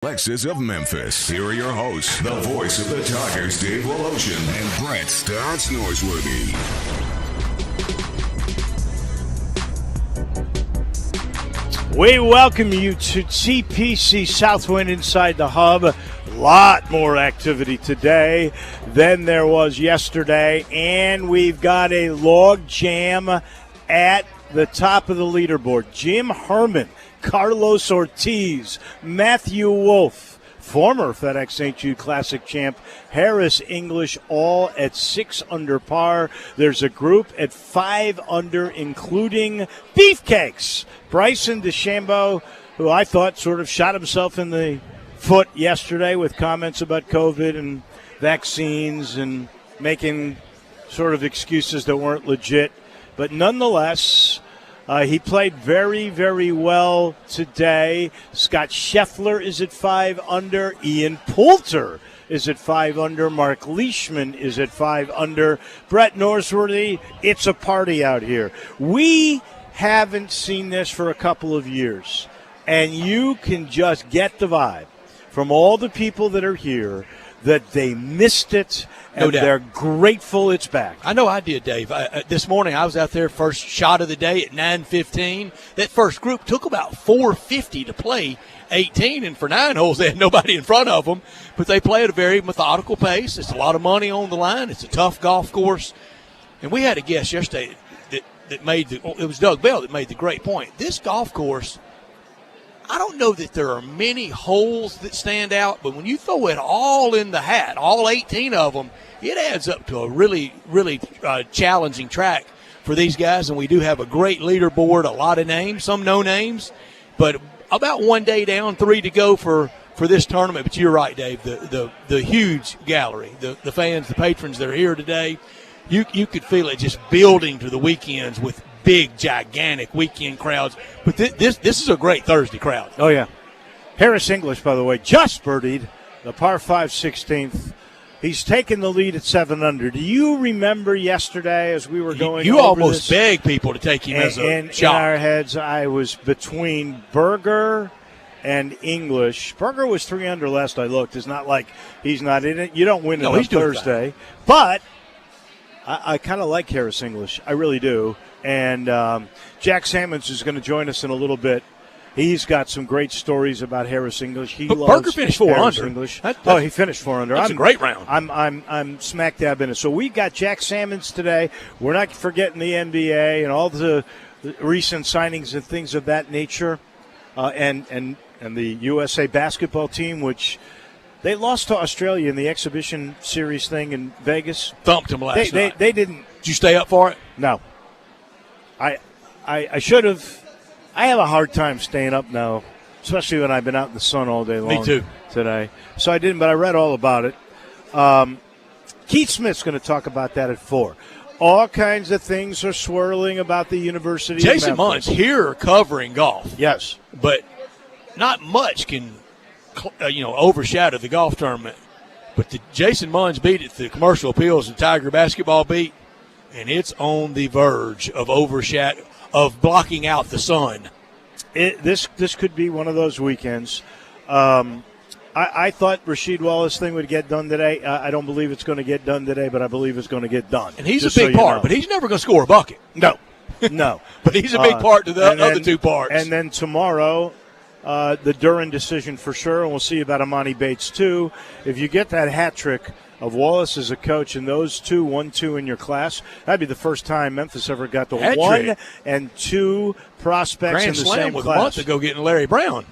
Alexis of Memphis. Here are your hosts, the voice of the Tigers, Dave Woloshin and Brett Stats Norsworthy. We welcome you to TPC Southwind Inside the Hub. A lot more activity today than there was yesterday, and we've got a log jam at the top of the leaderboard. Jim Herman, Carlos Ortiz, Matthew Wolf, former FedEx St. Jude Classic champ, Harris English, all at 6 under par. There's a group at 5 under, including Beefcakes. Bryson DeChambeau, who I thought sort of shot himself in the foot yesterday with comments about COVID and vaccines and making sort of excuses that weren't legit. But nonetheless, he played very, very well today. Scott Scheffler is at 5 under. Ian Poulter is at 5 under. Mark Leishman is at 5 under. Brett Norsworthy, it's a party out here. We haven't seen this for a couple of years, and you can just get the vibe from all the people that are here that they missed it, and they're grateful it's back. I know I did, Dave. This morning I was out there, first shot of the day at 9:15. That first group took about 4:50 to play 18, and for 9 holes they had nobody in front of them, but they play at a very methodical pace. It's a lot of money on the line. It's a tough golf course. And we had a guest yesterday that made it was Doug Bell that made the great point. This golf course, I don't know that there are many holes that stand out, but when you throw it all in the hat, all 18 of them, it adds up to a really, really challenging track for these guys. And we do have a great leaderboard, a lot of names, some no names, but about 1 day down, 3 to go for this tournament. But you're right, Dave, the huge gallery, the fans, the patrons that are here today, you could feel it just building to the weekends with big, gigantic weekend crowds. But this is a great Thursday crowd. Oh, yeah. Harris English, by the way, just birdied the par 5 16th. He's taken the lead at 7 under. Do you remember yesterday as we were going You over almost this, begged people to take him as a shot. In our heads, I was between Berger and English. Berger was 3 under last I looked. It's not like he's not in it. You don't win it on Thursday. But I kind of like Harris English. I really do. And Jack Sammons is going to join us in a little bit. He's got some great stories about Harris English. But Berger finished 4 Harris under. English. He finished 4 under. That's a great round. I'm smack dab in it. So we've got Jack Sammons today. We're not forgetting the NBA and all the recent signings and things of that nature, and the USA basketball team, which they lost to Australia in the exhibition series thing in Vegas. Thumped them last night. They didn't. Did you stay up for it? No. I should have. I have a hard time staying up now, especially when I've been out in the sun all day long. Me too. Today. So I didn't, but I read all about it. Keith Smith's going to talk about that at 4. All kinds of things are swirling about the University Jason of Memphis. Munn's here covering golf. Yes. But not much can overshadow the golf tournament. But the Jason Munn's beat at the Commercial Appeals and Tiger basketball beat, and it's on the verge of blocking out the sun. This could be one of those weekends. I thought Rasheed Wallace thing would get done today. I don't believe it's going to get done today, but I believe it's going to get done. And he's a big part, but he's never going to score a bucket. No. But he's a big part to the other 2 parts. And then tomorrow, the Duran decision for sure, and we'll see about Amani Bates too. If you get that hat trick of Wallace as a coach and those 1-2 in your class, that'd be the first time Memphis ever got the hat 1 trick. And 2 prospects Grand in the Slam same with class. a month ago getting Larry Brown.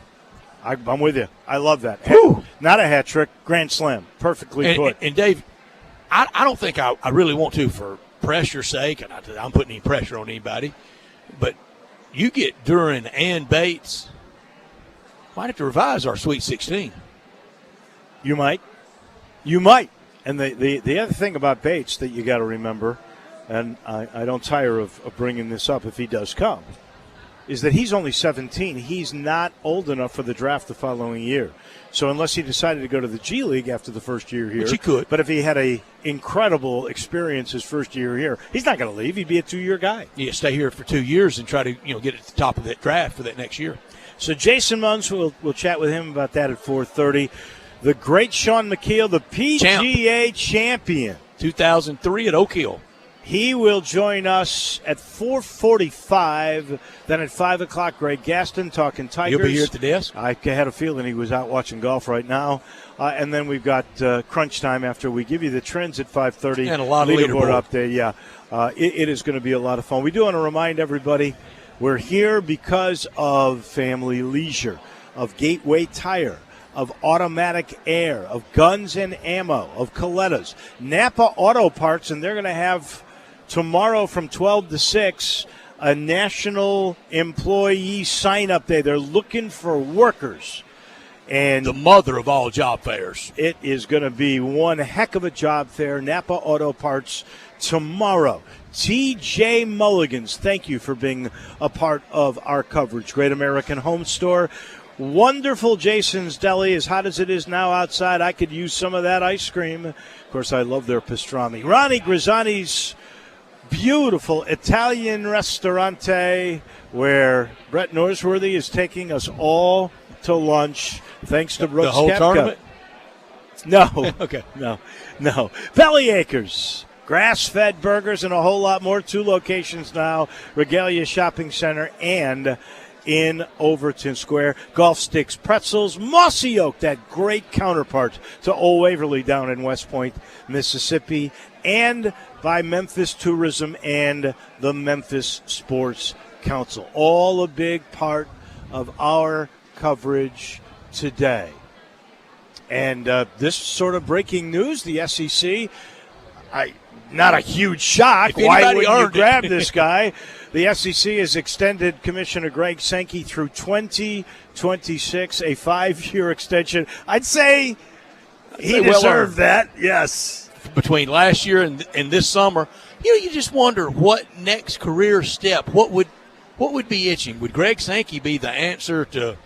I'm with you. I love that. Whew. Not a hat trick, Grand Slam. Perfectly put. And Dave, I don't think I really want to for pressure's sake, and I'm putting any pressure on anybody, but you get Duran and Bates, might have to revise our Sweet 16. You might. And the other thing about Bates that you got to remember, and I don't tire of bringing this up if he does come, is that he's only 17. He's not old enough for the draft the following year. So unless he decided to go to the G League after the first year here. Which he could. But if he had a incredible experience his first year here, he's not going to leave. He'd be a 2-year guy. Yeah, stay here for 2 years and try to get at the top of that draft for that next year. So Jason Munz, we'll chat with him about that at 4:30. The great Sean McKeel, the PGA champion. 2003 at Oak Hill. He will join us at 4:45. Then at 5 o'clock, Greg Gaston talking Tigers. You'll be here at the desk? I had a feeling he was out watching golf right now. And then we've got crunch time after we give you the trends at 5:30. And a lot of leaderboard update. Yeah, it is going to be a lot of fun. We do want to remind everybody we're here because of Family Leisure, of Gateway Tire, of Automatic Air, of Guns and Ammo, of Coletta's, Napa Auto Parts, and they're going to have tomorrow from 12 to 6 a national employee sign-up day. They're looking for workers. And the mother of all job fairs. It is going to be one heck of a job fair. Napa Auto Parts tomorrow. TJ Mulligan's, thank you for being a part of our coverage. Great American Home Store. Wonderful Jason's Deli, as hot as it is now outside. I could use some of that ice cream. Of course, I love their pastrami. Ronnie Grizzani's beautiful Italian Ristorante, where Brett Norsworthy is taking us all to lunch, thanks to Brooks The whole Koepka. tournament? No. Okay. No. Belly Acres. Grass-fed burgers and a whole lot more. 2 locations now. Regalia Shopping Center and in Overton Square. Golf Sticks Pretzels. Mossy Oak, that great counterpart to Old Waverly down in West Point, Mississippi. And by Memphis Tourism and the Memphis Sports Council. All a big part of our coverage today. And this sort of breaking news, the SEC, not a huge shock. Why would you grab this guy? The SEC has extended Commissioner Greg Sankey through 2026, a 5-year extension. I'd say he deserved that, yes. Between last year and this summer, you just wonder what next career step, what would be itching? Would Greg Sankey be the answer to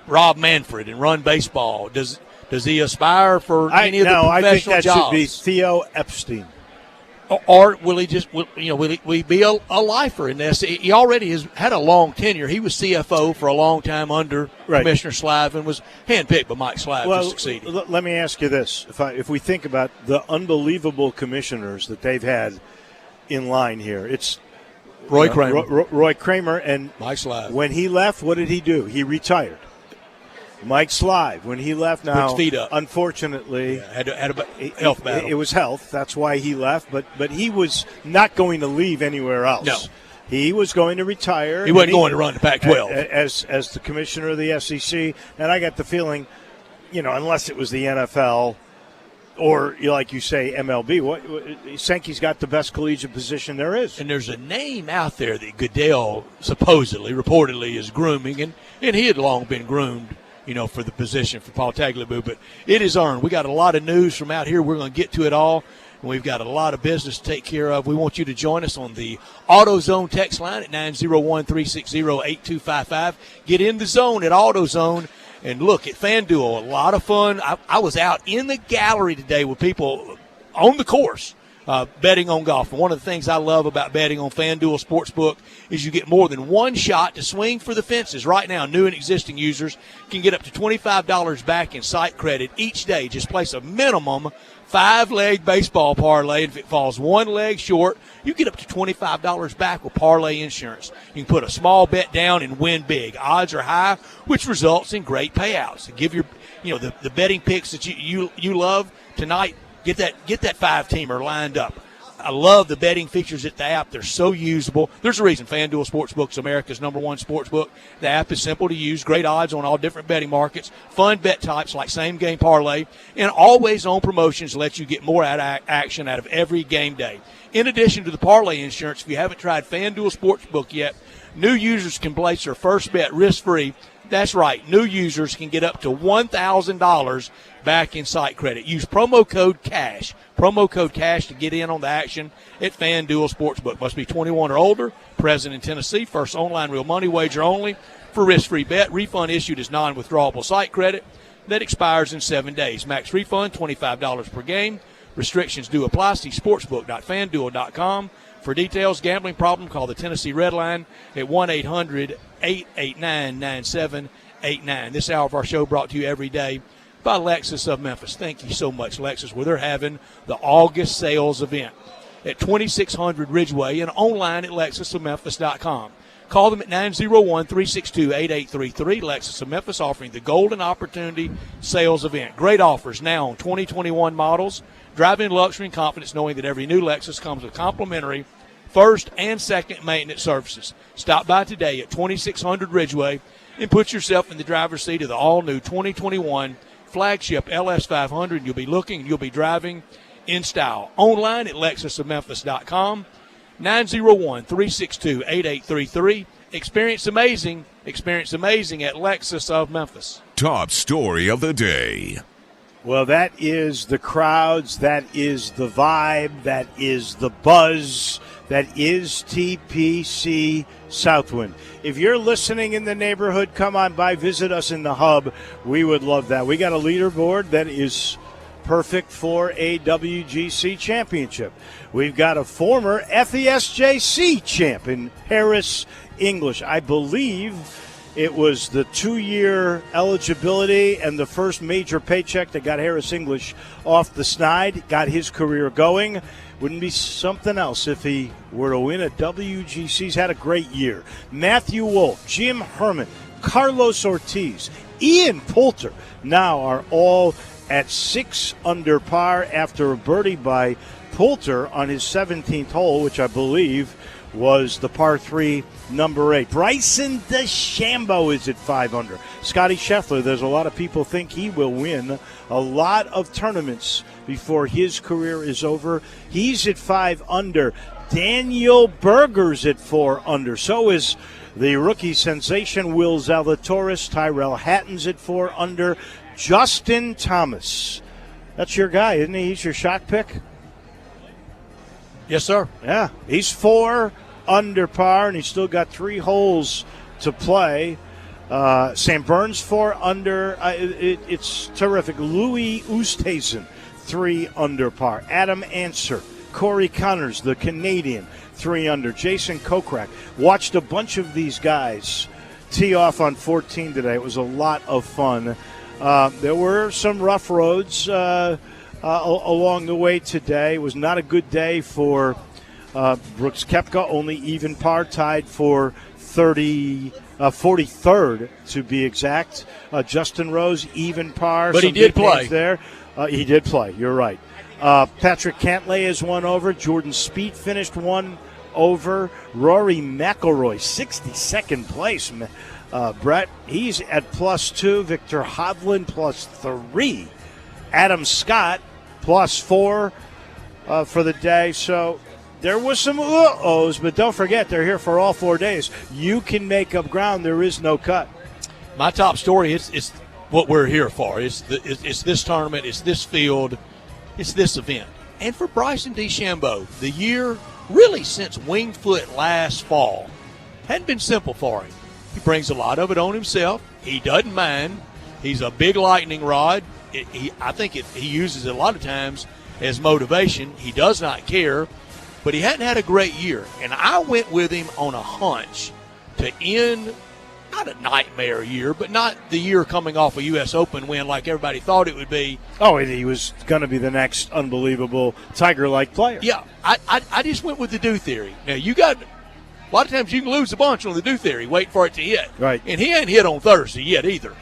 Rob Manfred and run baseball? Does he aspire for any of the professional jobs? I think that should be Theo Epstein. Or will he just, will he be a lifer in this? He already has had a long tenure. He was CFO for a long time under Commissioner Slive and was handpicked by Mike Slive to succeed him. Let me ask you this. If we think about the unbelievable commissioners that they've had in line here, it's Roy Kramer. Roy Kramer and Mike Slive. When he left, what did he do? He retired. Mike Slive, when he left now, feet up. Unfortunately, had a health battle. It was health. That's why he left. But he was not going to leave anywhere else. No. He was going to retire. He wasn't going to run the Pac-12. As the commissioner of the SEC. And I got the feeling, unless it was the NFL or, like you say, MLB, Sankey's got the best collegiate position there is. And there's a name out there that Goodell reportedly is grooming, and he had long been groomed, for the position for Paul Tagliabue, but it is earned. We got a lot of news from out here. We're going to get to it all, and we've got a lot of business to take care of. We want you to join us on the AutoZone text line at 901-360-8255. Get in the zone at AutoZone and look at FanDuel. A lot of fun. I was out in the gallery today with people on the course betting on golf. And one of the things I love about betting on FanDuel Sportsbook is you get more than one shot to swing for the fences. Right now, new and existing users can get up to $25 back in site credit each day. Just place a minimum 5-leg baseball parlay. If it falls one leg short, you get up to $25 back with parlay insurance. You can put a small bet down and win big. Odds are high, which results in great payouts. Give your, the betting picks that you love tonight. Get that 5-teamer lined up. I love the betting features at the app. They're so usable. There's a reason FanDuel Sportsbook is America's #1 sportsbook. The app is simple to use, great odds on all different betting markets, fun bet types like same-game parlay, and always-on promotions let you get more action out of every game day. In addition to the parlay insurance, if you haven't tried FanDuel Sportsbook yet, new users can place their first bet risk-free. That's right. New users can get up to $1,000 back in site credit. Use promo code CASH. Promo code CASH to get in on the action at FanDuel Sportsbook. Must be 21 or older. Present in Tennessee. First online real money wager only. For risk-free bet. Refund issued as non-withdrawable site credit that expires in 7 days. Max refund $25 per game. Restrictions do apply. See sportsbook.fanduel.com For details, gambling problem, call the Tennessee Red Line at 1-800-889-9789. This hour of our show brought to you every day by Lexus of Memphis. Thank you so much, Lexus, where they're having the August sales event at 2600 Ridgeway and online at lexusofmemphis.com. Call them at 901-362-8833. Lexus of Memphis offering the Golden Opportunity Sales Event. Great offers now on 2021 models. Driving in luxury and confidence knowing that every new Lexus comes with complimentary first and second maintenance services. Stop by today at 2600 Ridgeway and put yourself in the driver's seat of the all-new 2021 flagship LS500. You'll be looking and you'll be driving in style. Online at lexusofmemphis.com. 901-362-8833. Experience amazing at Lexus of Memphis. Top story of the day. Well, that is the crowds, that is the vibe, that is the buzz, that is TPC Southwind. If you're listening in the neighborhood, come on by, visit us in the hub. We would love that. We got a leaderboard that is perfect for a WGC championship. We've got a former FESJC champ in Harris English. I believe it was the 2-year eligibility and the first major paycheck that got Harris English off the snide, got his career going. Wouldn't be something else if he were to win a WGC. He's had a great year. Matthew Wolf, Jim Herman, Carlos Ortiz, Ian Poulter now are all at 6 under par after a birdie by Poulter on his 17th hole, which I believe was the par 3 number 8. Bryson DeChambeau is at 5 under. Scotty Scheffler, there's a lot of people think he will win a lot of tournaments before his career is over. He's at 5 under. Daniel Berger's at 4 under. So is the rookie sensation Will Zalatoris. Tyrell Hatton's at 4 under. Justin Thomas. That's your guy, isn't he? He's your shot pick? Yes, sir. Yeah, he's 4 under par, and he's still got 3 holes to play. Sam Burns 4 under. It's terrific. Louis Oosthuizen 3 under par. Adam Answer, Corey Connors, the Canadian, 3 under. Jason Kokrak. Watched a bunch of these guys tee off on 14 today. It was a lot of fun. There were some rough roads along the way today. It was not a good day for Brooks Koepka, only even par, tied for 43rd to be exact. Justin Rose, even par. But he did play. There. He did play, you're right. Patrick Cantlay is 1 over. Jordan Spieth finished 1 over. Rory McIlroy, 62nd place. Brett, he's at +2. Victor Hovland +3. Adam Scott +4 for the day. So there was some uh-ohs, but don't forget they're here for all 4 days. You can make up ground. There is no cut. My top story is what we're here for. It's this tournament. It's this field. It's this event. And for Bryson DeChambeau, the year really since Winged Foot last fall hadn't been simple for him. He brings a lot of it on himself. He doesn't mind. He's a big lightning rod. I think he uses it a lot of times as motivation. He does not care, but he hadn't had a great year. And I went with him on a hunch to end, not a nightmare year, but not the year coming off a U.S. Open win like everybody thought it would be. Oh, he was going to be the next unbelievable Tiger-like player. Yeah, I just went with the do theory. Now, you got – a lot of times you can lose a bunch on the do theory, wait for it to hit. Right. And he ain't hit on Thursday yet either.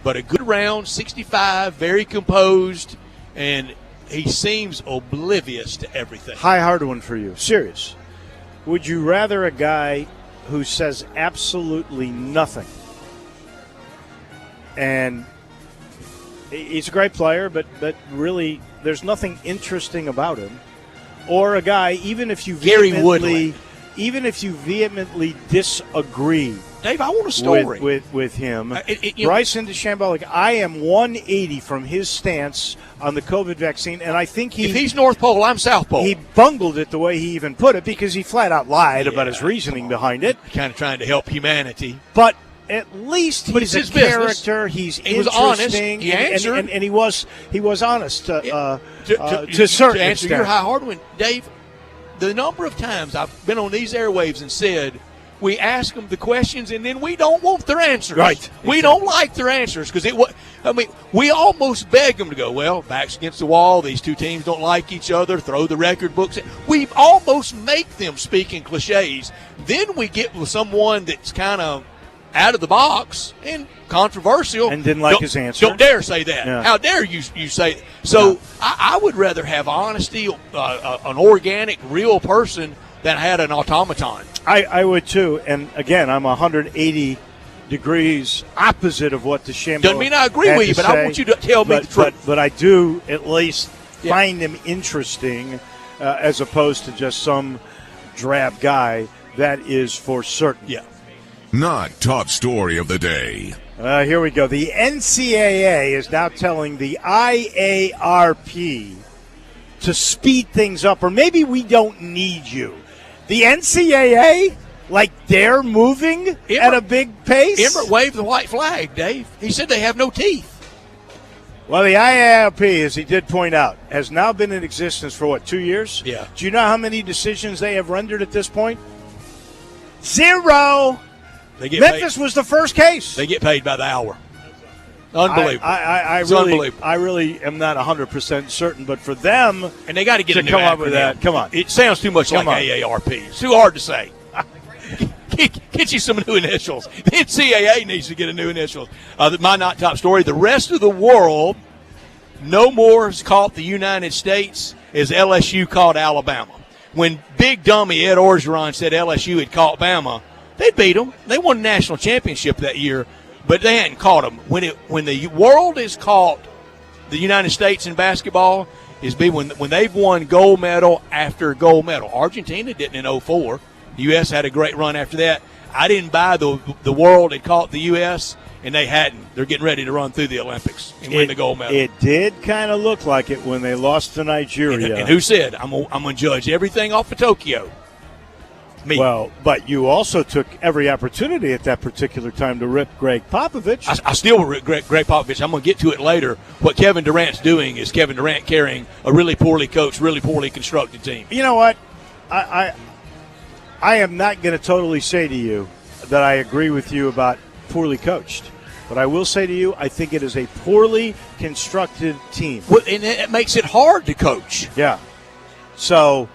But a good round, 65, very composed, and he seems oblivious to everything. Hard one for you. Serious. Would you rather a guy who says absolutely nothing, and he's a great player, but really there's nothing interesting about him, or a guy, even if you vehemently disagree, Dave, I want a story with him. Bryson DeChambeau, like, I am 180 from his stance on the COVID vaccine, and I think if he's North Pole, I'm South Pole. He bungled it the way he even put it because he flat out lied about his reasoning behind it. Kind of trying to help humanity. But at least he's a character. He was honest. He answered, and he was honest to a certain answer extent. your high hard one, Dave. the number of times I've been on these airwaves and said, we ask them the questions and then we don't want their answers. Right. We don't like their answers because we almost beg them to go, well, backs against the wall. These two teams don't like each other. Throw the record books. We almost make them speak in cliches. Then we get with someone that's kind of out of the box and controversial. And didn't like his answer. Don't dare say that. Yeah. How dare you say that? So yeah. I would rather have honesty, an organic, real person than had an automaton. I would too. And again, I'm 180 degrees opposite of what DeChambeau doesn't mean I agree with you, but I want you to tell me the truth. But I do at least find him interesting as opposed to just some drab guy. That is for certain. Yeah. Not top story of the day. Here we go. The NCAA is now telling the IARP to speed things up, or maybe we don't need you. The NCAA, like they're moving at a big pace? Emmert waved the white flag, Dave. He said they have no teeth. Well, the IARP, as he did point out, has now been in existence for, 2 years? Yeah. Do you know how many decisions they have rendered at this point? 0. Memphis was the first case. They get paid by the hour. Unbelievable. I really am not 100% certain, but for them, and they got to get a new come acronym. up with that. Come on, it sounds too much like AARP. It's too hard to say. Get you some new initials. The NCAA needs to get a new initials. My not top story. The rest of the world no more has caught the United States as LSU caught Alabama. When big dummy Ed Orgeron said LSU had caught Bama, they beat them. They won the national championship that year. But they hadn't caught them. When the world has caught the United States in basketball is when they've won gold medal after gold medal. Argentina didn't in 2004. The U.S. had a great run after that. I didn't buy the world had caught the U.S., and they hadn't. They're getting ready to run through the Olympics and win the gold medal. It did kind of look like it when they lost to Nigeria. And who said, I'm going to judge everything off of Tokyo? Me. Well, but you also took every opportunity at that particular time to rip Greg Popovich. I still rip Greg Popovich. I'm going to get to it later. What Kevin Durant's doing is Kevin Durant carrying a really poorly coached, really poorly constructed team. You know what? I am not going to totally say to you that I agree with you about poorly coached. But I will say to you, I think it is a poorly constructed team. Well, and it makes it hard to coach. Yeah. So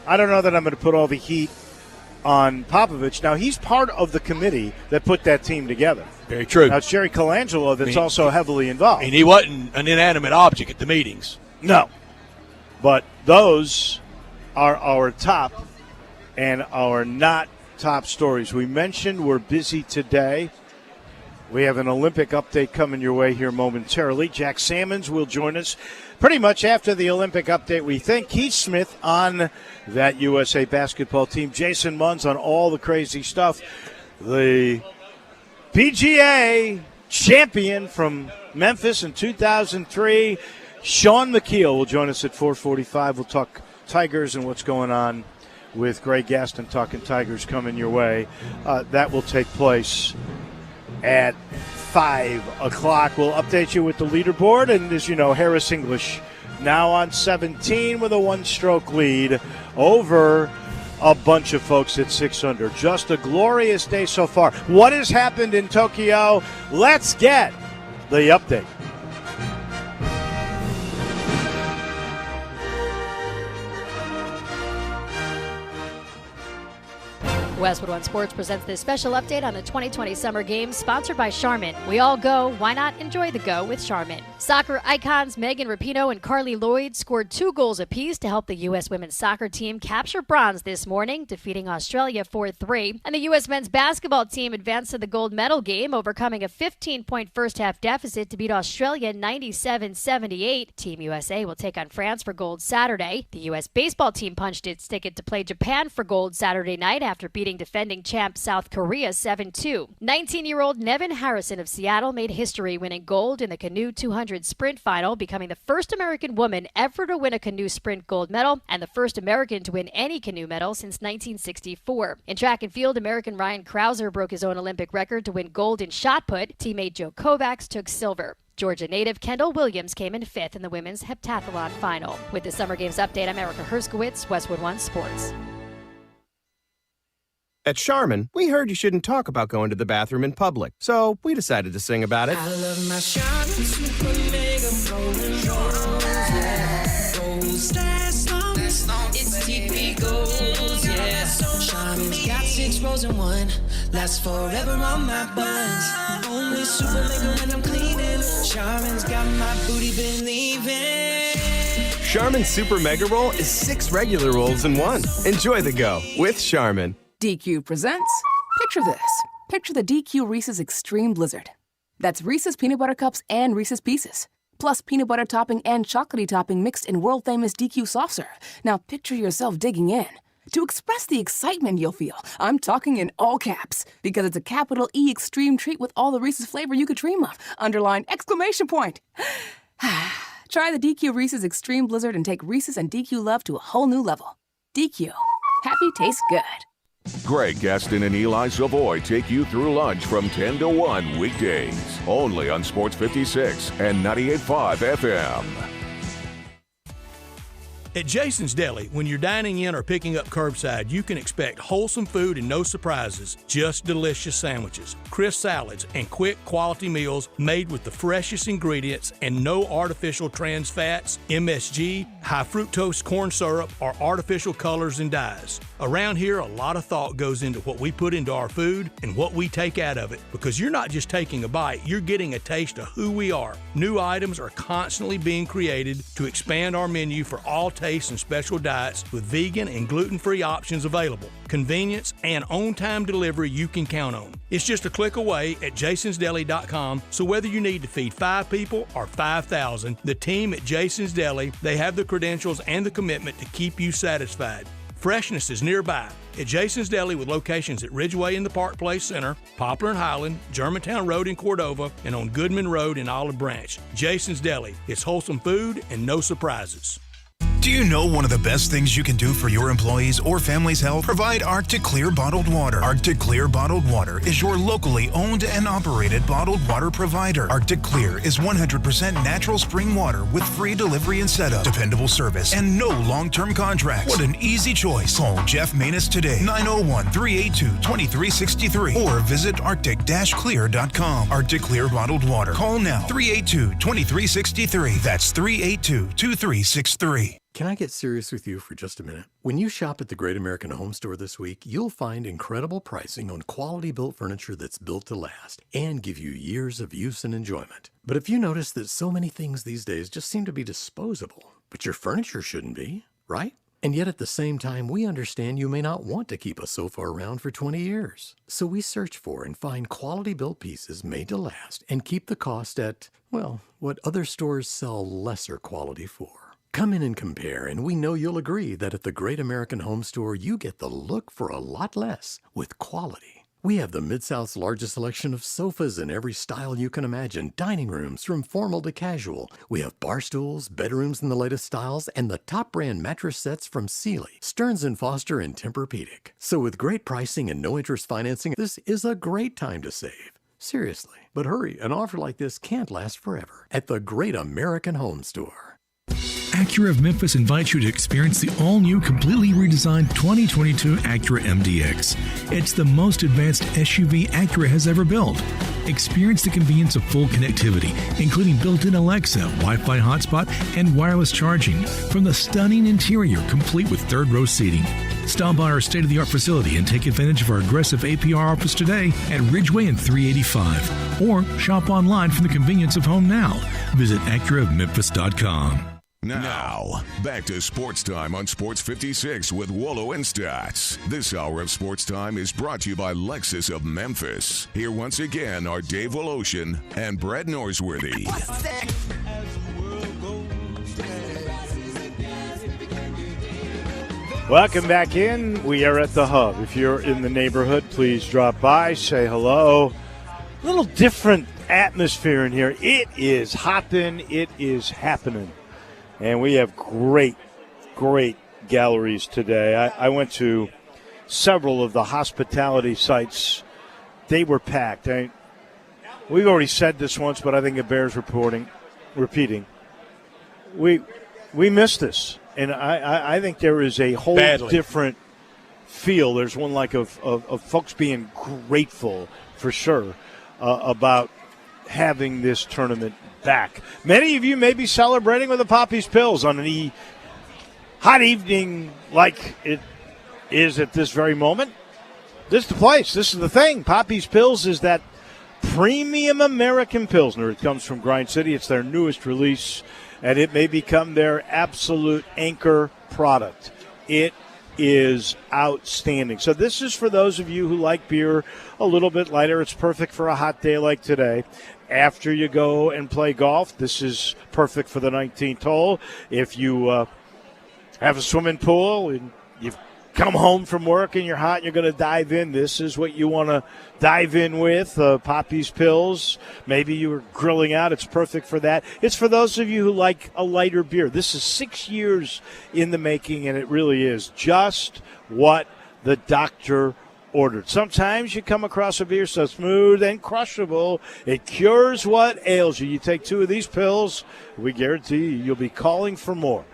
I don't know that I'm going to put all the heat on Popovich. Now, he's part of the committee that put that team together. Very true. Now, it's Jerry Colangelo that's also heavily involved. And he wasn't an inanimate object at the meetings. No. But those are our top and our not top stories. We mentioned we're busy today. We have an Olympic update coming your way here momentarily. Jack Sammons will join us pretty much after the Olympic update, we think. Keith Smith on that USA basketball team. Jason Munz on all the crazy stuff. The PGA champion from Memphis in 2003, Sean McKeel, will join us at 4:45. We'll talk Tigers and what's going on with Greg Gaston talking Tigers coming your way. That will take place at 5 o'clock. We'll update you with the leaderboard. And as you know, Harris English now on 17 with a one-stroke lead over a bunch of folks at 6 under. Just a glorious day so far. What has happened in Tokyo? Let's get the update. Westwood One Sports presents this special update on the 2020 Summer Games, sponsored by Charmin. We all go, why not enjoy the go with Charmin? Soccer icons Megan Rapinoe and Carly Lloyd scored 2 goals apiece to help the U.S. women's soccer team capture bronze this morning, defeating Australia 4-3. And the U.S. men's basketball team advanced to the gold medal game, overcoming a 15-point first-half deficit to beat Australia 97-78. Team USA will take on France for gold Saturday. The U.S. baseball team punched its ticket to play Japan for gold Saturday night after beating defending champ South Korea 7-2. 19-year-old Nevin Harrison of Seattle made history winning gold in the canoe 200 sprint final, becoming the first American woman ever to win a canoe sprint gold medal and the first American to win any canoe medal since 1964. In track and field, American Ryan Krauser broke his own Olympic record to win gold in shot put. Teammate Joe Kovacs took silver. Georgia native Kendall Williams came in 5th in the women's heptathlon final. With the Summer Games update, I'm Erica Herskowitz, Westwood One Sports. At Charmin, we heard you shouldn't talk about going to the bathroom in public, so we decided to sing about it. I love my Charmin Super Mega Golden Rolls, yeah. Goals last long, it's TP Goals, yeah. Charmin's got 6 rolls in one, lasts forever on my buns. Only Super Mega when I'm cleaning. Charmin's got my booty believing. Charmin Super Mega Roll is 6 regular rolls in one. Enjoy the go with Charmin. DQ presents, picture this. Picture the DQ Reese's Extreme Blizzard. That's Reese's Peanut Butter Cups and Reese's Pieces, plus peanut butter topping and chocolatey topping mixed in world-famous DQ soft serve. Now picture yourself digging in. To express the excitement you'll feel, I'm talking in all caps, because it's a capital E extreme treat with all the Reese's flavor you could dream of. Underline exclamation point. Try the DQ Reese's Extreme Blizzard and take Reese's and DQ love to a whole new level. DQ. Happy tastes good. Greg Gaston and Eli Savoy take you through lunch from 10 to 1 weekdays. Only on Sports 56 and 98.5 FM. At Jason's Deli, when you're dining in or picking up curbside, you can expect wholesome food and no surprises, just delicious sandwiches, crisp salads, and quick quality meals made with the freshest ingredients and no artificial trans fats, MSG, high fructose corn syrup, or artificial colors and dyes. Around here, a lot of thought goes into what we put into our food and what we take out of it, because you're not just taking a bite, you're getting a taste of who we are. New items are constantly being created to expand our menu for all tastes and special diets, with vegan and gluten-free options available. Convenience and on-time delivery you can count on. It's just a click away at jasonsdeli.com, so whether you need to feed 5 people or 5,000, the team at Jason's Deli, they have the credentials and the commitment to keep you satisfied. Freshness is nearby at Jason's Deli, with locations at Ridgeway in the Park Place Center, Poplar and Highland, Germantown Road in Cordova, and on Goodman Road in Olive Branch. Jason's Deli. It's wholesome food and no surprises. Do you know one of the best things you can do for your employees or family's health? Provide Arctic Clear bottled water. Arctic Clear bottled water is your locally owned and operated bottled water provider. Arctic Clear is 100% natural spring water with free delivery and setup, dependable service, and no long-term contracts. What an easy choice. Call Jeff Manus today, 901-382-2363, or visit arctic-clear.com. Arctic Clear bottled water. Call now, 382-2363. That's 382-2363. Can I get serious with you for just a minute? When you shop at the Great American Home Store this week, you'll find incredible pricing on quality-built furniture that's built to last and give you years of use and enjoyment. But if you notice that so many things these days just seem to be disposable, but your furniture shouldn't be, right? And yet at the same time, we understand you may not want to keep a sofa around for 20 years. So we search for and find quality-built pieces made to last and keep the cost at, well, what other stores sell lesser quality for. Come in and compare, and we know you'll agree that at the Great American Home Store, you get the look for a lot less with quality. We have the Mid-South's largest selection of sofas in every style you can imagine, dining rooms from formal to casual. We have bar stools, bedrooms in the latest styles, and the top brand mattress sets from Sealy, Stearns & Foster, and Tempur-Pedic. So with great pricing and no interest financing, this is a great time to save. Seriously. But hurry, an offer like this can't last forever at the Great American Home Store. Acura of Memphis invites you to experience the all-new, completely redesigned 2022 Acura MDX. It's the most advanced SUV Acura has ever built. Experience the convenience of full connectivity, including built-in Alexa, Wi-Fi hotspot, and wireless charging, from the stunning interior, complete with third-row seating. Stop by our state-of-the-art facility and take advantage of our aggressive APR offers today at Ridgeway and 385. Or shop online from the convenience of home now. Visit AcuraofMemphis.com. Now, back to Sports Time on Sports 56 with Wolo and Stats. This hour of Sports Time is brought to you by Lexus of Memphis. Here once again are Dave Woloshin and Brett Norsworthy. Welcome back in. We are at the Hub. If you're in the neighborhood, please drop by, say hello. A little different atmosphere in here. It is hopping. It is happening. And we have great galleries today. I went to several of the hospitality sites. They were packed. we've already said this once, but I think it bears repeating. We missed this, and I think there is a whole different feel. There's one like of folks being grateful for sure about having this tournament back. Many of you may be celebrating with the Poppy's Pills on a hot evening like it is at this very moment. This is the place. This is the thing. Poppy's Pills is that premium American Pilsner. It comes from Grind City. It's their newest release, and it may become their absolute anchor product. It is outstanding. So this is for those of you who like beer a little bit lighter. It's perfect for a hot day like today. After you go and play golf, this is perfect for the 19th hole. If you have a swimming pool and you've come home from work and you're hot and you're going to dive in, this is what you want to dive in with, Poppy's Pills. Maybe you were grilling out. It's perfect for that. It's for those of you who like a lighter beer. This is 6 years in the making, and it really is just what the doctor ordered. Sometimes you come across a beer so smooth and crushable, it cures what ails you. You take 2 of these pills, we guarantee you'll be calling for more.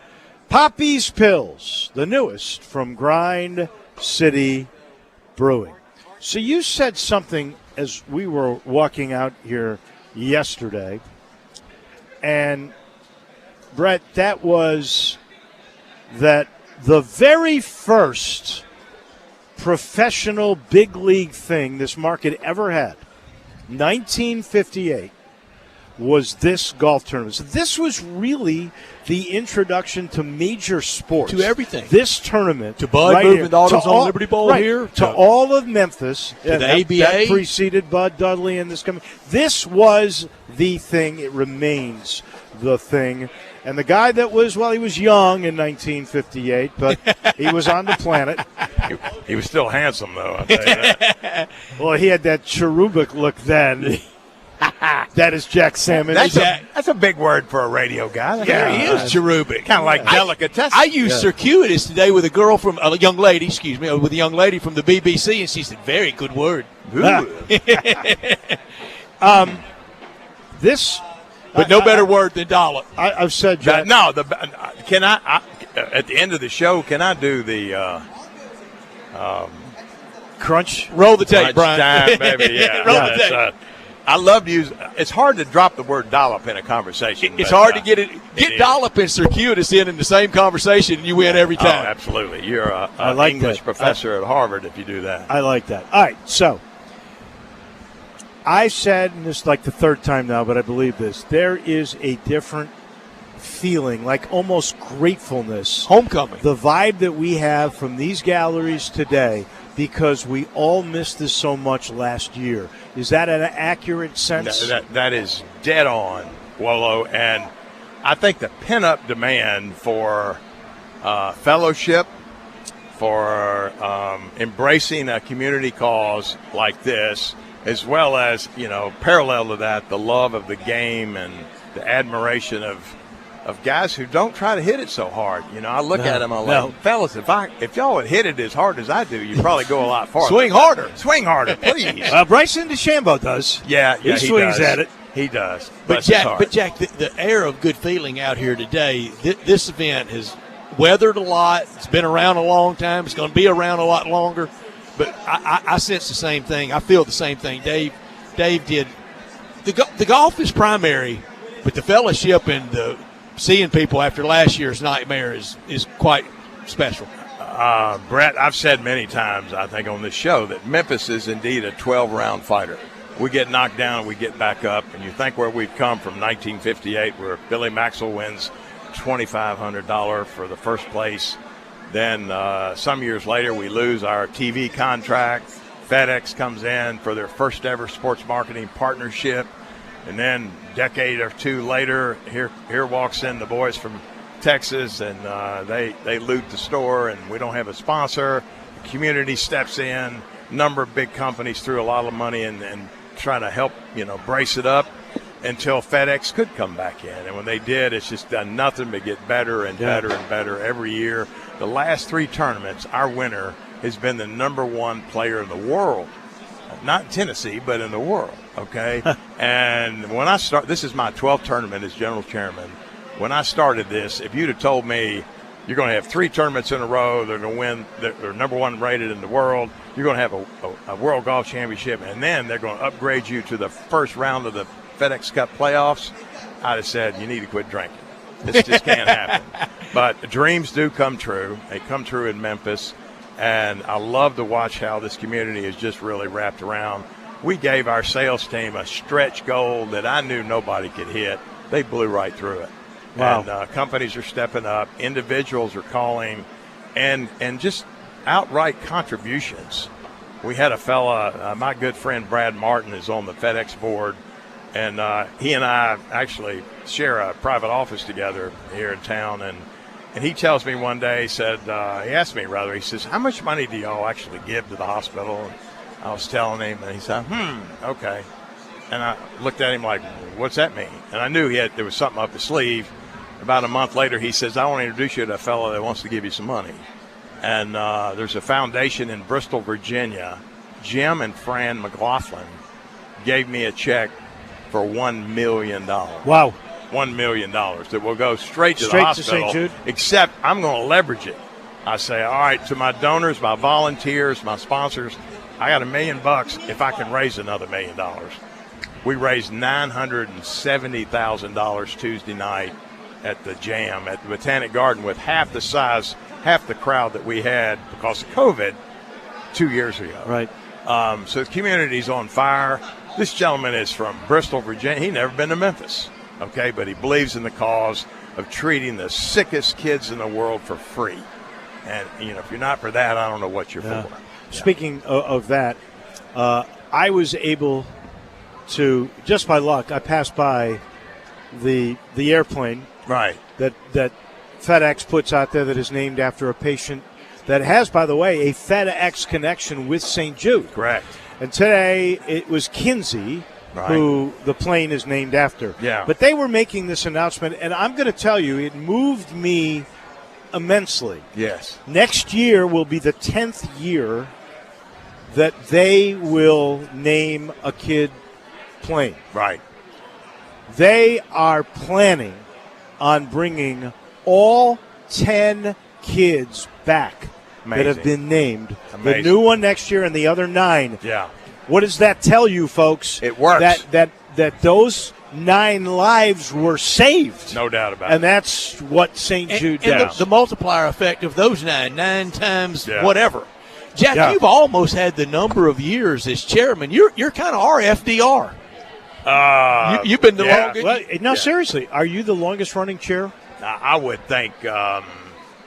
Poppy's Pills, the newest from Grind City Brewing. So you said something as we were walking out here yesterday, and Brett, that was that the very first professional big league thing this market ever had, 1958, was this golf tournament. So this was really the introduction to major sports. To everything. This tournament. To Bud moving the autos on Liberty Bowl here. To all of Memphis. To the ABA. That preceded Bud Dudley and this coming. This was the thing. It remains the thing. And the guy that was, well, he was young in 1958, but he was on the planet. He was still handsome, though, I'll tell you that. Well, he had that cherubic look then. That is Jack Salmon. That's a big word for a radio guy. Yeah, he is cherubic. Kind of like delicatessen. I used circuitous today with a girl from a young lady from the BBC, and she said, "Very good word." This, but no better word than dollop. I've said Jack. Can I at the end of the show? Can I do the crunch? Roll the tape, Brian. Time, baby. Yeah, roll the tape. I love to use. It's hard to drop the word dollop in a conversation. It's hard to get dollop and circuitous in the same conversation, and you win every time. Oh, absolutely. You're an English professor at Harvard if you do that. I like that. All right, so I said, and this is like the third time now, but I believe this, there is a different feeling, like almost gratefulness. Homecoming. The vibe that we have from these galleries today, because we all missed this so much last year. Is that an accurate sense? That is dead on, Wolo. And I think the pent-up demand for fellowship, for embracing a community cause like this, as well as, parallel to that, the love of the game and the admiration of guys who don't try to hit it so hard. I look at them, I'm like, fellas, if y'all would hit it as hard as I do, you'd probably go a lot farther. Swing harder, please. Bryson DeChambeau does. Yeah, he swings at it. He does. But Jack, the air of good feeling out here today, this event has weathered a lot. It's been around a long time. It's going to be around a lot longer. But I sense the same thing. I feel the same thing. Dave did. The golf is primary, but the fellowship and the seeing people after last year's nightmare is quite special. Brett, I've said many times, I think, on this show that Memphis is indeed a 12-round fighter. We get knocked down, we get back up, and you think where we've come from 1958, where Billy Maxwell wins $2,500 for the first place. Then some years later, we lose our TV contract. FedEx comes in for their first ever sports marketing partnership. And then a decade or two later, here walks in the boys from Texas, and they loot the store, and we don't have a sponsor. The community steps in. A number of big companies threw a lot of money and trying to help, brace it up until FedEx could come back in. And when they did, it's just done nothing but get better and better and better every year. The last 3 tournaments, our winner has been the number 1 player in the world. not in Tennessee, but in the world, okay? And when I this is my 12th tournament as general chairman. When I started this, if you'd have told me you're going to have 3 tournaments in a row, they're going to win, they're number 1 rated in the world, you're going to have a World Golf Championship, and then they're going to upgrade you to the first round of the FedEx Cup playoffs, I'd have said, you need to quit drinking. This just can't happen. But dreams do come true. They come true in Memphis, and I love to watch how this community is just really wrapped around. We gave our sales team a stretch goal that I knew nobody could hit. They blew right through it. Wow. And companies are stepping up. Individuals are calling, and just outright contributions. We had a fella, my good friend Brad Martin is on the FedEx board, and he and I actually share a private office together here in town. And he tells me one day, he asked me rather, he says, how much money do y'all actually give to the hospital? And I was telling him, and he said, okay. And I looked at him like, what's that mean? And I knew there was something up his sleeve. About a month later, he says, I want to introduce you to a fellow that wants to give you some money. And there's a foundation in Bristol, Virginia. Jim and Fran McLaughlin gave me a check for $1 million. Wow. $1 million that will go straight to the hospital. To St. Jude. Except I'm going to leverage it. I say, all right, to my donors, my volunteers, my sponsors, I got $1 million if I can raise another $1 million. We raised $970,000 Tuesday night at the Jam at the Botanic Garden with half the crowd that we had because of COVID 2 years ago. Right. So the community's on fire. This gentleman is from Bristol, Virginia. He'd never been to Memphis, okay, but he believes in the cause of treating the sickest kids in the world for free. And, if you're not for that, I don't know what you're for. Speaking of that, I was able to, just by luck, I passed by the airplane. Right. That FedEx puts out there that is named after a patient that has, by the way, a FedEx connection with St. Jude. Correct. And today it was Kinsey, who the plane is named after. Yeah. But they were making this announcement, and I'm going to tell you, it moved me immensely. Yes. Next year will be the 10th year that they will name a kid plane. Right. They are planning on bringing all 10 kids back that have been named. Amazing. The new one next year and the other 9. Yeah. What does that tell you, folks? It works. That those 9 lives were saved. No doubt about it. And that's what St. Jude does. And the multiplier effect of those 9 times whatever. Jack, you've almost had the number of years as chairman. You're kind of our FDR. You've been the longest. Well, seriously, are you the longest running chair? I would think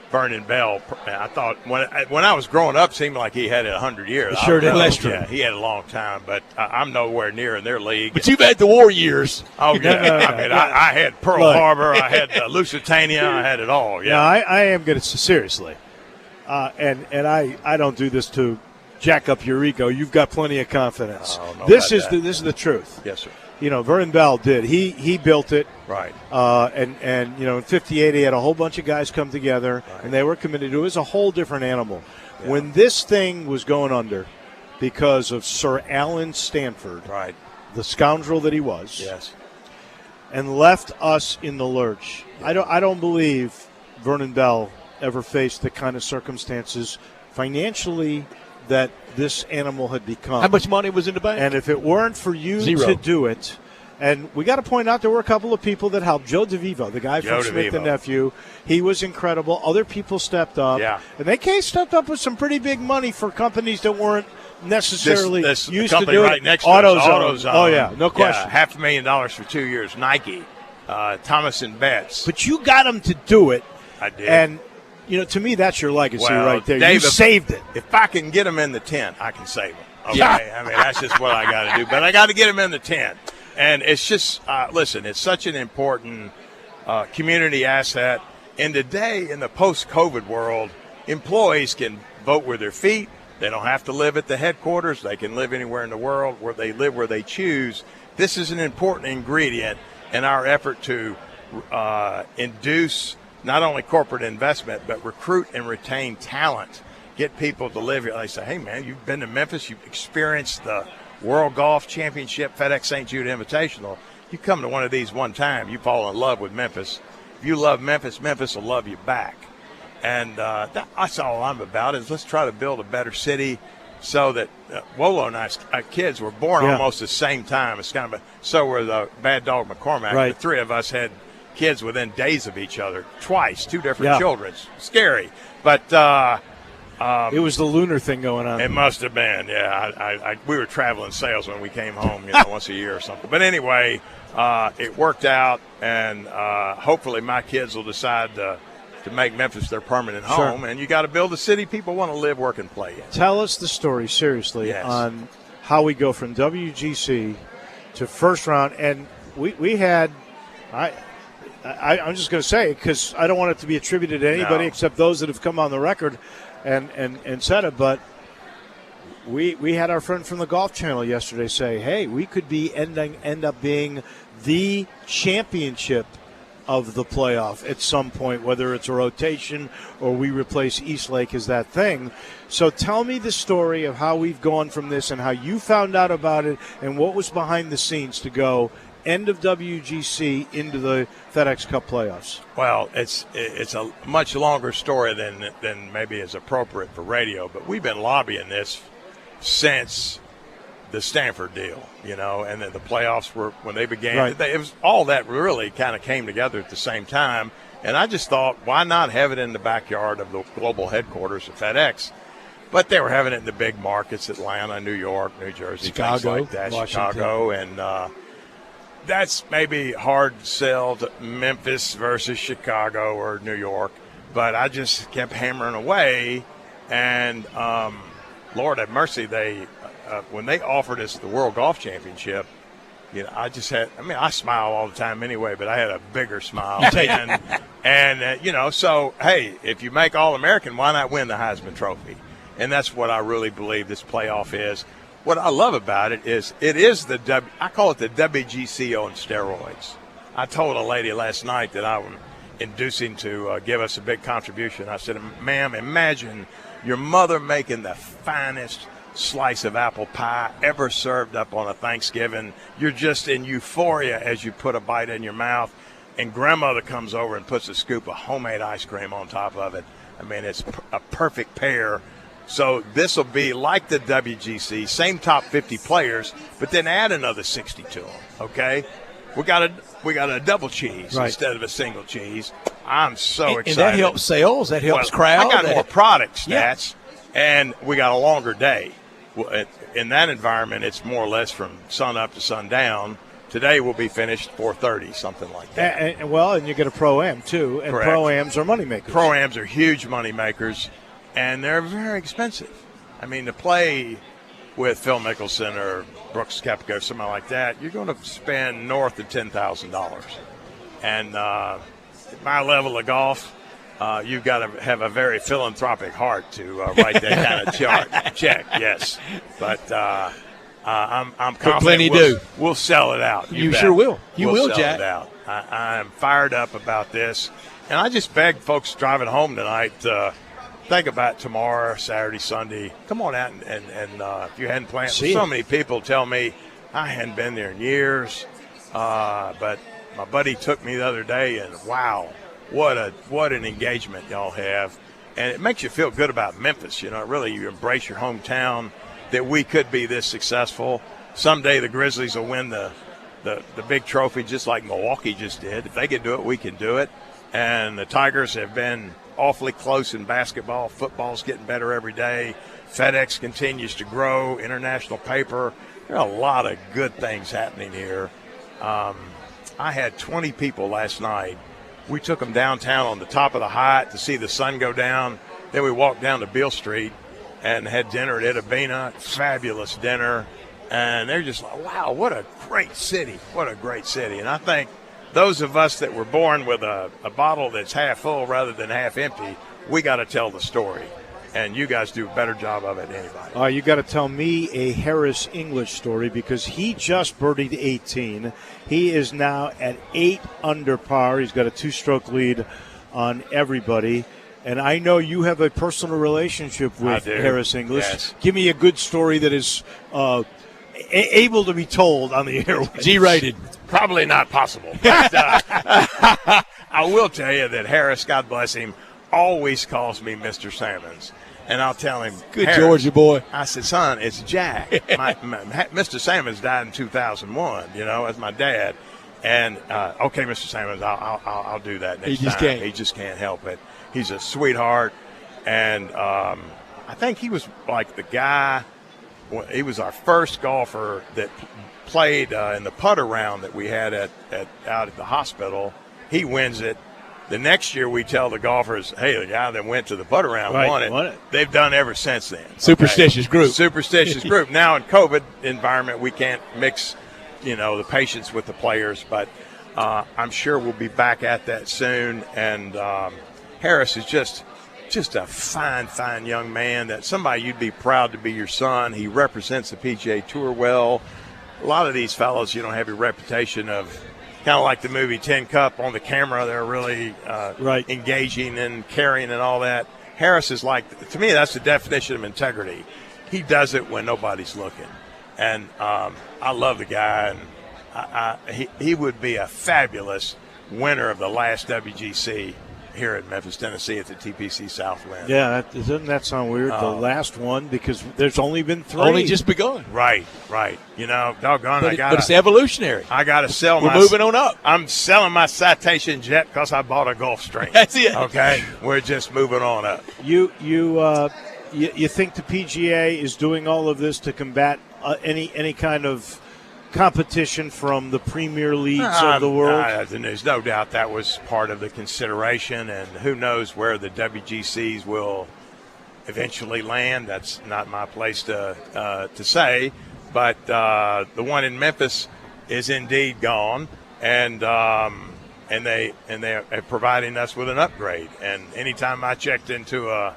Vernon Bell. I thought when I was growing up, it seemed like he had 100 years. Sure did. Yeah, he had a long time, but I'm nowhere near in their league. But you've had the war years. Oh yeah, I had Pearl Harbor, I had Lusitania, I had it all. Yeah, no, I am going to seriously, and I don't do this to jack up your ego. You've got plenty of confidence. This is the truth. Yes, sir. Vernon Bell did. He built it. Right. And in 58 he had a whole bunch of guys come together, and they were committed to it. It was a whole different animal. Yeah. When this thing was going under because of Sir Alan Stanford, the scoundrel that he was, yes, and left us in the lurch. Yeah. I don't believe Vernon Bell ever faced the kind of circumstances financially that this animal had become. How much money was in the bank? And if it weren't for you Zero. to do it, and we got to point out there were a couple of people that helped. Joe DeVivo, the guy from Smith and Nephew, he was incredible. Other people stepped up. Yeah. And they stepped up with some pretty big money for companies that weren't necessarily this used company to do right it. next to us, AutoZone. Oh, yeah, no question. Yeah, $500,000 for 2 years. Nike, Thomas and Betts. But you got them to do it. I did. And to me, that's your legacy right there. Dave, you saved it. If I can get them in the tent, I can save them. Okay? Yeah. I mean, that's just what I got to do. But I got to get them in the tent. And it's just, listen, it's such an important community asset. And today, in the post-COVID world, employees can vote with their feet. They don't have to live at the headquarters. They can live anywhere in the world where they live, where they choose. This is an important ingredient in our effort to induce not only corporate investment, but recruit and retain talent. Get people to live here. They say, hey, man, you've been to Memphis. You've experienced the World Golf Championship, FedEx St. Jude Invitational. You come to one of these one time, you fall in love with Memphis. If you love Memphis, Memphis will love you back. And that's all I'm about is let's try to build a better city so that Wolo and I kids were born almost the same time. It's kind of so were the Bad Dog McCormack. Right. The three of us had kids within days of each other, twice, two different children. Scary. But it was the lunar thing going on. It must have been, yeah. We were traveling sales when we came home, once a year or something. But anyway, it worked out, and hopefully my kids will decide to make Memphis their permanent home. And you got to build a city people want to live, work, and play in. Tell us the story, seriously, on how we go from WGC to first round. And we had I'm just going to say, because I don't want it to be attributed to anybody except those that have come on the record and said it, but we had our friend from the Golf Channel yesterday say, hey, we could be end up being the championship of the playoff at some point, whether it's a rotation or we replace Eastlake as that thing. So tell me the story of how we've gone from this and how you found out about it and what was behind the scenes to go end of WGC into the FedEx Cup playoffs. Well, it's a much longer story than maybe is appropriate for radio, but we've been lobbying this since the Stanford deal, and then the playoffs were when they began. Right. It was all that really kind of came together at the same time, and I just thought, why not have it in the backyard of the global headquarters of FedEx? But they were having it in the big markets, Atlanta, New York, New Jersey, Chicago, things like that, Washington. Chicago, and that's maybe hard to sell to Memphis versus Chicago or New York, but I just kept hammering away, and Lord have mercy, when they offered us the World Golf Championship, I just had, I smile all the time anyway, but I had a bigger smile. So, hey, if you make All-American, why not win the Heisman Trophy? And that's what I really believe this playoff is. What I love about it is I call it the WGC on steroids. I told a lady last night that I was inducing to give us a big contribution. I said, ma'am, imagine your mother making the finest slice of apple pie ever served up on a Thanksgiving. You're just in euphoria as you put a bite in your mouth, and grandmother comes over and puts a scoop of homemade ice cream on top of it. It's a perfect pair. So this will be like the WGC, same top 50 players, but then add another 60 to them, okay? We got a double cheese instead of a single cheese. I'm so excited. And that helps sales. That helps crowd. I got more product stats, and we got a longer day. In that environment, it's more or less from sun up to sundown. Today will be finished 4:30, something like that. And you get a Pro-Am, too, and Correct. Pro-Ams are moneymakers. Pro-Ams are huge moneymakers, and they're very expensive. To play with Phil Mickelson or Brooks Koepka or something like that, you're going to spend north of $10,000. And at my level of golf, you've got to have a very philanthropic heart to write that kind of check. Yes, but I'm confident plenty do. We'll sell it out. You sure will. We'll will, sell Jack. it out. I'm fired up about this, and I just beg folks driving home tonight. Think about tomorrow, Saturday, Sunday. Come on out and if you hadn't planned. So many people tell me I hadn't been there in years, but my buddy took me the other day, and wow, what an engagement y'all have, and it makes you feel good about Memphis. Really, you embrace your hometown. That we could be this successful. Someday the Grizzlies will win the big trophy just like Milwaukee just did. If they can do it, we can do it. And the Tigers have been awfully close in basketball. Football's getting better every day. FedEx continues to grow. International paper. There are a lot of good things happening here. I had 20 people last night. We took them downtown on the top of the Hyatt to see the sun go down. Then we walked down to Beale Street and had dinner at Itabena. Fabulous dinner. And they're just like, wow, what a great city. What a great city. And I think those of us that were born with a bottle that's half full rather than half empty, we got to tell the story. And you guys do a better job of it than anybody. You got to tell me a Harris English story because he just birdied 18. He is now at 8 under par. He's got a 2-stroke lead on everybody. And I know you have a personal relationship with Harris English. Yes. Give me a good story that is able to be told on the airwaves. G-rated. Probably not possible. But, I will tell you that Harris, God bless him, always calls me Mr. Salmons. And I'll tell him, good Georgia boy. I said, son, it's Jack. Mr. Salmons died in 2001, as my dad. And, okay, Mr. Salmons, I'll do that next time. He just can't help it. He's a sweetheart. And I think he was like the guy, he was our first golfer that played in the putter round that we had out at the hospital. He wins it. The next year we tell the golfers, hey, the guy that went to the putter round won it. They've done ever since then. Superstitious group. Superstitious group. Now in COVID environment, we can't mix, the patients with the players, but I'm sure we'll be back at that soon. And Harris is just a fine young man, that somebody you'd be proud to be your son. He represents the PGA Tour well. A lot of these fellows, have your reputation of kind of like the movie Tin Cup on the camera. They're really engaging and caring and all that. Harris is to me, that's the definition of integrity. He does it when nobody's looking. And I love the guy, and he would be a fabulous winner of the last WGC here in Memphis, Tennessee at the TPC Southwind. Yeah, doesn't that sound weird? The last one, because there's only been 3. Only just begun. Right. Doggone, but it's evolutionary. I got to sell We're moving on up. I'm selling my Citation jet because I bought a Gulfstream. That's it. Okay? We're just moving on up. You think the PGA is doing all of this to combat any kind of competition from the premier leagues of the world? There's no doubt that was part of the consideration, and who knows where the WGCs will eventually land. That's not my place to say, but the one in Memphis is indeed gone, and they are providing us with an upgrade. And anytime I checked into a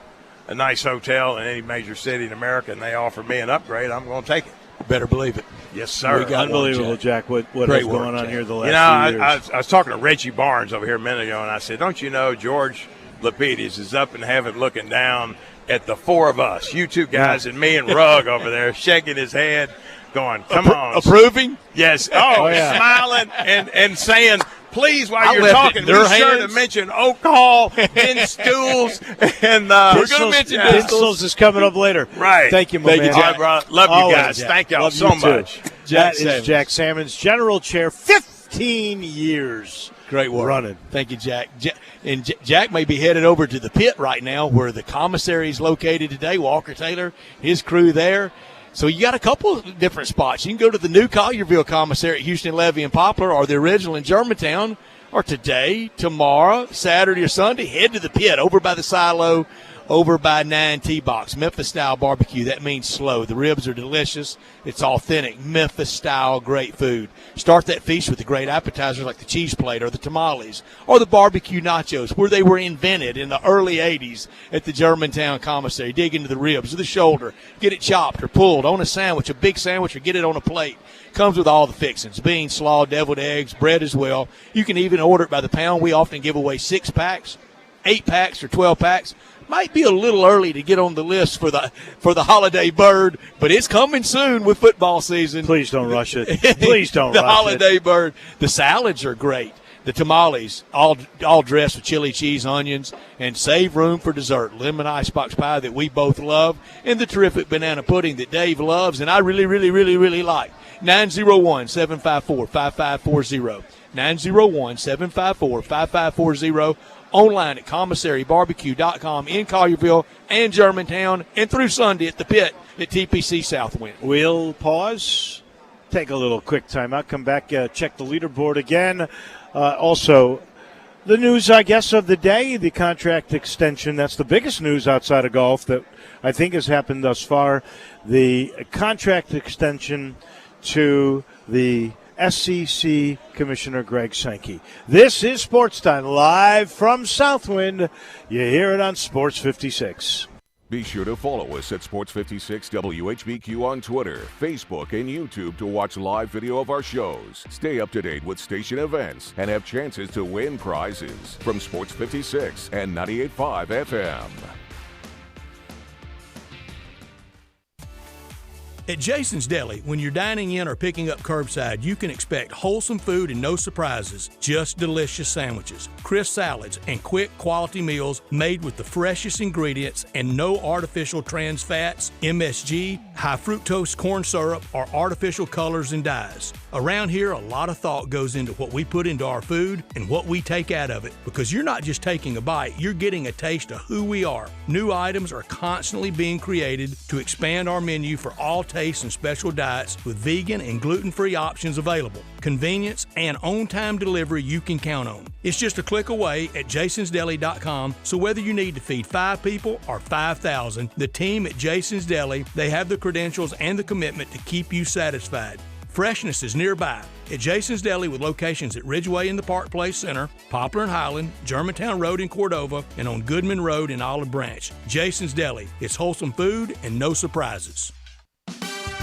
nice hotel in any major city in America and they offer me an upgrade, I'm going to take it. Better believe it. Yes, sir. Unbelievable, Jack. What is going on here the last few years? I was talking to Reggie Barnes over here a minute ago, and I said, don't you know George Lapidus is up in heaven looking down at the 4 of us, you 2 guys and me and Rugg over there, shaking his head, going, come on. Approving? Yes. Smiling and saying, please, while you're talking, be sure to mention Oak Hall, Ben Stools, and we're going to mention Ben Stools is coming up later. Right. Thank you, man. All right, bro. Love you guys. Thank y'all so much. That is Jack Salmons, General Chair, 15 years. Great work. Running. Thank you, Jack. And Jack may be headed over to the pit right now where the commissary is located today. Walker Taylor, his crew there. So you got a couple of different spots. You can go to the new Collierville commissary at Houston, Levy, and Poplar, or the original in Germantown, or today, tomorrow, Saturday, or Sunday. Head to the pit over by the silo, over by 9T Box. Memphis-style barbecue. That means slow. The ribs are delicious. It's authentic. Memphis-style great food. Start that feast with the great appetizers like the cheese plate or the tamales or the barbecue nachos, where they were invented in the early 80s at the Germantown commissary. Dig into the ribs or the shoulder. Get it chopped or pulled on a sandwich, a big sandwich, or get it on a plate. Comes with all the fixings, beans, slaw, deviled eggs, bread as well. You can even order it by the pound. We often give away 6-packs, 8-packs, or 12-packs. Might be a little early to get on the list for the holiday bird, but it's coming soon with football season. Please don't rush it. Please don't rush it. The holiday bird. The salads are great. The tamales, all dressed with chili cheese, onions, and save room for dessert. Lemon icebox pie that we both love, and the terrific banana pudding that Dave loves, and I really, really, really, really like. 901-754-5540. 901-754-5540. Online at commissarybarbecue.com in Collierville and Germantown, and through Sunday at the pit at TPC Southwind. We'll pause, take a little quick timeout, come back, check the leaderboard again. Also, the news, I guess, of the day, the contract extension. That's the biggest news outside of golf that I think has happened thus far. The contract extension to the SEC Commissioner Greg Sankey. This is Sports Time, live from Southwind. You hear it on Sports 56. Be sure to follow us at Sports 56 WHBQ on Twitter, Facebook, and YouTube to watch live video of our shows. Stay up to date with station events and have chances to win prizes from Sports 56 and 98.5 FM. At Jason's Deli, when you're dining in or picking up curbside, you can expect wholesome food and no surprises, just delicious sandwiches, crisp salads, and quick quality meals made with the freshest ingredients and no artificial trans fats, MSG, high fructose corn syrup, or artificial colors and dyes. Around here, a lot of thought goes into what we put into our food and what we take out of it, because you're not just taking a bite, you're getting a taste of who we are. New items are constantly being created to expand our menu for all tastes and special diets with vegan and gluten-free options available. Convenience and on-time delivery you can count on. It's just a click away at jasonsdeli.com, so whether you need to feed 5 people or 5,000, the team at Jason's Deli, they have the credentials and the commitment to keep you satisfied. Freshness is nearby at Jason's Deli with locations at Ridgeway in the Park Place Center, Poplar and Highland, Germantown Road in Cordova, and on Goodman Road in Olive Branch. Jason's Deli. It's wholesome food and no surprises.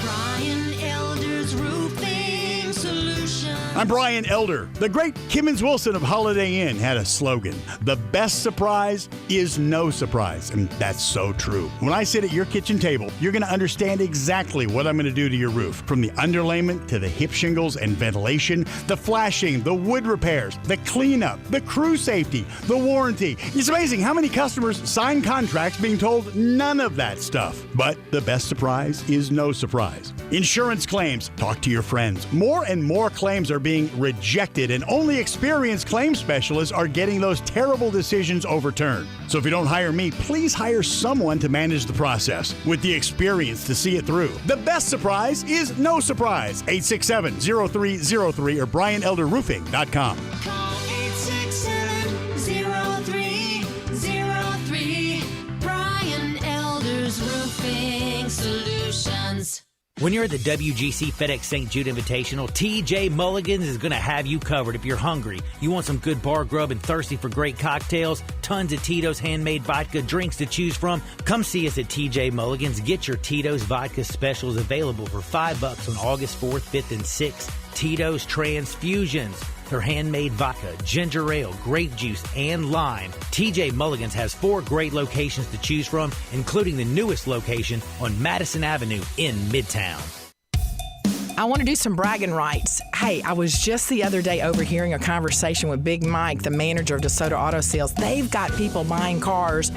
Brian Elder's Roofing Solutions. I'm Brian Elder. The great Kimmons Wilson of Holiday Inn had a slogan: the best surprise is no surprise. And that's so true. When I sit at your kitchen table, you're going to understand exactly what I'm going to do to your roof. From the underlayment to the hip shingles and ventilation, the flashing, the wood repairs, the cleanup, the crew safety, the warranty. It's amazing how many customers sign contracts being told none of that stuff. But the best surprise is no surprise. Insurance claims. Talk to your friends. More and more claims are being rejected, and only experienced claim specialists are getting those terrible decisions overturned. So if you don't hire me, please hire someone to manage the process with the experience to see it through. The best surprise is no surprise. 867-0303 or BrianElderRoofing.com. Call 867-0303. Brian Elder's Roofing Solutions. When you're at the WGC FedEx St. Jude Invitational, TJ Mulligan's is going to have you covered. If you're hungry, you want some good bar grub and thirsty for great cocktails, tons of Tito's handmade vodka drinks to choose from, come see us at TJ Mulligan's. Get your Tito's vodka specials available for $5 on August 4th, 5th, and 6th. Tito's Transfusions. Their handmade vodka, ginger ale, grape juice, and lime. TJ Mulligan's has 4 great locations to choose from, including the newest location on Madison Avenue in Midtown. I want to do some bragging rights. Hey, I was just the other day overhearing a conversation with Big Mike, the manager of DeSoto Auto Sales. They've got people buying cars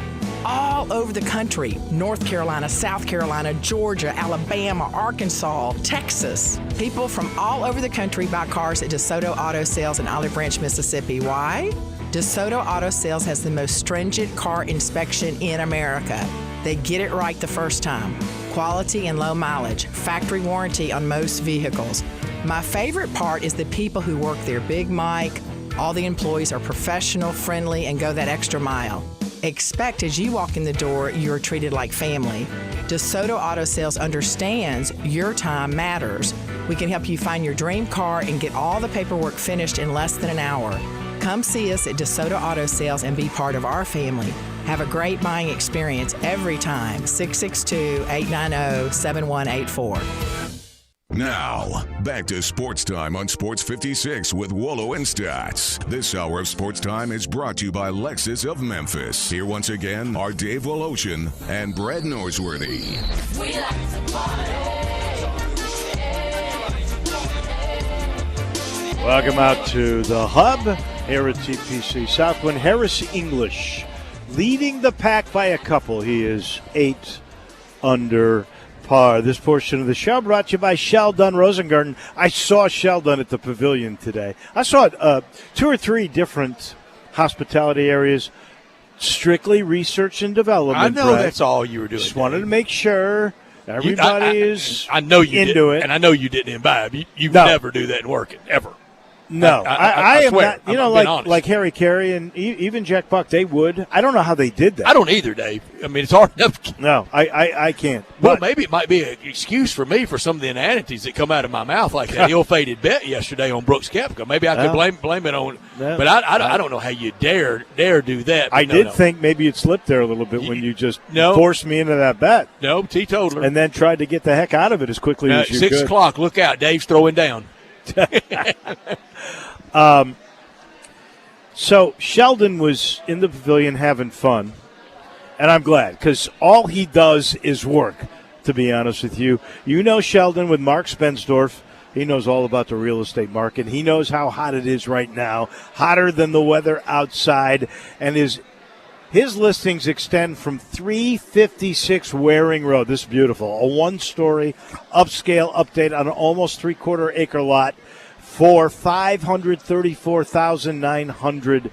all over the country. North Carolina, South Carolina, Georgia, Alabama, Arkansas, Texas. People from all over the country buy cars at DeSoto Auto Sales in Olive Branch, Mississippi. Why? DeSoto Auto Sales has the most stringent car inspection in America. They get it right the first time. Quality and low mileage, factory warranty on most vehicles. My favorite part is the people who work there. Big Mike, all the employees are professional, friendly, and go that extra mile. Expect as you walk in the door, you're treated like family. DeSoto Auto Sales understands your time matters. We can help you find your dream car and get all the paperwork finished in less than an hour. Come see us at DeSoto Auto Sales and be part of our family. Have a great buying experience every time. 662-890-7184. Now, back to Sports Time on Sports 56 with Wolo and Stats. This hour of Sports Time is brought to you by Lexus of Memphis. Here once again are Dave Woloshin and Brad Norsworthy. We like to party. Welcome out to the Hub here at TPC Southwind. Harris English leading the pack by a couple. He is 8 under par. This portion of the show brought to you by Sheldon Rosengarten. I saw Sheldon at the Pavilion today. I saw 2 or 3 different hospitality areas, strictly research and development. I know, Brett. that's all you were doing. Just wanted to make sure everybody is I know you into did, it. and I know you didn't imbibe. You No. never do that in working, ever. No, I am swear. not. You know, like Harry Carey and even Jack Buck, they would. I don't know how they did that. I don't either, Dave. I mean, it's hard enough. No, I can't. Well, But maybe it might be an excuse for me for some of the inanities that come out of my mouth, like that ill-fated bet yesterday on Brooks Koepka. Maybe I could blame it on. No. But I don't know how you dare do that. But I did think maybe it slipped there a little bit when you just forced me into that bet. No, teetotaler. And then tried to get the heck out of it as quickly as you 6 could. o'clock, look out. Dave's throwing down. So Sheldon was in the Pavilion having fun, and I'm glad because all he does is work. to be honest with you. You know Sheldon with Mark Spensdorf. He knows all about the real estate market. He knows how hot it is right now, hotter than the weather outside. And his listings extend from 356 Waring Road. This is beautiful. A one-story upscale update on an almost three-quarter-acre lot for $534,900.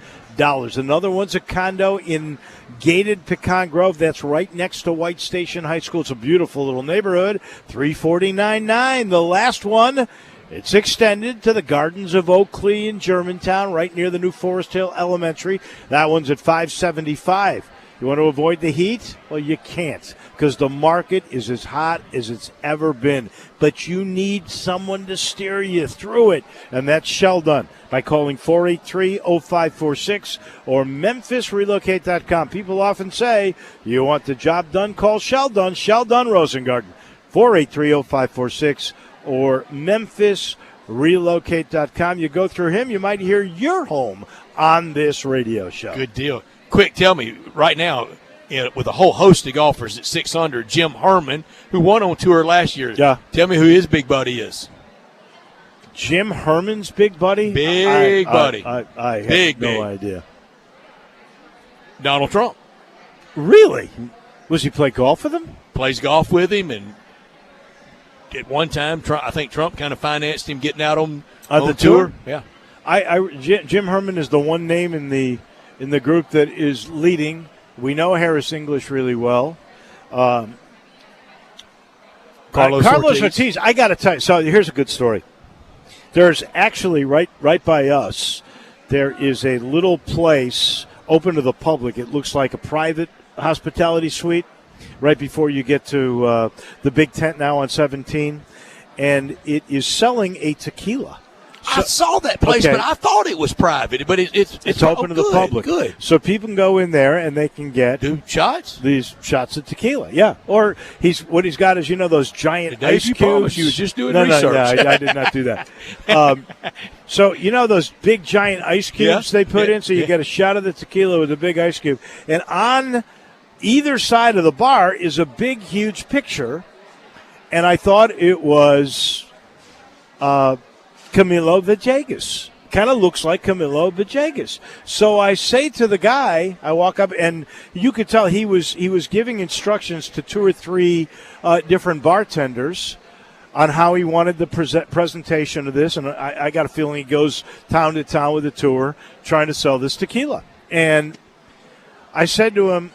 Another one's a condo in gated Pecan Grove. That's right next to White Station High School. It's a beautiful little neighborhood. $349,900. The last one, it's extended to the Gardens of Oakley in Germantown, right near the new Forest Hill Elementary. That one's at $575,000. You want to avoid the heat? Well, you can't, because the market is as hot as it's ever been. But you need someone to steer you through it, and that's Sheldon by calling 483-0546 or MemphisRelocate.com. People often say, you want the job done? Call Sheldon Rosengarten, 483-0546 or MemphisRelocate.com. You go through him, you might hear your home on this radio show. Good deal. Quick, tell me right now, with a whole host of golfers at 600, Jim Herman, who won on tour last year. Yeah. Tell me who his big buddy is. Jim Herman's big buddy? Big buddy. I have no idea. Donald Trump. Really? Was he play golf with him? Plays golf with him, and at one time, I think Trump kind of financed him getting out on the tour. Yeah. Jim Herman is the one name in the group that is leading. We know Harris English really well. Carlos Ortiz. I got to tell you. So here's a good story. There's actually right by us, there is a little place open to the public. It looks like a private hospitality suite right before you get to the big tent now on 17, and it is selling a tequila. I saw that place, but I thought it was private. But it's open to the public. Good. So people can go in there and they can get shots. These shots of tequila, yeah. Or what he's got is those giant ice you cubes. Promised you was just doing research. No, I did not do that. So those big giant ice cubes they put in, so you get a shot of the tequila with a big ice cube, and on either side of the bar is a big, huge picture, and I thought it was Camilo Villegas. Kind of looks like Camilo Villegas. So I say to the guy, I walk up, and you could tell he was giving instructions to two or three different bartenders on how he wanted the presentation of this, and I got a feeling he goes town to town with the tour trying to sell this tequila. And I said to him,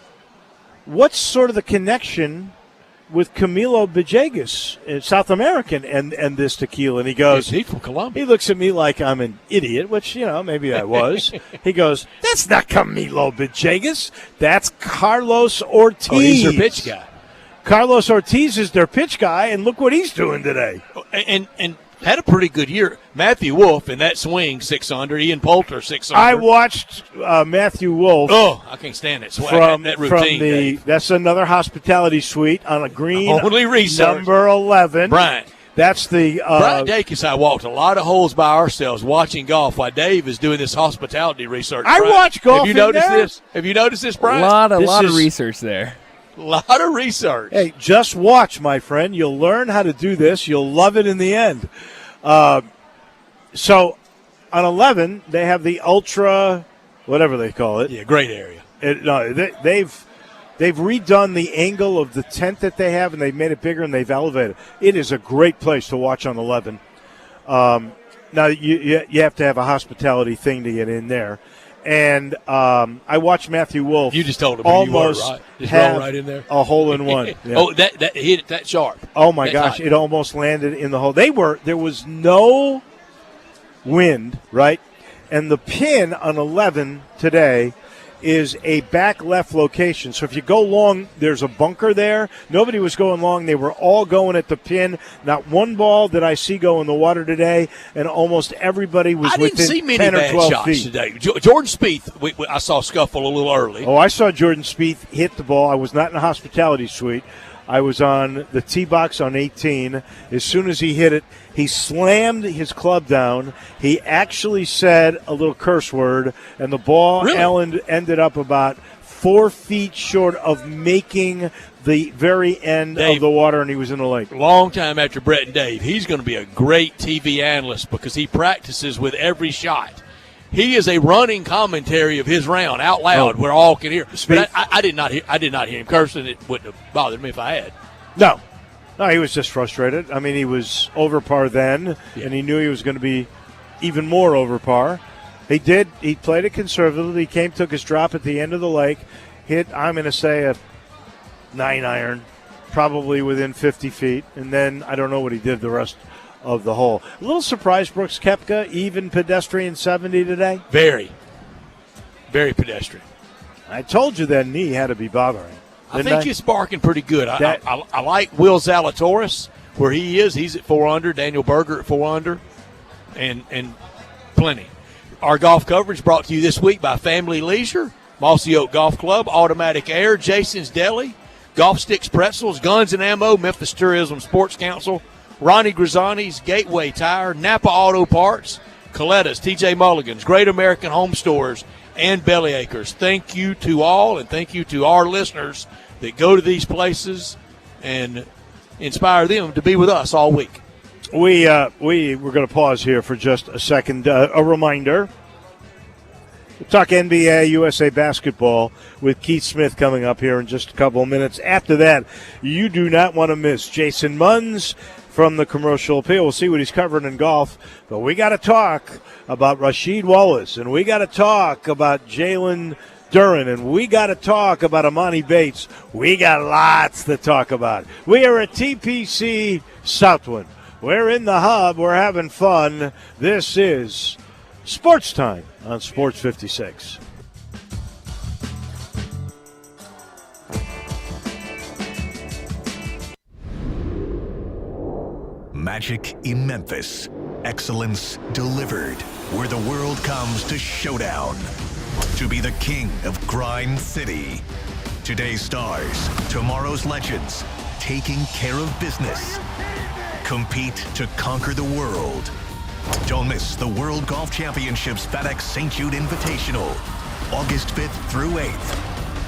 what's sort of the connection with Camilo Villegas, South American, and this tequila? And he goes, is he from Colombia? He looks at me like I'm an idiot, which, maybe I was. He goes, that's not Camilo Villegas. That's Carlos Ortiz. Oh, he's their pitch guy. Carlos Ortiz is their pitch guy, and look what he's doing today. And had a pretty good year. Matthew Wolff in that swing, 600. Ian Poulter, 600. I watched Matthew Wolff. Oh, I can't stand it. That routine. That's another hospitality suite on a green. Only research. Number 11. Brian. That's the. Brian Dacus, I walked a lot of holes by ourselves watching golf while Dave is doing this hospitality research. I watch golf. Have you noticed this? Have you noticed this, Brian? A lot of research there. A lot of research. Hey, just watch, my friend. You'll learn how to do this. You'll love it in the end. So on 11, they have the ultra, whatever they call it. Yeah, great area. They've redone the angle of the tent that they have, and they've made it bigger, and they've elevated it. It is a great place to watch on 11. Now, you have to have a hospitality thing to get in there. And I watched Matthew Wolff. You just told him almost you were, right? Just roll right in there. A hole in one. Yeah. Oh, that hit it that sharp. Oh my gosh! It almost landed in the hole. There was no wind, right? And the pin on 11 today is a back left location. So if you go long, there's a bunker there. Nobody was going long. They were all going at the pin. Not one ball did I see go in the water today, and almost everybody was within 10 or 12 feet. Today. Jordan Spieth, I saw scuffle a little early. Oh, I saw Jordan Spieth hit the ball. I was not in the hospitality suite. I was on the tee box on 18. As soon as he hit it, he slammed his club down. He actually said a little curse word, and the ball ended up about 4 feet short of making the very end of the water, and he was in the lake. Long time after Brett and Dave. He's going to be a great TV analyst because he practices with every shot. He is a running commentary of his round out loud where all can hear. But I did not hear him cursing. It wouldn't have bothered me if I had. No, he was just frustrated. I mean, he was over par then, and he knew he was going to be even more over par. He did. He played it conservatively. He took his drop at the end of the lake, hit, I'm going to say, a 9-iron, probably within 50 feet, and then I don't know what he did the rest of the hole. A little surprised, Brooks Koepka, even pedestrian 70 today? Very. Very pedestrian. I told you that knee had to be bothering. I think he's sparking pretty good. I like Will Zalatoris where he is. He's at 4 under. Daniel Berger at 4 under. And plenty. Our golf coverage brought to you this week by Family Leisure, Mossy Oak Golf Club, Automatic Air, Jason's Deli, Golf Sticks Pretzels, Guns and Ammo, Memphis Tourism Sports Council, Ronnie Grizzani's, Gateway Tire, Napa Auto Parts, Coletta's, TJ Mulligan's, Great American Home Stores, and Bellyacres. Thank you to all, and thank you to our listeners that go to these places and inspire them to be with us all week. We're going to pause here for just a second. A reminder. We'll talk NBA, USA basketball with Keith Smith coming up here in just a couple of minutes. After that, you do not want to miss Jason Munns from the Commercial Appeal. We'll see what he's covering in golf. But we got to talk about Rasheed Wallace, and we got to talk about Jalen Duren, and we got to talk about Amani Bates. We got lots to talk about. We are at TPC Southwind. We're in the hub. We're having fun. This is Sports Time on Sports 56. Magic in Memphis. Excellence delivered. Where the world comes to showdown. To be the king of Grind City. Today's stars, tomorrow's legends. Taking care of business. Compete to conquer the world. Don't miss the World Golf Championships FedEx St. Jude Invitational, August 5th through 8th.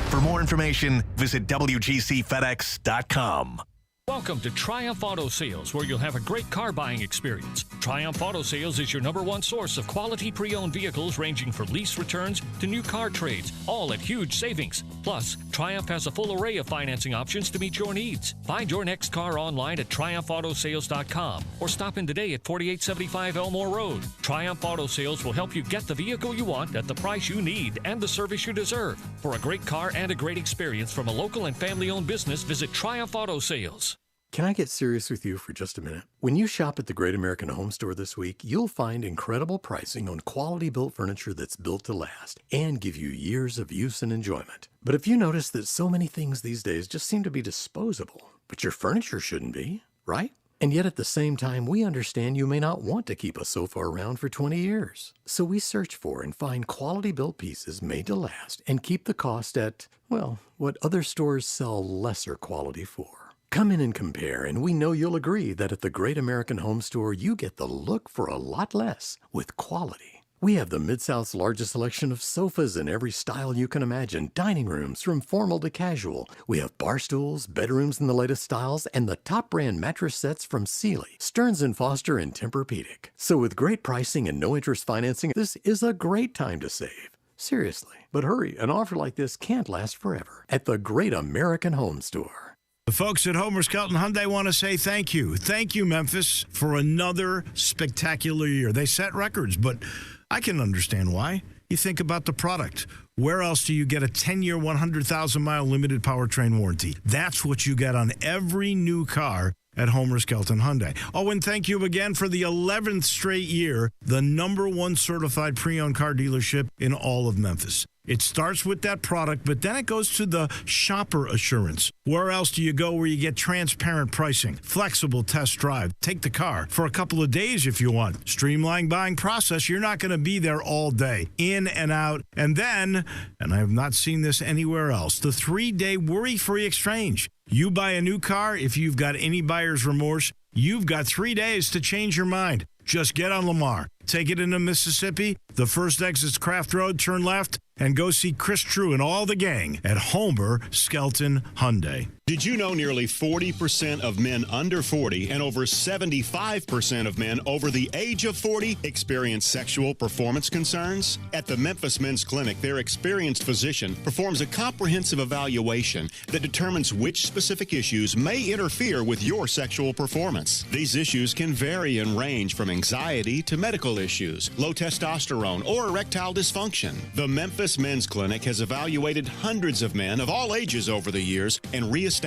For more information, visit WGCFedEx.com. Welcome to Triumph Auto Sales, where you'll have a great car buying experience. Triumph Auto Sales is your #1 source of quality pre-owned vehicles ranging from lease returns to new car trades, all at huge savings. Plus, Triumph has a full array of financing options to meet your needs. Find your next car online at TriumphAutoSales.com or stop in today at 4875 Elmore Road. Triumph Auto Sales will help you get the vehicle you want at the price you need and the service you deserve. For a great car and a great experience from a local and family-owned business, visit Triumph Auto Sales. Can I get serious with you for just a minute? When you shop at the Great American Home Store this week, you'll find incredible pricing on quality-built furniture that's built to last and give you years of use and enjoyment. But if you notice that so many things these days just seem to be disposable, but your furniture shouldn't be, right? And yet at the same time, we understand you may not want to keep a sofa around for 20 years. So we search for and find quality-built pieces made to last and keep the cost at, well, what other stores sell lesser quality for. Come in and compare, and we know you'll agree that at the Great American Home Store, you get the look for a lot less with quality. We have the Mid-South's largest selection of sofas in every style you can imagine, dining rooms from formal to casual. We have bar stools, bedrooms in the latest styles, and the top brand mattress sets from Sealy, Stearns & Foster, and Tempur-Pedic. So with great pricing and no interest financing, this is a great time to save. Seriously. But hurry, an offer like this can't last forever at the Great American Home Store. The folks at Homer Skelton Hyundai want to say thank you. Thank you, Memphis, for another spectacular year. They set records, but I can understand why. You think about the product. Where else do you get a 10-year, 100,000-mile limited powertrain warranty? That's what you get on every new car at Homer Skelton Hyundai. Oh, and thank you again for the 11th straight year, the #1 certified pre-owned car dealership in all of Memphis. It starts with that product, but then it goes to the shopper assurance. Where else do you go where you get transparent pricing, flexible test drive, take the car for a couple of days if you want, streamlined buying process? You're not going to be there all day, in and out. And then, and I have not seen this anywhere else, the 3-day worry-free exchange. You buy a new car, if you've got any buyer's remorse, you've got 3 days to change your mind. Just get on Lamar, take it into Mississippi, the first exit's Craft Road, turn left, and go see Chris True and all the gang at Homer Skelton Hyundai. Did you know nearly 40% of men under 40 and over 75% of men over the age of 40 experience sexual performance concerns? At the Memphis Men's Clinic, their experienced physician performs a comprehensive evaluation that determines which specific issues may interfere with your sexual performance. These issues can vary and range from anxiety to medical issues, low testosterone, or erectile dysfunction. The Memphis Men's Clinic has evaluated hundreds of men of all ages over the years and reestablished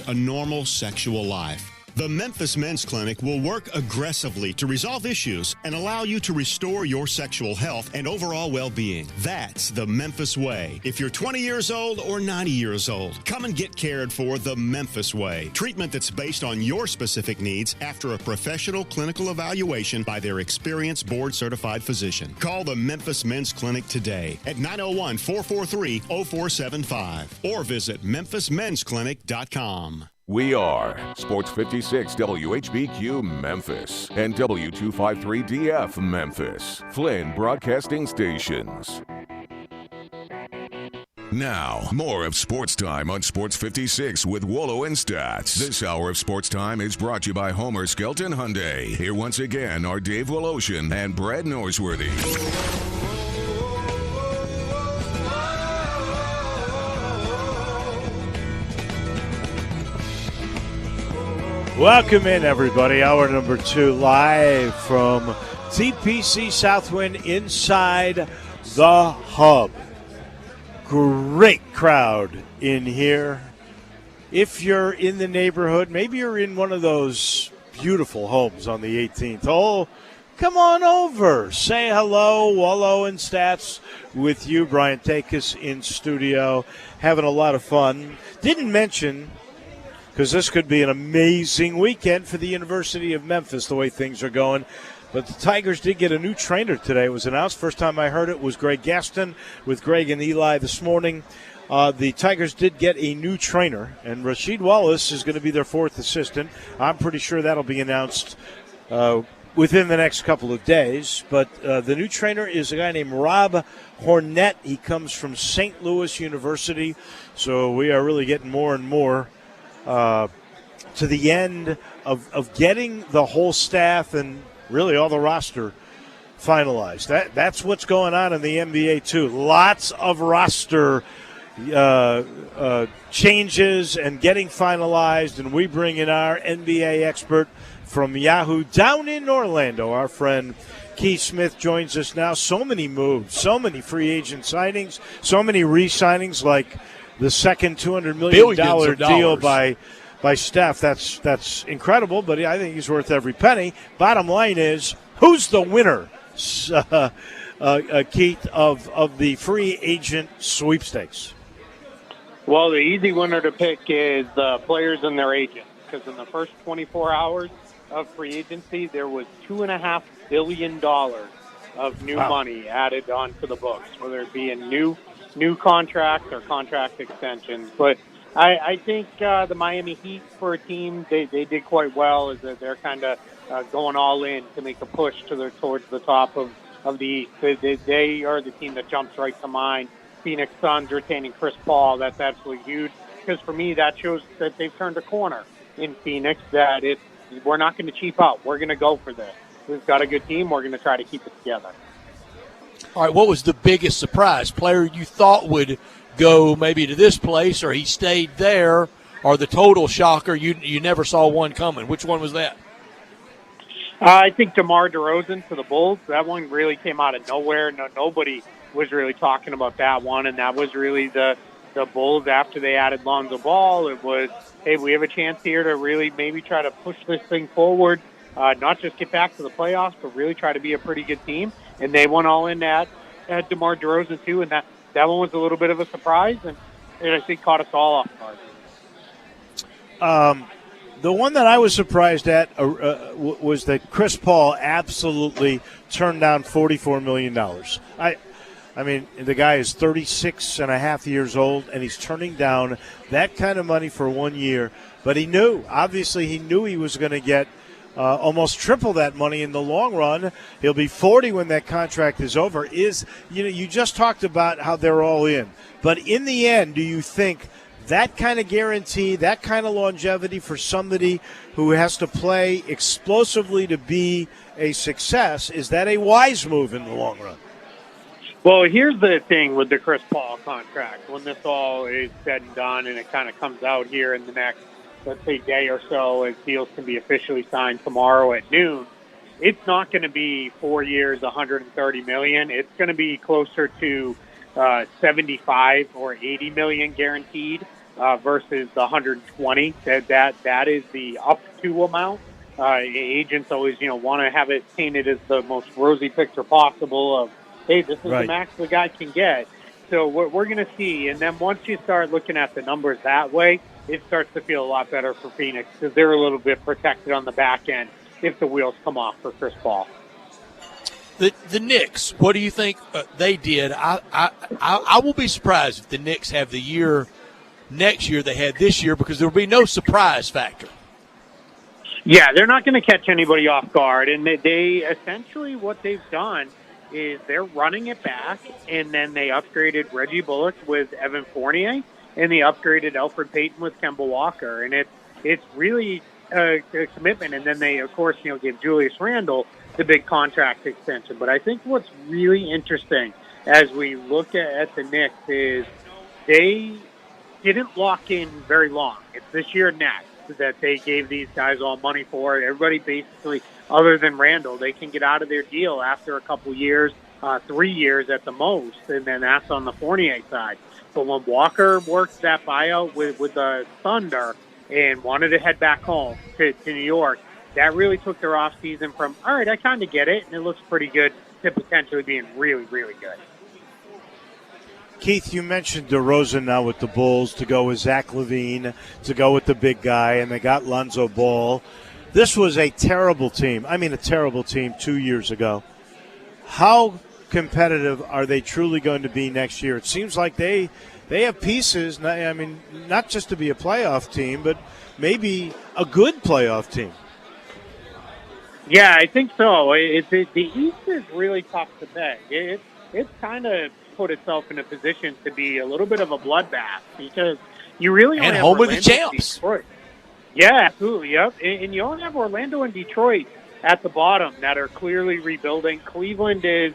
a normal sexual life. The Memphis Men's Clinic will work aggressively to resolve issues and allow you to restore your sexual health and overall well-being. That's the Memphis way. If you're 20 years old or 90 years old, come and get cared for the Memphis way. Treatment that's based on your specific needs after a professional clinical evaluation by their experienced board-certified physician. Call the Memphis Men's Clinic today at 901-443-0475 or visit memphismensclinic.com. We are Sports 56 WHBQ Memphis and W253DF Memphis, Flynn Broadcasting Stations. Now, more of Sports Time on Sports 56 with Wolo and Stats. This hour of Sports Time is brought to you by Homer Skelton Hyundai. Here once again are Dave Woloshin and Brad Norsworthy. Welcome in, everybody. Hour number 2, live from TPC Southwind inside the hub. Great crowd in here. If you're in the neighborhood, maybe you're in one of those beautiful homes on the 18th. Oh, come on over. Say hello. Wolo and Stats with you. Brian Takis in studio. Having a lot of fun. Didn't mention, because this could be an amazing weekend for the University of Memphis, the way things are going. But the Tigers did get a new trainer today. It was announced. First time I heard it was Greg Gaston with Greg and Eli this morning. The Tigers did get a new trainer, and Rasheed Wallace is going to be their 4th assistant. I'm pretty sure that'll be announced within the next couple of days. But the new trainer is a guy named Rob Hornett. He comes from St. Louis University. So we are really getting more and more to the end of getting the whole staff and really all the roster finalized. That's what's going on in the NBA, too. Lots of roster changes and getting finalized, and we bring in our NBA expert from Yahoo down in Orlando. Our friend Keith Smith joins us now. So many moves, so many free agent signings, so many re-signings, like the second $200 million deal by Steph. That's incredible, but I think he's worth every penny. Bottom line is, who's the winner, Keith, of the free agent sweepstakes? Well, the easy winner to pick is the players and their agents, because in the first 24 hours of free agency, there was $2.5 billion of new money added onto the books, whether it be in new contracts or contract extensions. But I think the Miami Heat, for a team, they did quite well, as they're kind of going all in to make a push towards the top of the East. They are the team that jumps right to mind. Phoenix Suns retaining Chris Paul, that's absolutely huge, because for me that shows that they've turned a corner in Phoenix, that we're not going to cheap out. We're going to go for this. We've got a good team. We're going to try to keep it together. All right, what was the biggest surprise? Player you thought would go maybe to this place, or he stayed there, or the total shocker, you never saw one coming? Which one was that? I think DeMar DeRozan to the Bulls. That one really came out of nowhere. Nobody was really talking about that one, and that was really the Bulls after they added Lonzo Ball. It was, hey, we have a chance here to really maybe try to push this thing forward, not just get back to the playoffs, but really try to be a pretty good team. And they went all in at DeMar DeRozan, too, and that one was a little bit of a surprise, and I think caught us all off guard. The one that I was surprised at was that Chris Paul absolutely turned down $44 million. I mean, the guy is 36 and a half years old, and he's turning down that kind of money for 1 year. But he knew he was going to get almost triple that money in the long run. He'll be 40 when that contract is over. You just talked about how they're all in. But in the end, do you think that kind of guarantee, that kind of longevity for somebody who has to play explosively to be a success, is that a wise move in the long run? Well, here's the thing with the Chris Paul contract. When this all is said and done and it kind of comes out here in the next, let's say, day or so, as deals can be officially signed tomorrow at noon, it's not going to be 4 years, $130 million. It's going to be closer to 75 or 80 million guaranteed versus the 120. That is the up to amount. Agents always, want to have it painted as the most rosy picture possible of, hey, this is the max the guy can get. So we're going to see. And then once you start looking at the numbers that way, it starts to feel a lot better for Phoenix because they're a little bit protected on the back end if the wheels come off for Chris Paul. The Knicks, what do you think they did? I will be surprised if the Knicks have the year next year they had this year because there will be no surprise factor. Yeah, they're not going to catch anybody off guard. And they essentially what they've done is they're running it back, and then they upgraded Reggie Bullock with Evan Fournier, and they upgraded Alfred Payton with Kemba Walker. And it's really a commitment. And then they, of course, give Julius Randle the big contract extension. But I think what's really interesting as we look at the Knicks is they didn't lock in very long. It's this year next that they gave these guys all money for. Everybody basically, other than Randall, they can get out of their deal after a couple years, 3 years at the most, and then that's on the Fournier side. But when Walker worked that buyout with the Thunder and wanted to head back home to New York, that really took their offseason from, all right, I kind of get it, and it looks pretty good, to potentially being really, really good. Keith, you mentioned DeRozan now with the Bulls to go with Zach LaVine, to go with the big guy, and they got Lonzo Ball. This was a terrible team. I mean, a terrible team 2 years ago. How competitive are they truly going to be next year? It seems like they have pieces, I mean, not just to be a playoff team, but maybe a good playoff team. Yeah, I think so. The East is really tough to peg. It's kind of put itself in a position to be a little bit of a bloodbath because you really only and have home Orlando of the champs. Detroit. Yeah, absolutely. Yep, and you only have Orlando and Detroit at the bottom that are clearly rebuilding. Cleveland is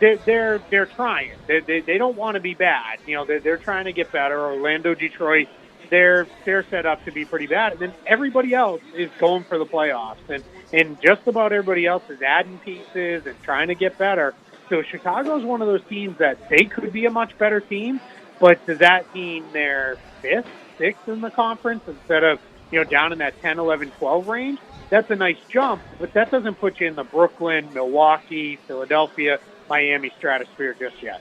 they're trying. They don't want to be bad. They're trying to get better. Orlando, Detroit, they're set up to be pretty bad, and then everybody else is going for the playoffs, and just about everybody else is adding pieces and trying to get better. So Chicago's one of those teams that they could be a much better team, but does that mean they're 5th, 6th in the conference instead of, down in that 10, 11, 12 range? That's a nice jump, but that doesn't put you in the Brooklyn, Milwaukee, Philadelphia, Miami stratosphere just yet.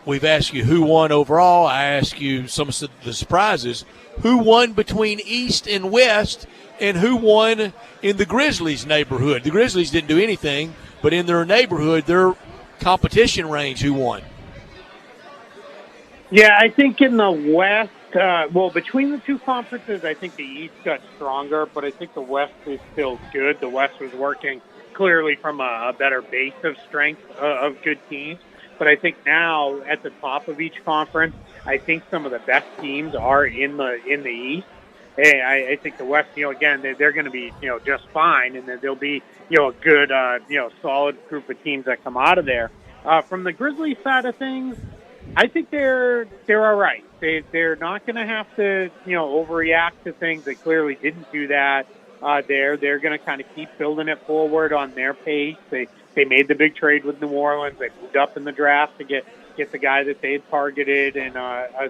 We've asked you who won overall. I asked you some of the surprises. Who won between East and West, and who won in the Grizzlies' neighborhood? The Grizzlies didn't do anything, but in their neighborhood, their competition range, who won? Yeah, I think in the West, between the two conferences, I think the East got stronger, but I think the West is still good. The West was working clearly from a better base of strength of good teams. But I think now at the top of each conference, I think some of the best teams are in the East. Hey, I think the West, again, they're going to be, just fine, and then there'll be, a good, solid group of teams that come out of there. From the Grizzlies side of things, I think they're all right. They're not going to have to, overreact to things. They clearly didn't do that. They're going to kind of keep building it forward on their pace. They made the big trade with New Orleans. They moved up in the draft to get the guy that they had targeted, and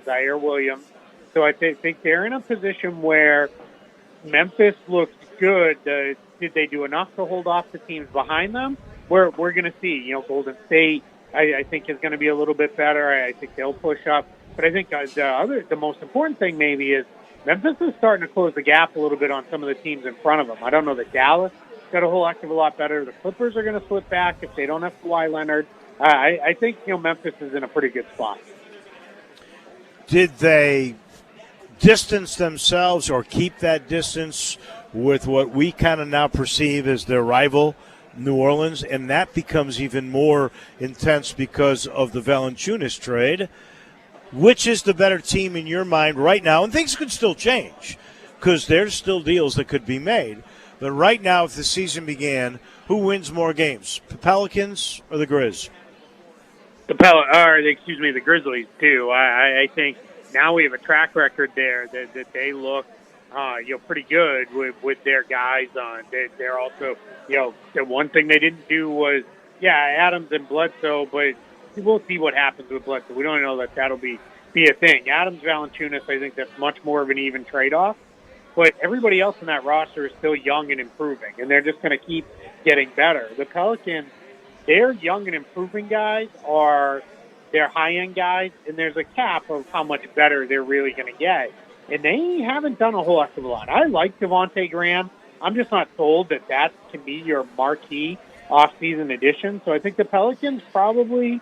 Zaire Williams. So I think they're in a position where Memphis looks good. Did they do enough to hold off the teams behind them? We're going to see. Golden State, I think, is going to be a little bit better. I think they'll push up. But I think the most important thing maybe is Memphis is starting to close the gap a little bit on some of the teams in front of them. I don't know that Dallas got a whole heck of a lot better. The Clippers are going to slip back if they don't have Kawhi Leonard. I think Memphis is in a pretty good spot. Did they distance themselves or keep that distance with what we kind of now perceive as their rival, New Orleans, and that becomes even more intense because of the Valanciunas trade. Which is the better team in your mind right now? And things could still change because there's still deals that could be made. But right now, if the season began, who wins more games, the Pelicans or the Grizz? The Grizzlies too. I think now we have a track record there that they look, pretty good with their guys on. They're also, the one thing they didn't do was, Adams and Bledsoe, but we'll see what happens with Bledsoe. We don't know that that'll be a thing. Adams, Valanciunas, I think that's much more of an even trade-off. But everybody else in that roster is still young and improving, and they're just going to keep getting better. The Pelicans, their young and improving guys are their high-end guys, and there's a cap of how much better they're really going to get. And they haven't done a whole heck of a lot. I like Devontae Graham. I'm just not told that that can be your marquee off-season addition. So I think the Pelicans probably,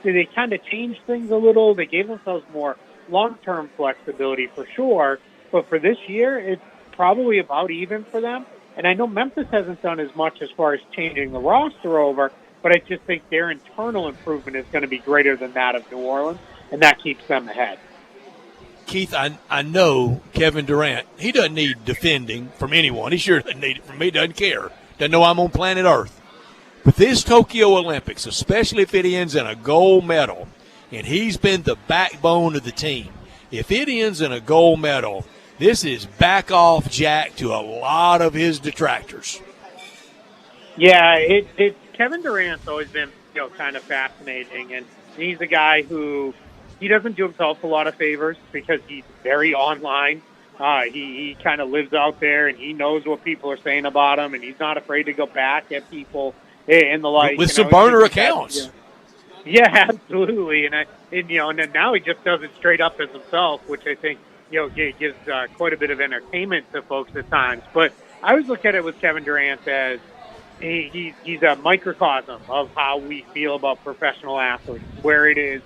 they kind of changed things a little. They gave themselves more long-term flexibility for sure. But for this year, it's probably about even for them. And I know Memphis hasn't done as much as far as changing the roster over, but I just think their internal improvement is going to be greater than that of New Orleans, and that keeps them ahead. Keith, I know Kevin Durant, he doesn't need defending from anyone. He sure doesn't need it from me, doesn't care. Doesn't know I'm on planet Earth. But this Tokyo Olympics, especially if it ends in a gold medal, and he's been the backbone of the team, if it ends in a gold medal, this is back off Jack to a lot of his detractors. Yeah, Kevin Durant's always been, kind of fascinating, and he's a guy who he doesn't do himself a lot of favors because he's very online. He kind of lives out there, and he knows what people are saying about him, and he's not afraid to go back at people and the like. With some burner accounts. Yeah, absolutely, and then now he just does it straight up as himself, which I think gives quite a bit of entertainment to folks at times. But I always look at it with Kevin Durant as he's a microcosm of how we feel about professional athletes, where it is,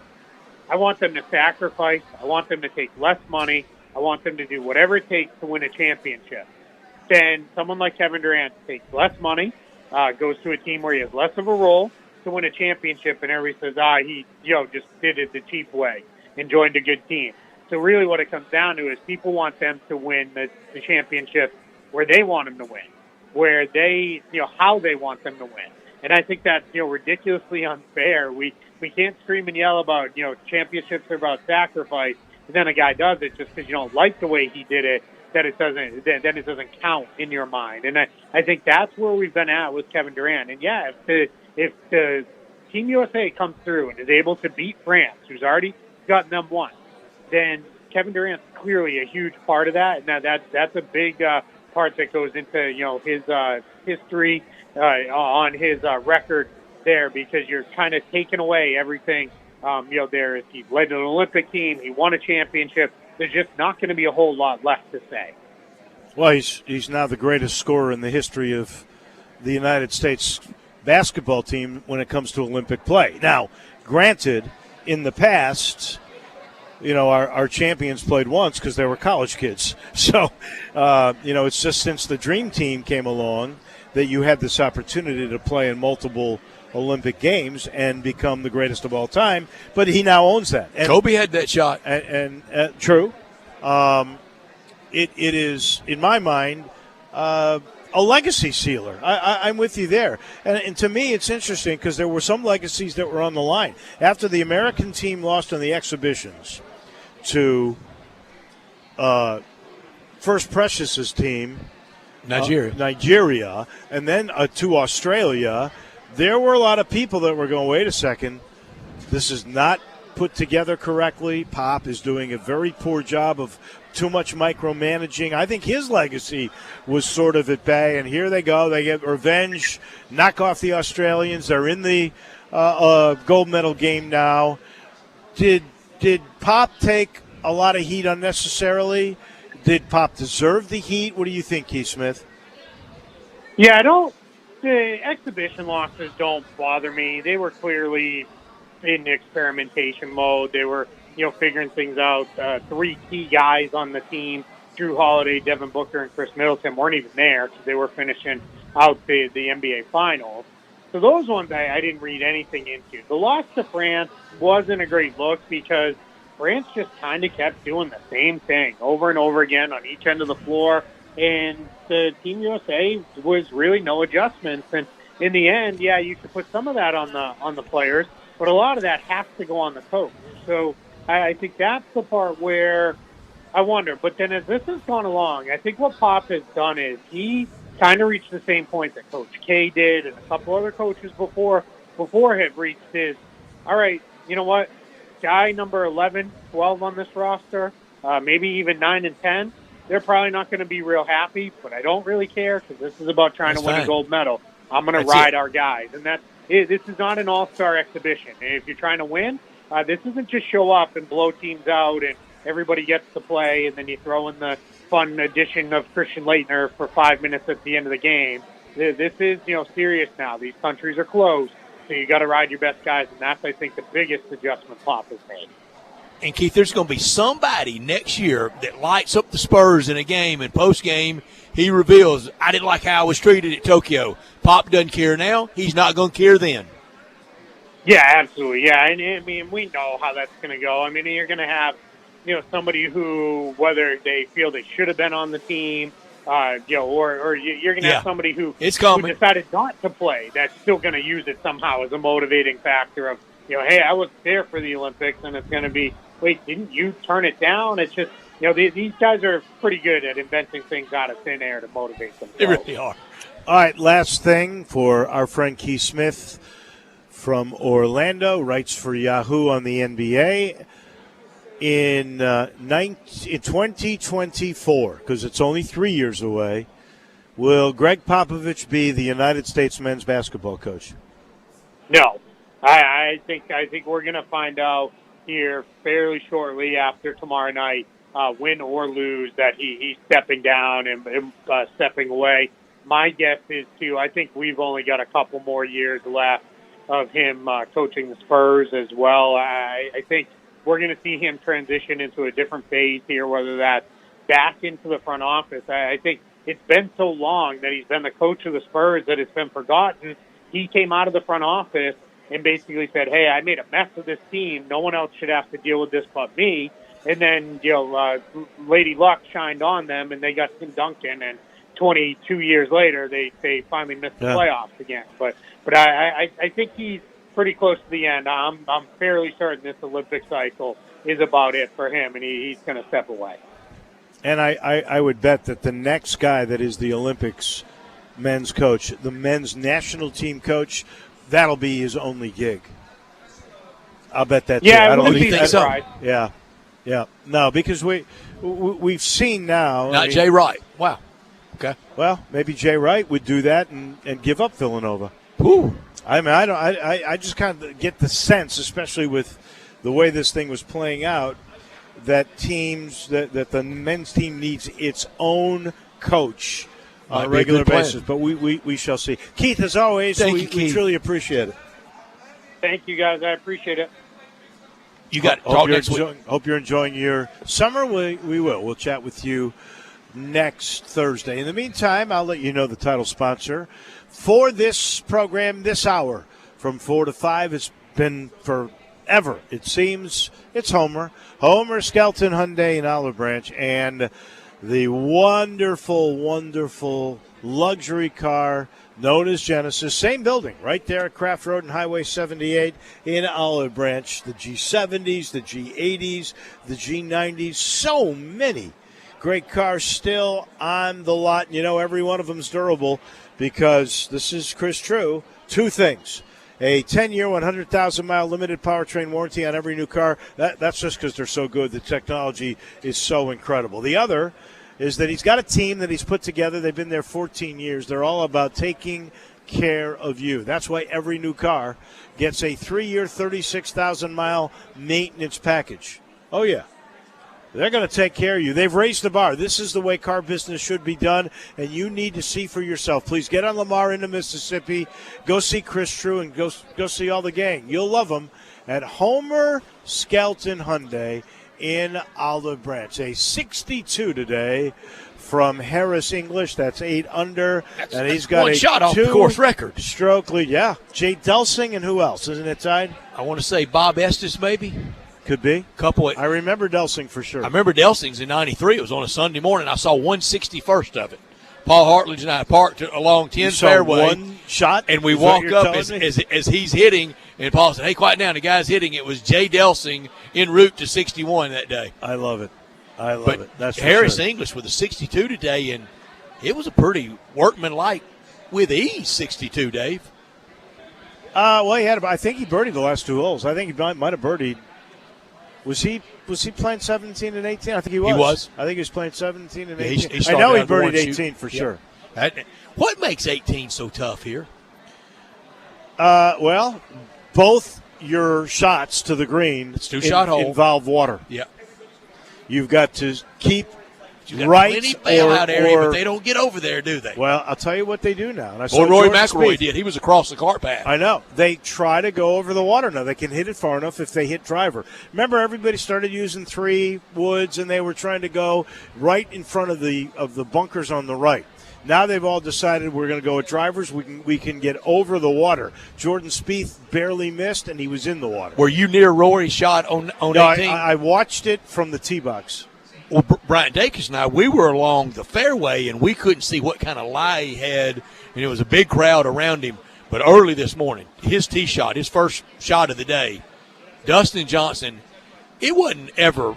I want them to sacrifice, I want them to take less money, I want them to do whatever it takes to win a championship. Then someone like Kevin Durant takes less money, goes to a team where he has less of a role to win a championship, and everybody says, he just did it the cheap way and joined a good team. So really what it comes down to is people want them to win the championship where they want them to win, where they, how they want them to win. And I think that's, ridiculously unfair. We can't scream and yell about, championships are about sacrifice, and then a guy does it just because you don't like the way he did it, that it doesn't count in your mind. And I think that's where we've been at with Kevin Durant. And yeah, if the Team USA comes through and is able to beat France, who's already gotten them one, then Kevin Durant's clearly a huge part of that. Now that's a big part that goes into his history on his record there, because you're kind of taking away everything. There he led an Olympic team, he won a championship. There's just not going to be a whole lot left to say. Well, he's now the greatest scorer in the history of the United States basketball team when it comes to Olympic play. Now, granted, in the past, our champions played once because they were college kids. So, it's just since the Dream Team came along that you had this opportunity to play in multiple Olympic Games and become the greatest of all time. But he now owns that. And Kobe had that shot. And true. It is, in my mind, a legacy sealer. I'm with you there. And to me, it's interesting because there were some legacies that were on the line. After the American team lost in the exhibitions to First Precious's team, Nigeria, and then to Australia, there were a lot of people that were going, wait a second, this is not put together correctly. Pop is doing a very poor job of too much micromanaging. I think his legacy was sort of at bay, and here they go. They get revenge, knock off the Australians. They're in the gold medal game now. Did Pop take a lot of heat unnecessarily? Did Pop deserve the heat? What do you think, Keith Smith? Yeah, the exhibition losses don't bother me. They were clearly in experimentation mode. They were, figuring things out. 3 key guys on the team Drew Holiday, Devin Booker, and Chris Middleton weren't even there because they were finishing out the NBA Finals. So those ones I didn't read anything into. The loss to France wasn't a great look because France just kind of kept doing the same thing over and over again on each end of the floor, and the Team USA was really no adjustments. And in the end, yeah, you could put some of that on the players, but a lot of that has to go on the coach. So I think that's the part where I wonder. But then as this has gone along, I think what Pop has done is he kind of reached the same point that Coach K did and a couple other coaches before had reached is, all right, you know what? Guy number 11, 12 on this roster, maybe even 9 and 10, they're probably not going to be real happy, but I don't really care because this is about trying to win a gold medal. I'm going to ride our guys. And this is not an all-star exhibition. And if you're trying to win, this isn't just show up and blow teams out and everybody gets to play and then you throw in the fun addition of Christian Laettner for 5 minutes at the end of the game. This is, serious now. These countries are close. So you got to ride your best guys, and that's, I think, the biggest adjustment Pop has made. And, Keith, there's going to be somebody next year that lights up the Spurs in a game, and post-game he reveals, I didn't like how I was treated at Tokyo. Pop doesn't care now. He's not going to care then. Yeah, absolutely. Yeah, and I mean, we know how that's going to go. I mean, you're going to have, somebody who, whether they feel they should have been on the team, or you're going to have somebody who decided not to play that's still going to use it somehow as a motivating factor of, hey, I was there for the Olympics, and it's going to be, wait, didn't you turn it down? It's just, these guys are pretty good at inventing things out of thin air to motivate themselves. They really are. All right, last thing for our friend Keith Smith from Orlando, writes for Yahoo on the NBA. In 2024, because it's only 3 years away, will Greg Popovich be the United States men's basketball coach? No. I think we're going to find out here fairly shortly after tomorrow night, win or lose, that he's stepping down and stepping away. My guess is, too, I think we've only got a couple more years left of him coaching the Spurs as well. I think we're going to see him transition into a different phase here, whether that's back into the front office. I think it's been so long that he's been the coach of the Spurs that it's been forgotten. He came out of the front office and basically said, hey, I made a mess of this team. No one else should have to deal with this but me. And then, Lady Luck shined on them, and they got Tim Duncan, and 22 years later, they finally missed the playoffs again. But I think he's pretty close to the end. I'm fairly certain this Olympic cycle is about it for him, and he's going to step away. And I would bet that the next guy that is the Olympics men's coach, the men's national team coach, that'll be his only gig. I'll bet that. Yeah, too. I don't think so. Yeah. No, because we've seen now. Not Jay Wright. Wow. Okay. Well, maybe Jay Wright would do that and give up Villanova. Ooh. I mean, I just kind of get the sense, especially with the way this thing was playing out, that that the men's team needs its own coach on a regular basis. But we shall see. Keith, as always, we truly appreciate it. Thank you, guys. I appreciate it. You got hope you're enjoying your summer. We will. We'll chat with you next Thursday. In the meantime, I'll let you know the title sponsor for this program this hour from 4 to 5. It's been forever, it seems. It's Homer Skelton Hyundai in Olive Branch, and the wonderful, wonderful luxury car known as Genesis. Same building right there at Craft Road and Highway 78 in Olive Branch. The G70s, the G80s, the G90s, so many great cars still on the lot. And every one of them is durable, because this is Chris True. Two things: a 10-year, 100,000-mile limited powertrain warranty on every new car. That's just because they're so good. The technology is so incredible. The other is that he's got a team that he's put together. They've been there 14 years. They're all about taking care of you. That's why every new car gets a 3-year, 36,000-mile maintenance package. Oh, yeah. They're going to take care of you. They've raised the bar. This is the way car business should be done, and you need to see for yourself. Please get on Lamar into Mississippi. Go see Chris True and go see all the gang. You'll love them at Homer Skelton Hyundai in Olive Branch. A 62 today from Harris English. That's 8 under. And he's got one a shot off the course record. Stroke lead. Yeah. Jay Delsing and who else? Isn't it tied? I want to say Bob Estes maybe. Could be. I remember Delsing for sure. I remember Delsing's in 93. It was on a Sunday morning. I saw 161st of it. Paul Hartledge and I parked along 10 fairway. One shot? And we walked up as he's hitting, and Paul said, hey, quiet down. The guy's hitting. It was Jay Delsing en route to 61 that day. I love it. But that's for Harris sure. English with a 62 today, and it was a pretty workmanlike with ease 62, Dave. Well, I think he birdied the last 2 holes. I think he might have birdied. Was he playing 17 and 18? I think he was. He was. I think he was playing 17 and Yeah, 18. he I know he started out birdied the 18 for sure. What makes 18 so tough here? Well, both your shots to the green two-shot hole. involve water. Yeah. You've got to keep You got right plenty bailout area, or but they don't get over there, do they? Well, I'll tell you what they do now. And I Boy, saw Rory Jordan McIlroy Spieth. did. He was across the cart path. I know. They try to go over the water now. They can hit it far enough if they hit driver. Remember, everybody started using 3 woods, and they were trying to go right in front of the bunkers on the right. Now they've all decided we're going to go with drivers. We can get over the water. Jordan Spieth barely missed, and he was in the water. Were you near Rory's shot on 18? I watched it from the tee box. Well, Brian Dacus and I, we were along the fairway, and we couldn't see what kind of lie he had, and it was a big crowd around him. But early this morning, his tee shot, his first shot of the day, Dustin Johnson, it wasn't ever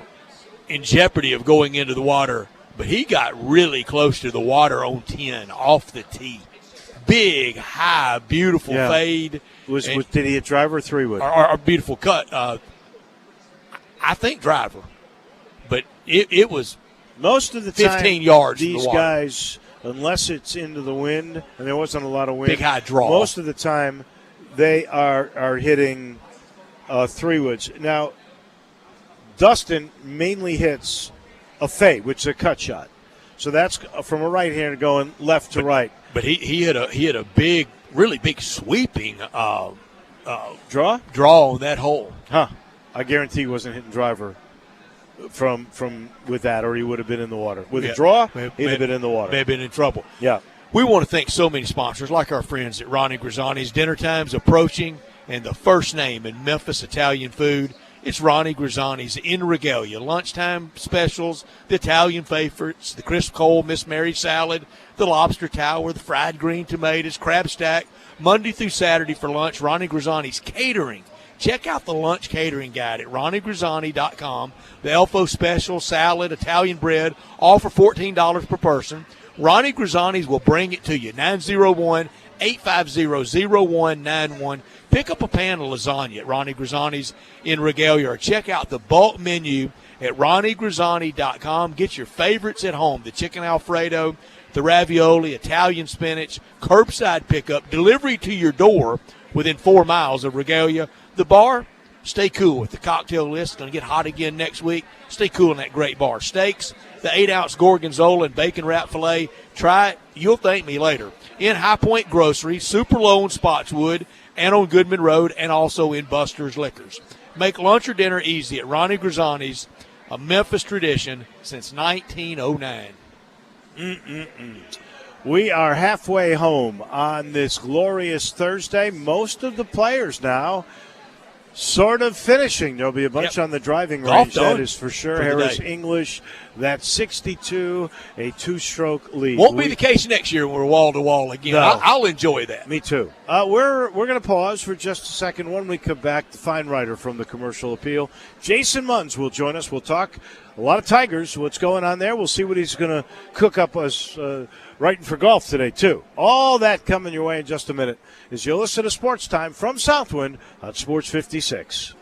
in jeopardy of going into the water, but he got really close to the water on 10 off the tee. Big, high, beautiful fade. Did he hit driver or 3-wood? Or beautiful cut. I think driver. But it was most of the time, 15 yards these from the water. guys, unless it's into the wind, and there wasn't a lot of wind. Big high draw. Most of the time, they are hitting 3-woods. Now, Dustin mainly hits a fade, which is a cut shot. So that's from a right-hander going left to right. But he hit a big, really big sweeping draw on that hole. Huh. I guarantee he wasn't hitting driver from with that, or he would have been in the water. With a draw, he'd have been in the water. May have been in trouble. Yeah. We want to thank so many sponsors, like our friends at Ronnie Grizzani's. Dinner time's approaching, and the first name in Memphis Italian food, it's Ronnie Grizzani's in Regalia. Lunchtime specials, the Italian favorites, the crisp cold Miss Mary salad, the lobster tower, the fried green tomatoes, crab stack, Monday through Saturday for lunch, Ronnie Grizzani's catering. Check out the lunch catering guide at ronniegrizzani.com. The Elfo special, salad, Italian bread, all for $14 per person. Ronnie Grizzani's will bring it to you. 901-850-0191. Pick up a pan of lasagna at Ronnie Grizzani's in Regalia, or check out the bulk menu at ronniegrizzani.com. Get your favorites at home, the chicken Alfredo, the ravioli, Italian spinach, curbside pickup, delivery to your door within 4 miles of Regalia. The bar, stay cool with the cocktail list. It's going to get hot again next week. Stay cool in that great bar. Steaks, the 8-ounce gorgonzola and bacon wrap filet. Try it. You'll thank me later. In High Point Grocery, super low in Spotswood, and on Goodman Road, and also in Buster's Liquors. Make lunch or dinner easy at Ronnie Grizzani's, a Memphis tradition since 1909. We are halfway home on this glorious Thursday. Most of the players now sort of finishing. There'll be a bunch on the driving range, that is for sure. Harris English, that's 62, a 2-stroke lead. Won't be the case next year when we're wall-to-wall again. No. I'll enjoy that. Me too. We're going to pause for just a second. When we come back, the fine writer from the Commercial Appeal, Jason Munns, will join us. We'll talk a lot of Tigers, what's going on there. We'll see what he's going to cook up us writing for golf today, too. All that coming your way in just a minute as you listen to Sports Time from Southwind on Sports 56.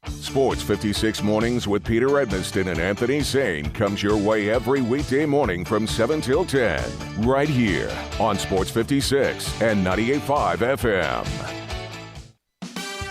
Sports 56 Mornings with Peter Edmiston and Anthony Zane comes your way every weekday morning from 7 till 10, right here on Sports 56 and 98.5 FM.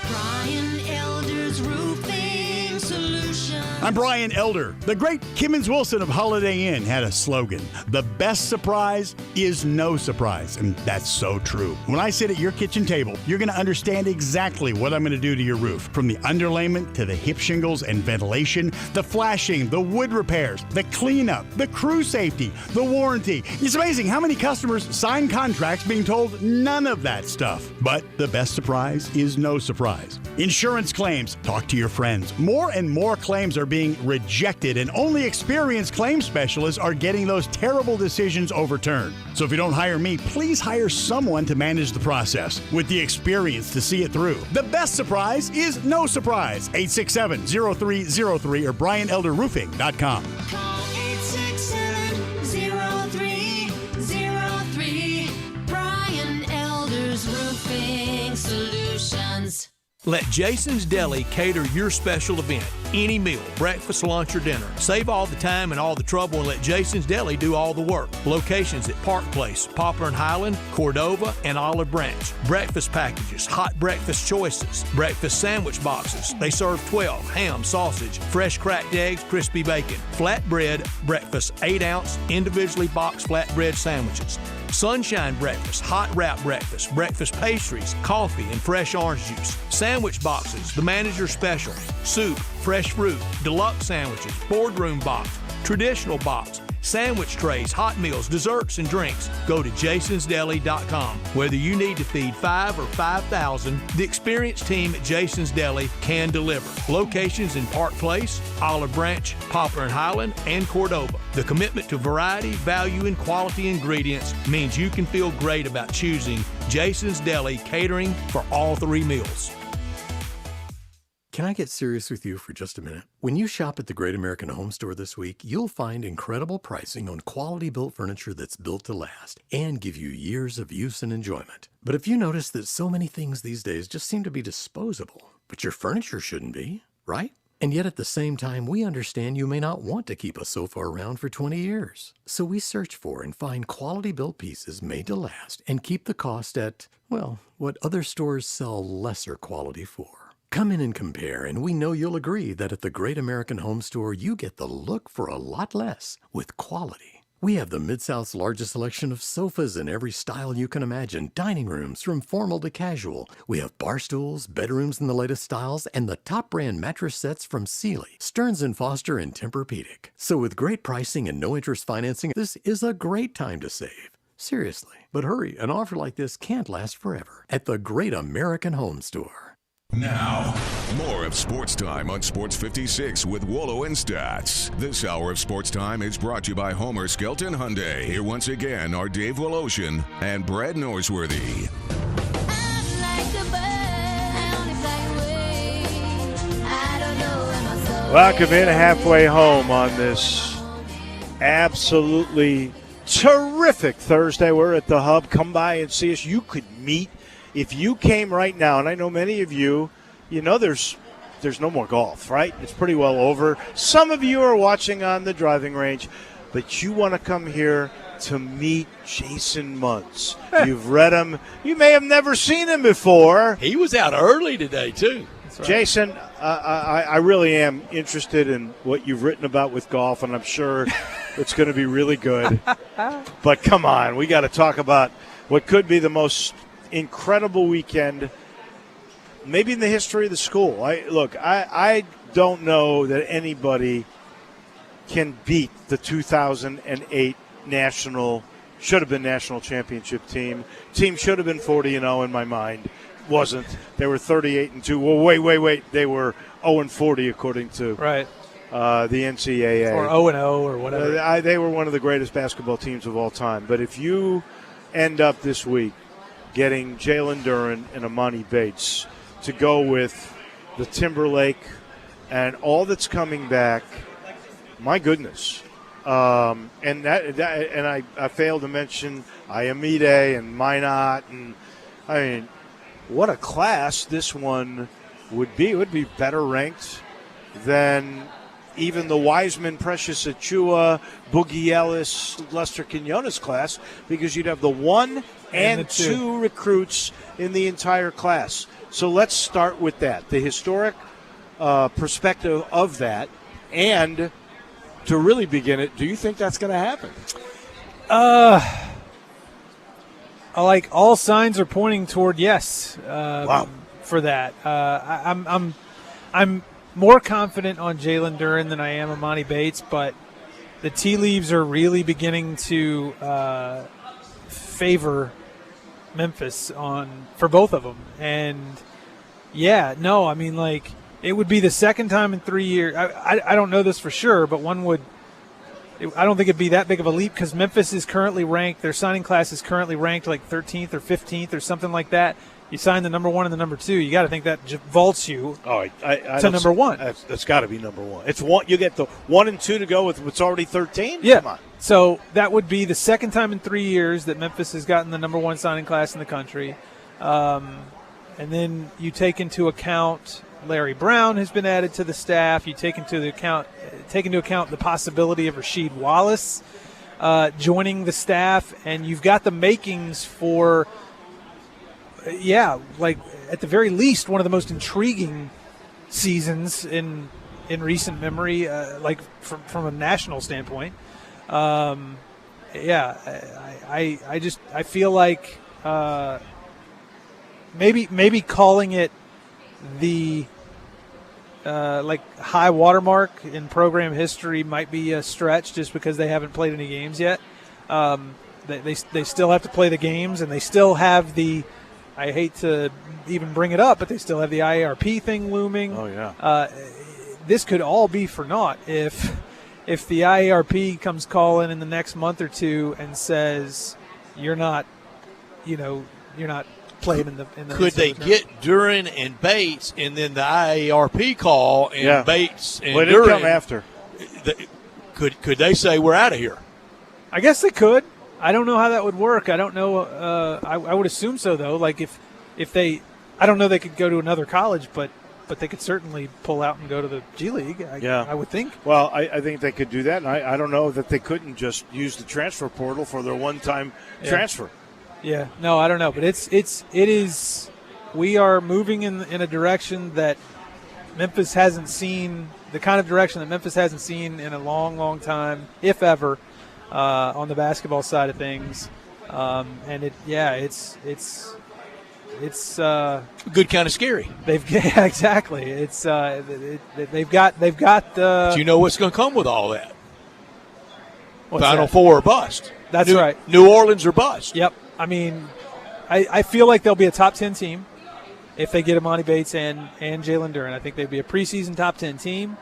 Brian Elder's Roofing Solutions. I'm Brian Elder. The great Kimmons Wilson of Holiday Inn had a slogan: the best surprise is no surprise. And that's so true. When I sit at your kitchen table, you're going to understand exactly what I'm going to do to your roof. From the underlayment to the hip shingles and ventilation, the flashing, the wood repairs, the cleanup, the crew safety, the warranty. It's amazing how many customers sign contracts being told none of that stuff. But the best surprise is no surprise. Insurance claims. Talk to your friends. More and more claims are being rejected, and only experienced claims specialists are getting those terrible decisions overturned. So if you don't hire me, please hire someone to manage the process with the experience to see it through. The best surprise is no surprise. 867-0303 or BrianElderRoofing.com. Call 867-0303. Brian Elder's Roofing Solutions. Let Jason's Deli cater your special event. Any meal, breakfast, lunch, or dinner. Save all the time and all the trouble and let Jason's Deli do all the work. Locations at Park Place, Poplar and Highland, Cordova, and Olive Branch. Breakfast packages, hot breakfast choices, breakfast sandwich boxes. They serve 12, ham, sausage, fresh cracked eggs, crispy bacon, flatbread breakfast, 8-ounce, individually boxed flatbread sandwiches. Sunshine breakfast, hot wrap breakfast, breakfast pastries, coffee, and fresh orange juice. Sandwich boxes, the manager special, soup, fresh fruit, deluxe sandwiches, boardroom box, traditional box, sandwich trays, hot meals, desserts, and drinks. Go to jasonsdeli.com. Whether you need to feed 5 or 5,000, the experienced team at Jason's Deli can deliver. Locations in Park Place, Olive Branch, Poplar and Highland, and Cordova. The commitment to variety, value, and quality ingredients means you can feel great about choosing Jason's Deli catering for all 3 meals. Can I get serious with you for just a minute? When you shop at the Great American Home Store this week, you'll find incredible pricing on quality-built furniture that's built to last and give you years of use and enjoyment. But if you notice that so many things these days just seem to be disposable, but your furniture shouldn't be, right? And yet at the same time, we understand you may not want to keep a sofa around for 20 years. So we search for and find quality-built pieces made to last and keep the cost at, well, what other stores sell lesser quality for. Come in and compare, and we know you'll agree that at the Great American Home Store, you get the look for a lot less with quality. We have the Mid-South's largest selection of sofas in every style you can imagine, dining rooms from formal to casual. We have bar stools, bedrooms in the latest styles, and the top brand mattress sets from Sealy, Stearns & Foster, and Tempur-Pedic. So with great pricing and no interest financing, this is a great time to save. Seriously. But hurry, an offer like this can't last forever at the Great American Home Store. Now, more of Sports Time on Sports 56 with Wolo and Stats. This hour of Sports Time is brought to you by Homer Skelton Hyundai. Here once again are Dave Woloshin and Brad Norsworthy. Welcome in halfway home on this absolutely terrific Thursday. We're at the Hub. Come by and see us. You could meet. If you came right now, and I know many of you, you know there's no more golf, right? It's pretty well over. Some of you are watching on the driving range, but you want to come here to meet Jason Muntz. You've read him. You may have never seen him before. He was out early today, too. Right. Jason, I really am interested in what you've written about with golf, and I'm sure it's going to be really good. But come on, we got to talk about what could be the most incredible weekend, maybe in the history of the school. I don't know that anybody can beat the 2008 should have been national championship team. Team should have been 40-0 in my mind. Wasn't. They were 38-2. Well, wait. They were 0-40 according to the NCAA. Or 0-0 or whatever. They were one of the greatest basketball teams of all time. But if you end up this week getting Jalen Duren and Amani Bates to go with the Timberlake and all that's coming back, my goodness. And I failed to mention Ayamide and Minot, and I mean, what a class this one would be. It would be better ranked than even the Wiseman, Precious Achua, Boogie Ellis, Lester Quinones class, because you'd have the 1 and 2 recruits in the entire class. So let's start with that, the historic perspective of that. and to really begin it. Do you think that's going to happen? Like all signs are pointing toward yes. Wow. For that, I'm more confident on Jalen Duren than I am Amani Bates, but the tea leaves are really beginning to favor Memphis for both of them. And yeah, no, I mean, like, it would be the second time in 3 years. I don't know this for sure, but I don't think it'd be that big of a leap because Memphis is currently ranked. Their signing class is currently ranked like 13th or 15th or something like that. You sign the number 1 and the number 2. You got to think that vaults you to number 1. That's got to be number 1. It's one. You get the 1 and 2 to go with what's already 13. Yeah. Come on. So that would be the second time in 3 years that Memphis has gotten the number 1 signing class in the country. And then you take into account Larry Brown has been added to the staff. You take into account the possibility of Rasheed Wallace joining the staff, and you've got the makings for. Like at the very least, one of the most intriguing seasons in recent memory, like from a national standpoint. I feel like maybe calling it the like high watermark in program history might be a stretch just because they haven't played any games yet. They still have to play the games, and they still have the. I hate to even bring it up, but they still have the IARP thing looming. Oh, yeah. This could all be for naught if the IARP comes calling in the next month or two and says you're not playing in the. Could they get Duren and Bates, and then the IARP call and Bates and Duren come after? Could they say we're out of here? I guess they could. I don't know how that would work. I don't know. I would assume so, though. Like if they, I don't know, they could go to another college, but they could certainly pull out and go to the G League. I would think. Well, I think they could do that, and I don't know that they couldn't just use the transfer portal for their one-time transfer. Yeah, no, I don't know, but it is. We are moving in a direction that Memphis hasn't seen. The kind of direction that Memphis hasn't seen in a long, long time, if ever. On the basketball side of things, and it's good kind of scary. Exactly. It's they've got. But you know what's going to come with all that? Final that? Four or bust. That's right. New Orleans or bust. Yep. I mean, I feel like they'll be a top 10 team if they get Amani Bates and Jalen Duren. I think they'd be a preseason top 10 team.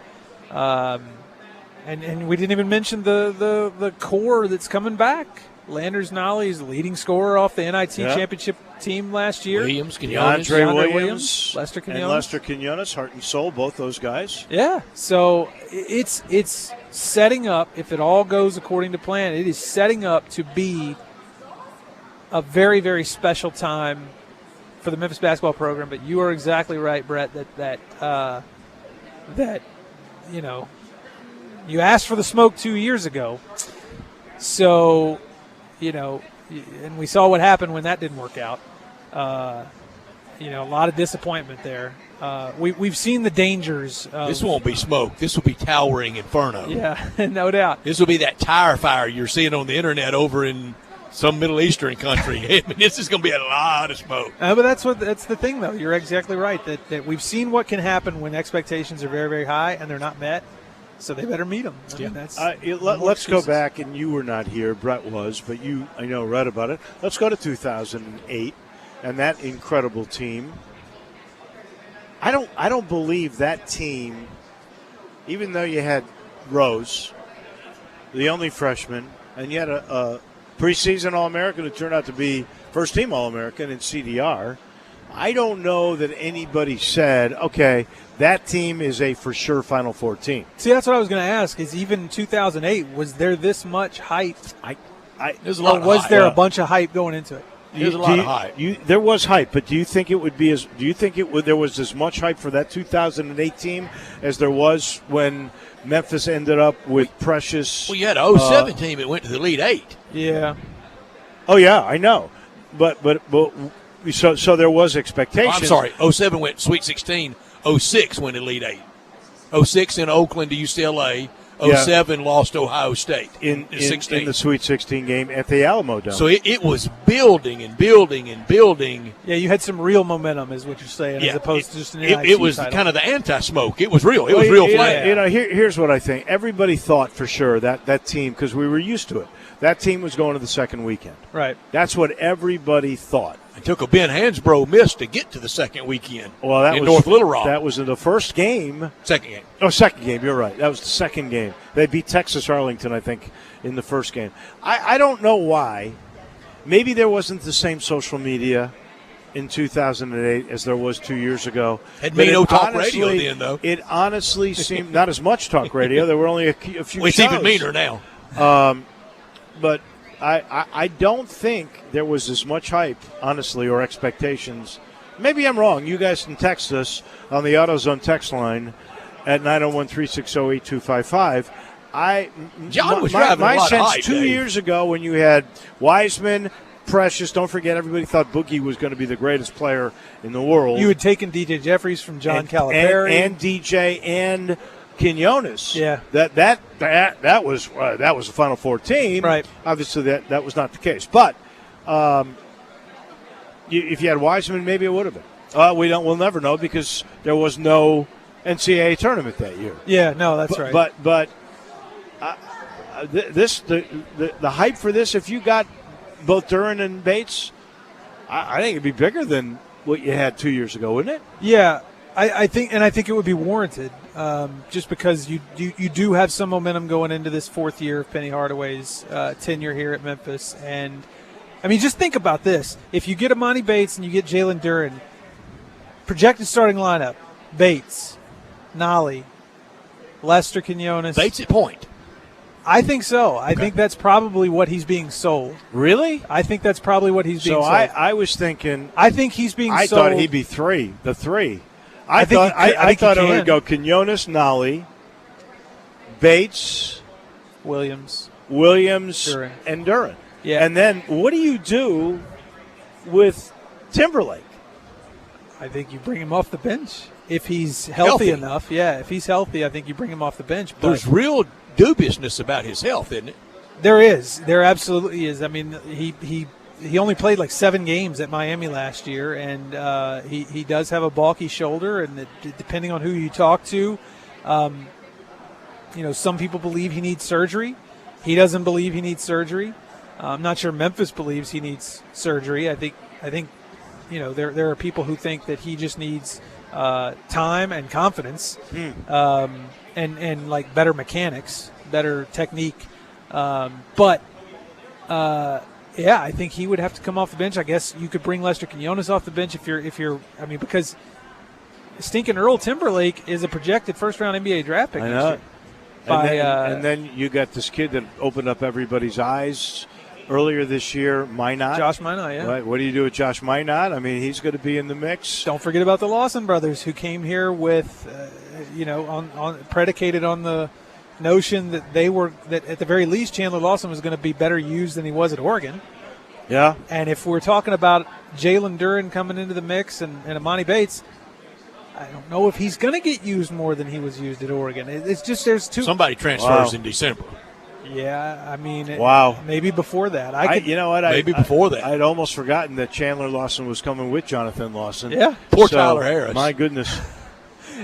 And we didn't even mention the core that's coming back. Landers Nolly's leading scorer off the NIT championship team last year. Andre Williams, Lester Quinones. And Lester Quinones, heart and soul, both those guys. Yeah, so it's setting up, if it all goes according to plan, it is setting up to be a very, very special time for the Memphis basketball program. But you are exactly right, Brett, that you asked for the smoke 2 years ago. So, and we saw what happened when that didn't work out. A lot of disappointment there. We've seen the dangers. This won't be smoke. This will be towering inferno. Yeah, no doubt. This will be that tire fire you're seeing on the internet over in some Middle Eastern country. I mean, this is going to be a lot of smoke. But that's the thing, though. You're exactly right that we've seen what can happen when expectations are very, very high and they're not met. So they better meet them. Let's go back, and you were not here. Brett was, but you, I know, read about it. Let's go to 2008 and that incredible team. I don't believe that team, even though you had Rose, the only freshman, and you had a preseason All-American who turned out to be first-team All-American in CDR. I don't know that anybody said, okay, that team is a for sure Final Four team. See, that's what I was going to ask. Is even 2008, was there this much hype? There's a lot of was hype. there a bunch of hype going into it? There's a lot of hype. There was hype, but do you think it would be as? Do you think there was as much hype for that 2008 team as there was when Memphis ended up with Precious? Well, you had an 07 team that went to the Elite Eight. Yeah. Oh yeah, I know, but so there was expectation. I'm sorry, 07 went Sweet 16. 06 went Elite Eight. 06 in Oakland to UCLA. 07 lost to Ohio State in the Sweet 16 game at the Alamo Dome. So it was building and building and building. Yeah, you had some real momentum, is what you're saying, as opposed to just an NIT It was title. kind of the anti-smoke. It was real. It was real flame. Here's what I think. Everybody thought for sure that team, because we were used to it, that team was going to the second weekend. Right. That's what everybody thought. It took a Ben Hansbrough miss to get to the second weekend. Well, that in was North Little Rock. That was in the first game. Second game. Oh, second game. You're right. That was the second game. They beat Texas Arlington, I think, in the first game. I don't know why. Maybe there wasn't the same social media in 2008 as there was 2 years ago. Had me no talk radio then, though. It honestly seemed not as much talk radio. There were only a few well, it's shows. even meaner now. But I don't think there was as much hype, honestly, or expectations. Maybe I'm wrong. You guys can text us on the AutoZone text line at 901-360-8255. John was driving my a lot sense of hype, 2 Dave. years ago when you had Wiseman, Precious, don't forget everybody thought Boogie was going to be the greatest player in the world. You had taken DJ Jeffries from John Calipari. And DJ and Quinones. Yeah. That was the Final Four team. Right. Obviously that was not the case. But if you had Wiseman, maybe it would have been. We'll never know because there was no NCAA tournament that year. Yeah, no, that's right. But the hype for this, if you got both Duren and Bates, I think it'd be bigger than what you had 2 years ago, wouldn't it? Yeah, I think it would be warranted, just because you do have some momentum going into this fourth year of Penny Hardaway's tenure here at Memphis. And, I mean, just think about this. If you get Amani Bates and you get Jalen Duren, projected starting lineup, Bates, Nolly, Lester Quinones. Bates at point. I think so. I think that's probably what he's being sold. Really? I think that's probably what he's being sold. So I was thinking. I think he's being sold. I thought he'd be the three. I thought it would go Quinones, Nolly, Bates, Williams, Duren. And Duren. Yeah. And then what do you do with Timberlake? I think you bring him off the bench if he's healthy enough. Yeah, if he's healthy, I think you bring him off the bench. But there's real dubiousness about his health, isn't it? There is. There absolutely is. I mean, he only played like 7 games at Miami last year, and he does have a bulky shoulder, and depending on who you talk to, some people believe he needs surgery. He doesn't believe he needs surgery. I'm not sure Memphis believes he needs surgery. I think there are people who think that he just needs time and confidence, and like better mechanics, better technique. Yeah, I think he would have to come off the bench. I guess you could bring Lester Quinones off the bench if you're. I mean, because stinking Earl Timberlake is a projected first-round NBA draft pick. I know. Next year. And then you got this kid that opened up everybody's eyes earlier this year, Minot. Josh Minot, yeah. Right. What do you do with Josh Minot? I mean, he's going to be in the mix. Don't forget about the Lawson brothers, who came here with, predicated on the notion that that at the very least Chandler Lawson was going to be better used than he was at Oregon. Yeah. And if we're talking about Jalen Duren coming into the mix and Amani Bates, I don't know if he's going to get used more than he was used at Oregon. It's just there's two. Somebody transfers in December. Yeah, I mean, maybe before that. Maybe before that. I'd almost forgotten that Chandler Lawson was coming with Jonathan Lawson. Yeah. Poor Tyler Harris. My goodness.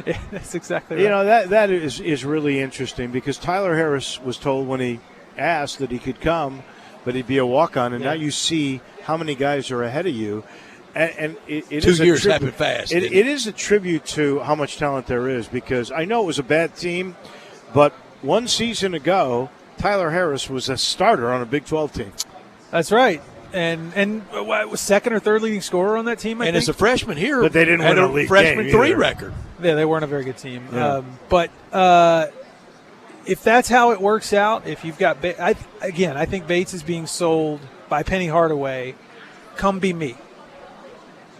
Yeah, that's exactly right. That is really interesting because Tyler Harris was told when he asked that he could come, but he'd be a walk-on, and now you see how many guys are ahead of you. And it 2 years happened fast. It is a tribute to how much talent there is because I know it was a bad team, but one season ago, Tyler Harris was a starter on a Big 12 team. That's right. And was second or third leading scorer on that team, I think. As a freshman here, but they didn't win a league freshman game 3 either. record. Yeah, they weren't a very good team. Yeah. But if that's how it works out, if you've got I think Bates is being sold by Penny Hardaway. Come be me.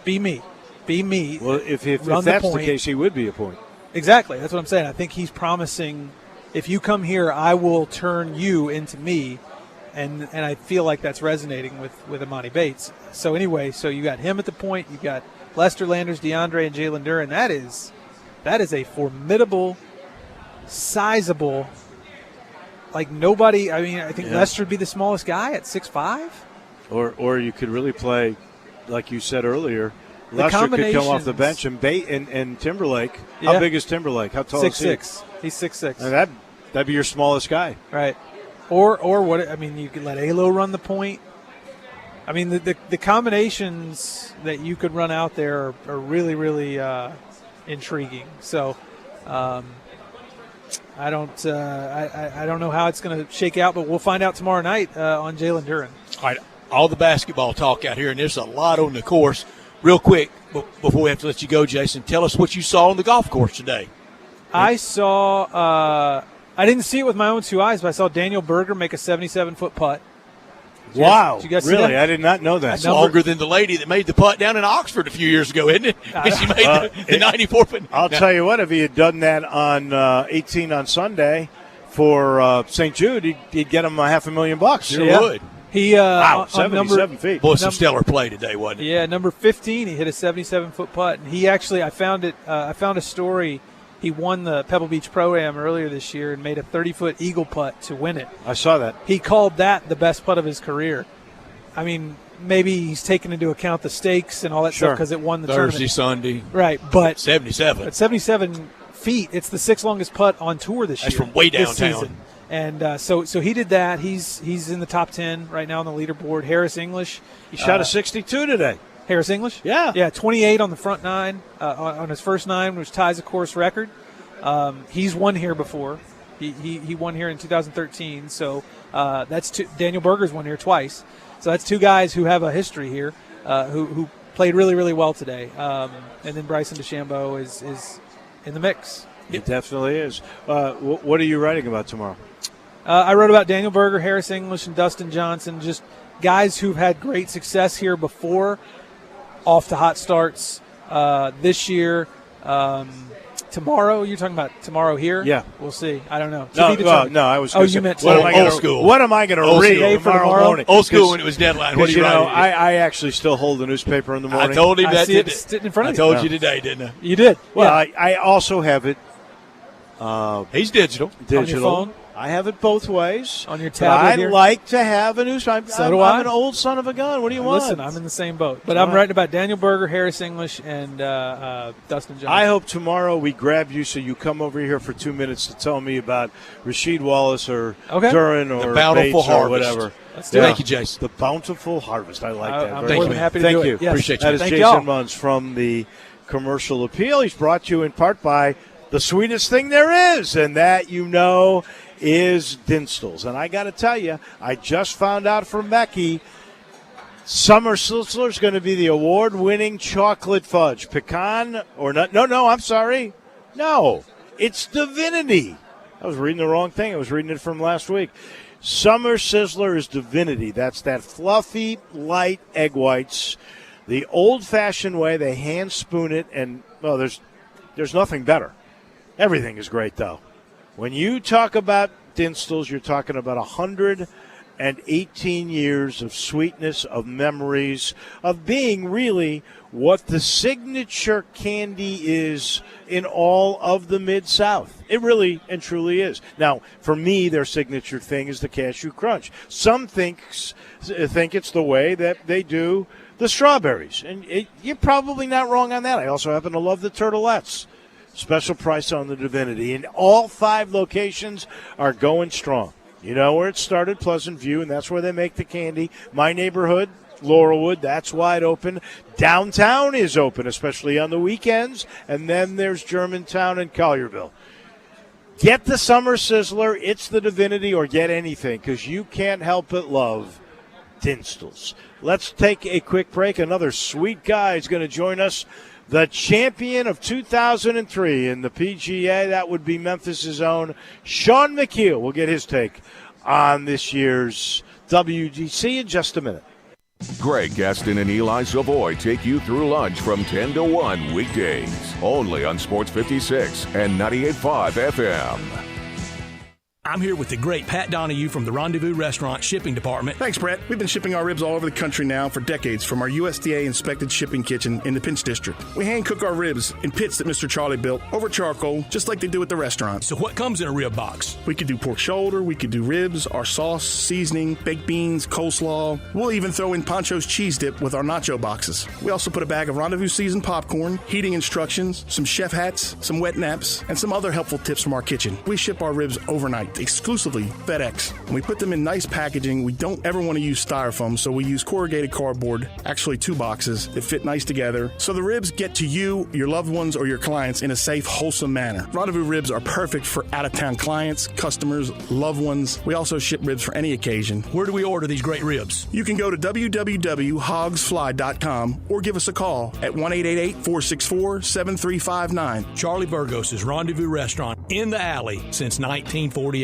Be me. Be me. Well, if that's the case, he would be a point. Exactly. That's what I'm saying. I think he's promising, if you come here, I will turn you into me. And I feel like that's resonating with Amani Bates. So anyway, you got him at the point. You got Lester Landers, DeAndre, and Jalen Duren. That is a formidable sizable. Like nobody. I mean, I think Lester would be the smallest guy at 6'5". Or you could really play, like you said earlier. Lester could come off the bench and Timberlake. Yeah. How big is Timberlake? How tall is he? 6'6". He's 6'6". And that'd be your smallest guy, right? Or what? I mean, you could let Alo run the point. I mean, the combinations that you could run out there are really, really intriguing. So, I don't know how it's going to shake out, but we'll find out tomorrow night on Jalen Duren. All right, all the basketball talk out here, and there's a lot on the course. Real quick, before we have to let you go, Jason, tell us what you saw on the golf course today. I saw. I didn't see it with my own two eyes, but I saw Daniel Berger make a 77-foot putt. Wow! Did you guys see really? that? I did not know that. That's longer than the lady that made the putt down in Oxford a few years ago, isn't it? She made the 94-foot. I'll tell you what, if he had done that on 18 on Sunday for St. Jude, he'd get him $500,000. Sure would. He wow, 77 feet. Boy, some stellar play today, wasn't it? Yeah, number 15, he hit a 77-foot putt. And he actually, I found a story. He won the Pebble Beach Pro-Am earlier this year and made a 30-foot eagle putt to win it. I saw that. He called that the best putt of his career. I mean, maybe he's taken into account the stakes and all that stuff because it won the tournament. Thursday, Sunday. Right, but 77. At 77 feet, it's the 6th longest putt on tour this year. That's from way this downtown. season. And so he did that. He's in the top 10 right now on the leaderboard. Harris English. He shot a 62 today. Harris English? Yeah. Yeah, 28 on the front nine, on his first nine, which ties a course record. He's won here before. He won here in 2013. So that's Daniel Berger's won here twice. So that's two guys who have a history here who played really, really well today. And then Bryson DeChambeau is in the mix. It definitely is. What are you writing about tomorrow? I wrote about Daniel Berger, Harris English, and Dustin Johnson, just guys who've had great success here before, off to hot starts this year. Tomorrow, you're talking about tomorrow here? Yeah. We'll see. I don't know. No, I was you meant old school. What am I going to read tomorrow morning? Old school when it was deadline. What do you write? I actually still hold the newspaper in the morning. I told him that today. Sitting in front of you. I told you today, didn't I? You did. Well, I also have it. He's digital. On your phone? I have it both ways. On your tablet I like to have a newspaper. So do I. I'm an old son of a gun. What do you want? Listen, I'm in the same boat. But I'm writing about Daniel Berger, Harris English, and Dustin Johnson. I hope tomorrow we grab you so you come over here for 2 minutes to tell me about Rasheed Wallace or Duren or the bountiful Bates harvest. or whatever. Let's do it. Thank you, Jason. The bountiful harvest. I like that. I'm very more much. than happy to Thank do you. it. Yes. Appreciate you. That is Thank Jason y'all. Munz from the Commercial Appeal. He's brought to you in part by the sweetest thing there is, and that is Dinstall's. And I got to tell you, I just found out from Becky, Summer Sizzler is going to be the award-winning chocolate fudge. Pecan or not? No, I'm sorry. No, it's Divinity. I was reading the wrong thing. I was reading it from last week. Summer Sizzler is Divinity. That's that fluffy, light egg whites. The old-fashioned way, they hand spoon it, and there's nothing better. Everything is great, though. When you talk about Dinstall's, you're talking about 118 years of sweetness, of memories, of being really what the signature candy is in all of the Mid-South. It really and truly is. Now, for me, their signature thing is the Cashew Crunch. Some think it's the way that they do the strawberries. And you're probably not wrong on that. I also happen to love the Turtlettes. Special price on the Divinity. And all 5 locations are going strong. You know where it started, Pleasant View, and that's where they make the candy. My neighborhood, Laurelwood, that's wide open. Downtown is open, especially on the weekends. And then there's Germantown and Collierville. Get the Summer Sizzler, it's the Divinity, or get anything, because you can't help but love Dinstall's. Let's take a quick break. Another sweet guy is going to join us. The champion of 2003 in the PGA, that would be Memphis' own Sean McKeel. We'll get his take on this year's WGC in just a minute. Greg Gaston and Eli Savoy take you through lunch from 10 to 1 weekdays, only on Sports 56 and 98.5 FM. I'm here with the great Pat Donahue from the Rendezvous Restaurant Shipping Department. Thanks, Brett. We've been shipping our ribs all over the country now for decades from our USDA-inspected shipping kitchen in the Pinch District. We hand-cook our ribs in pits that Mr. Charlie built over charcoal, just like they do at the restaurant. So what comes in a rib box? We could do pork shoulder, we could do ribs, our sauce, seasoning, baked beans, coleslaw. We'll even throw in Pancho's cheese dip with our nacho boxes. We also put a bag of Rendezvous seasoned popcorn, heating instructions, some chef hats, some wet naps, and some other helpful tips from our kitchen. We ship our ribs overnight, exclusively FedEx. And we put them in nice packaging. We don't ever want to use styrofoam, so we use corrugated cardboard, actually 2 boxes that fit nice together, so the ribs get to you, your loved ones, or your clients in a safe, wholesome manner. Rendezvous ribs are perfect for out-of-town clients, customers, loved ones. We also ship ribs for any occasion. Where do we order these great ribs? You can go to www.hogsfly.com or give us a call at 1-888-464-7359. Charlie Burgos' Rendezvous Restaurant in the alley since 1948.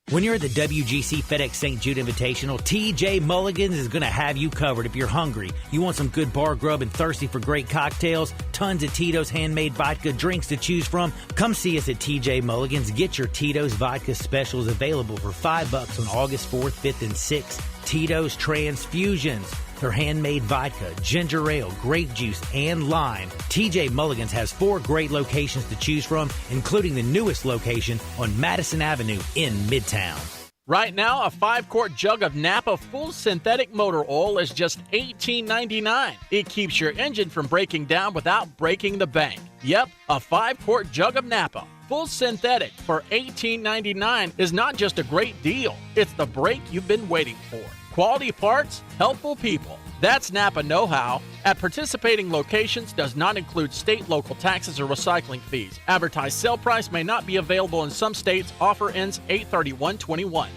When you're at the WGC FedEx St. Jude Invitational, TJ Mulligan's is going to have you covered if you're hungry. You want some good bar grub and thirsty for great cocktails? Tons of Tito's handmade vodka drinks to choose from? Come see us at TJ Mulligan's. Get your Tito's vodka specials available for $5 on August 4th, 5th, and 6th. Tito's Transfusions. Their handmade vodka, ginger ale, grape juice, and lime. TJ Mulligan's has 4 great locations to choose from, including the newest location on Madison Avenue in Midtown. Right now, a 5-quart jug of Napa full synthetic motor oil is just $18.99. It keeps your engine from breaking down without breaking the bank. Yep, a 5-quart jug of Napa full synthetic for $18.99 is not just a great deal. It's the break you've been waiting for. Quality parts, helpful people. That's Napa know-how. At participating locations does not include state, local taxes, or recycling fees. Advertised sale price may not be available in some states. Offer ends 8/31/21.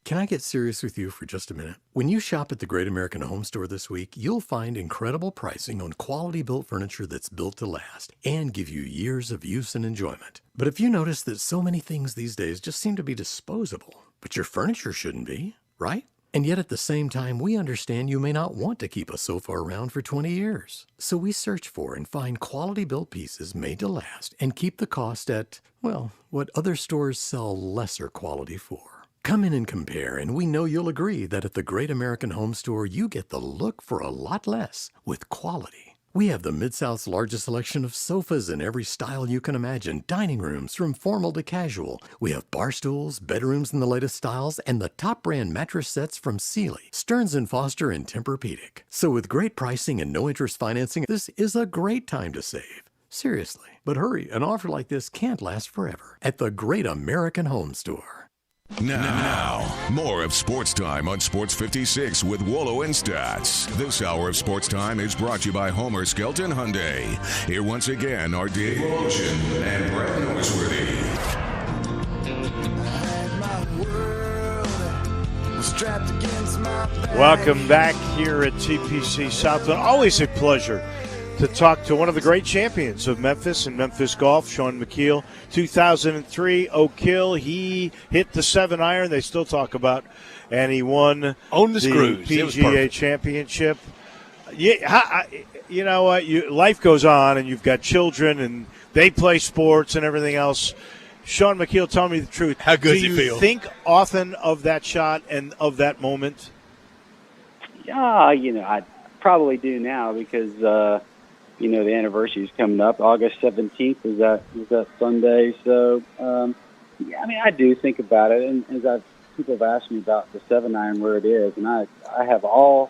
Can I get serious with you for just a minute? When you shop at the Great American Home Store this week, you'll find incredible pricing on quality-built furniture that's built to last and give you years of use and enjoyment. But if you notice that so many things these days just seem to be disposable, but your furniture shouldn't be, right? And yet at the same time, we understand you may not want to keep a sofa around for 20 years. So we search for and find quality-built pieces made to last and keep the cost at, well, what other stores sell lesser quality for. Come in and compare, and we know you'll agree that at the Great American Home Store, you get the look for a lot less with quality. We have the Mid-South's largest selection of sofas in every style you can imagine, dining rooms from formal to casual. We have bar stools, bedrooms in the latest styles, and the top brand mattress sets from Sealy, Stearns & Foster, and Tempur-Pedic. So with great pricing and no interest financing, this is a great time to save. Seriously. But hurry, an offer like this can't last forever at the Great American Home Store. Now, more of Sports Time on Sports 56 with Wolo and Stats. This hour of Sports Time is brought to you by Homer Skelton Hyundai. Here once again are Dave Ocean and Brett Norsworthy. Welcome back here at TPC Southland. Always a pleasure to talk to one of the great champions of Memphis and Memphis golf, Sean McKeel. 2003 Oak Hill, he hit the 7-iron they still talk about, and he won on the screws. PGA Championship. Yeah, you know what? Life goes on, and you've got children, and they play sports and everything else. Sean McKeel, tell me the truth. How good do you feel? Think often of that shot and of that moment? Yeah, I probably do now because the anniversary is coming up. August 17th is that Sunday. So, I do think about it. And as people have asked me about the 7-iron, where it is, and I have all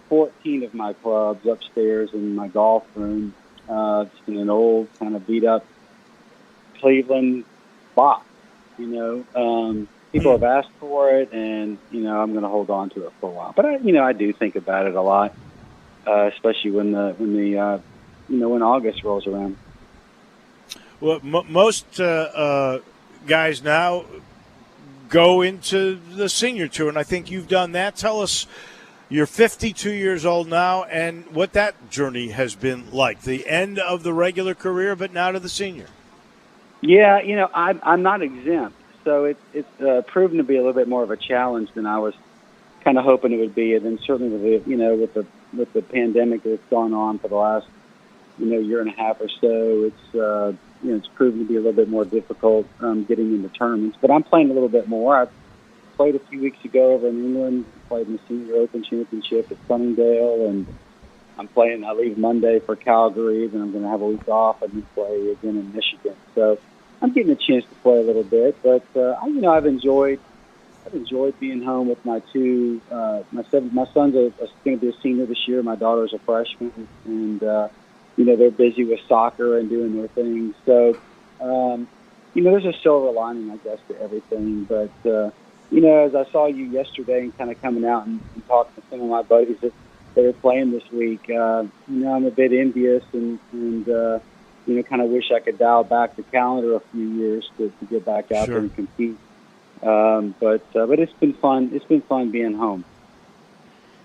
14 of my clubs upstairs in my golf room, just in an old kind of beat up Cleveland box. People have asked for it, and I'm going to hold on to it for a while. But I do think about it a lot, especially when when August rolls around. Well, most guys now go into the senior tour, and I think you've done that. Tell us, you're 52 years old now, and what that journey has been like. The end of the regular career, but now to the senior. Yeah, I'm not exempt, so it's proven to be a little bit more of a challenge than I was kind of hoping it would be, and then certainly with the pandemic that's gone on for the last year and a half or so, it's proven to be a little bit more difficult getting into tournaments. But I'm playing a little bit more. I played a few weeks ago over in England. Played in the Senior Open Championship at Sunningdale, and I leave Monday for Calgary, then I'm going to have a week off and then play again in Michigan. So I'm getting a chance to play a little bit, but I've enjoyed being home with my two. My son's going to be a senior this year. My daughter's a freshman, and they're busy with soccer and doing their things. So there's a silver lining, I guess, to everything. But as I saw you yesterday and kind of coming out and talking to some of my buddies that are playing this week, I'm a bit envious and kind of wish I could dial back the calendar a few years to get back out there and compete. But it's been fun. It's been fun being home.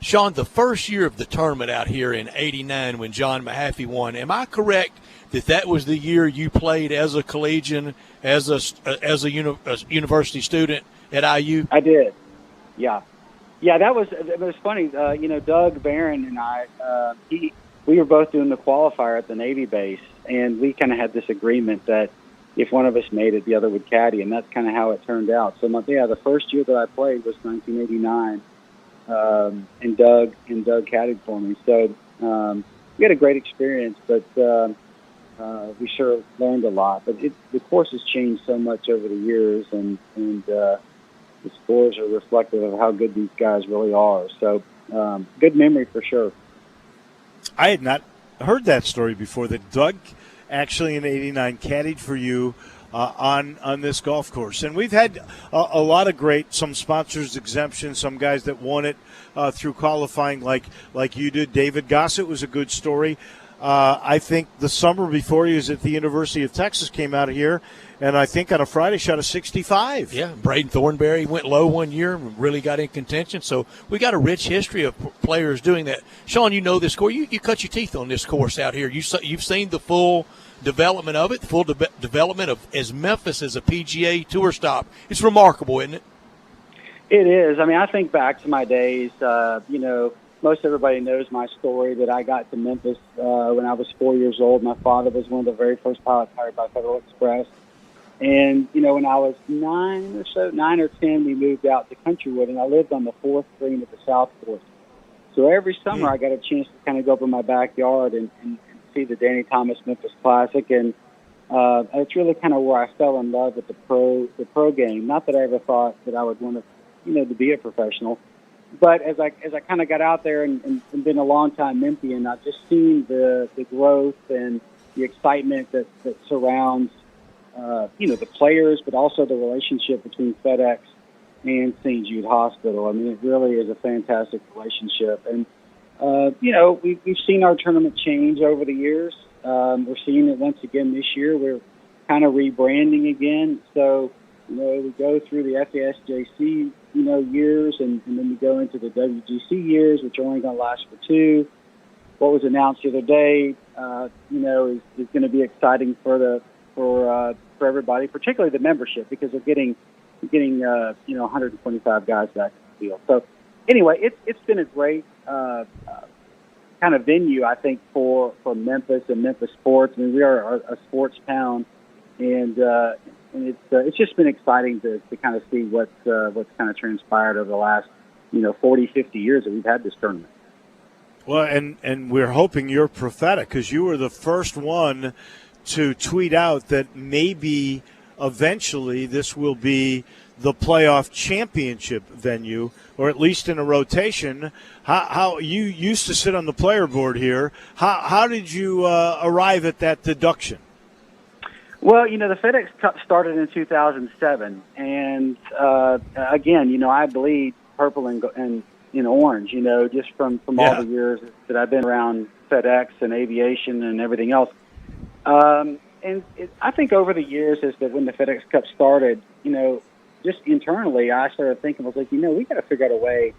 Sean, the first year of the tournament out here in '89 when John Mahaffey won, am I correct that was the year you played as a collegian, as a university student at IU? I did. Yeah, it was funny. Doug Barron and I, we were both doing the qualifier at the Navy base, and we kind of had this agreement that if one of us made it, the other would caddy, and that's kind of how it turned out. So, the first year that I played was 1989, and Doug caddied for me. So we had a great experience, but we sure learned a lot. But the course has changed so much over the years, and the scores are reflective of how good these guys really are. So good memory for sure. I had not heard that story before, that Doug actually in '89 caddied for you on this golf course. And we've had a lot of some sponsors exemptions, some guys that won it through qualifying like you did. David Gossett was a good story. I think the summer before he was at the University of Texas, came out of here, and I think on a Friday shot a 65. Yeah, Braden Thornberry went low one year and really got in contention. So we got a rich history of players doing that. Sean, you know this course. You cut your teeth on this course out here. You've seen the full development of it, the full development of as Memphis as a PGA Tour stop. It's remarkable, isn't it? It is. I mean, I think back to my days, most everybody knows my story that I got to Memphis when I was 4 years old. My father was one of the very first pilots hired by Federal Express. And, when I was 9 or 10, we moved out to Countrywood, and I lived on the fourth green at the South Course. So every summer I got a chance to kind of go up in my backyard and see the Danny Thomas Memphis Classic. And it's really kind of where I fell in love with the pro game. Not that I ever thought that I would want to, to be a professional. But as I kind of got out there and been a long time Memphian, I've just seen the growth and the excitement that surrounds, the players, but also the relationship between FedEx and St. Jude Hospital. I mean, it really is a fantastic relationship. And, we've seen our tournament change over the years. We're seeing it once again this year. We're kind of rebranding again. So, we go through the FASJC, years, and then we go into the WGC years, which are only going to last for 2. What was announced the other day, is going to be exciting for everybody, particularly the membership, because they're getting 125 guys back in the field. So anyway, it's been a great kind of venue, I think, for Memphis and Memphis sports. I mean, we are a sports town, and it's just been exciting to kind of see what's kind of transpired over the last 40, 50 years that we've had this tournament. Well, and we're hoping you're prophetic, because you were the first one to tweet out that maybe eventually this will be the playoff championship venue, or at least in a rotation. How you used to sit on the player board here. How did you arrive at that deduction? Well, the FedEx Cup started in 2007, and again, I bleed purple and orange, just from all the years that I've been around FedEx and aviation and everything else. I think over the years is that when the FedEx Cup started, just internally, I started thinking, I was like, we got to figure out a way.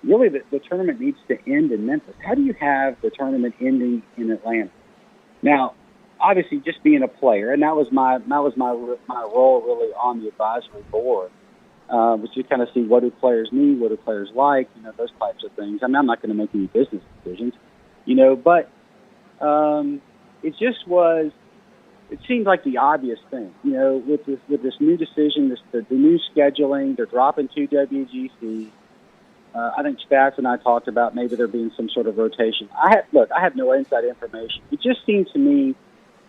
Really, the tournament needs to end in Memphis. How do you have the tournament ending in Atlanta? Now, obviously, just being a player, and that was my role really on the advisory board, was to kind of see what do players need, what do players like, those types of things. I mean, I'm not going to make any business decisions, but it just was it seems like the obvious thing, with this new decision, the new scheduling. They're dropping 2 WGCs. I think Stats and I talked about maybe there being some sort of rotation. I have no inside information. It just seems to me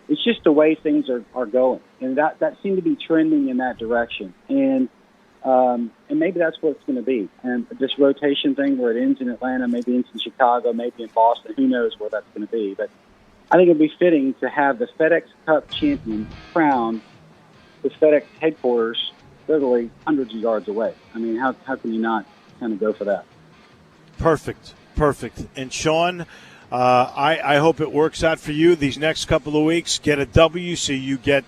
it's just the way things are going, and that seemed to be trending in that direction. And maybe that's what it's going to be. And this rotation thing where it ends in Atlanta, maybe ends in Chicago, maybe in Boston, who knows where that's going to be. But I think it would be fitting to have the FedEx Cup champion crowned with FedEx headquarters literally hundreds of yards away. I mean, how can you not kind of go for that? Perfect. And Sean, I hope it works out for you these next couple of weeks. Get a W so you get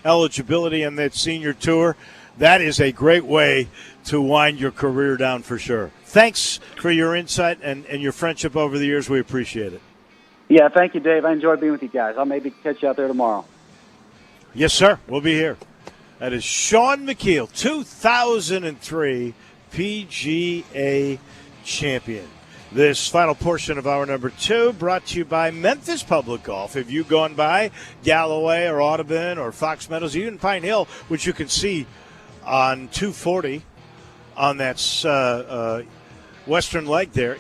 eligibility on that senior tour. That is a great way to wind your career down for sure. Thanks for your insight and your friendship over the years. We appreciate it. Yeah, thank you, Dave. I enjoyed being with you guys. I'll maybe catch you out there tomorrow. Yes, sir. We'll be here. That is Sean McKeel, 2003 PGA champion. This final portion of hour number 2 brought to you by Memphis Public Golf. Have you gone by Galloway or Audubon or Fox Meadows, even Pine Hill, which you can see on 240 on that western leg there?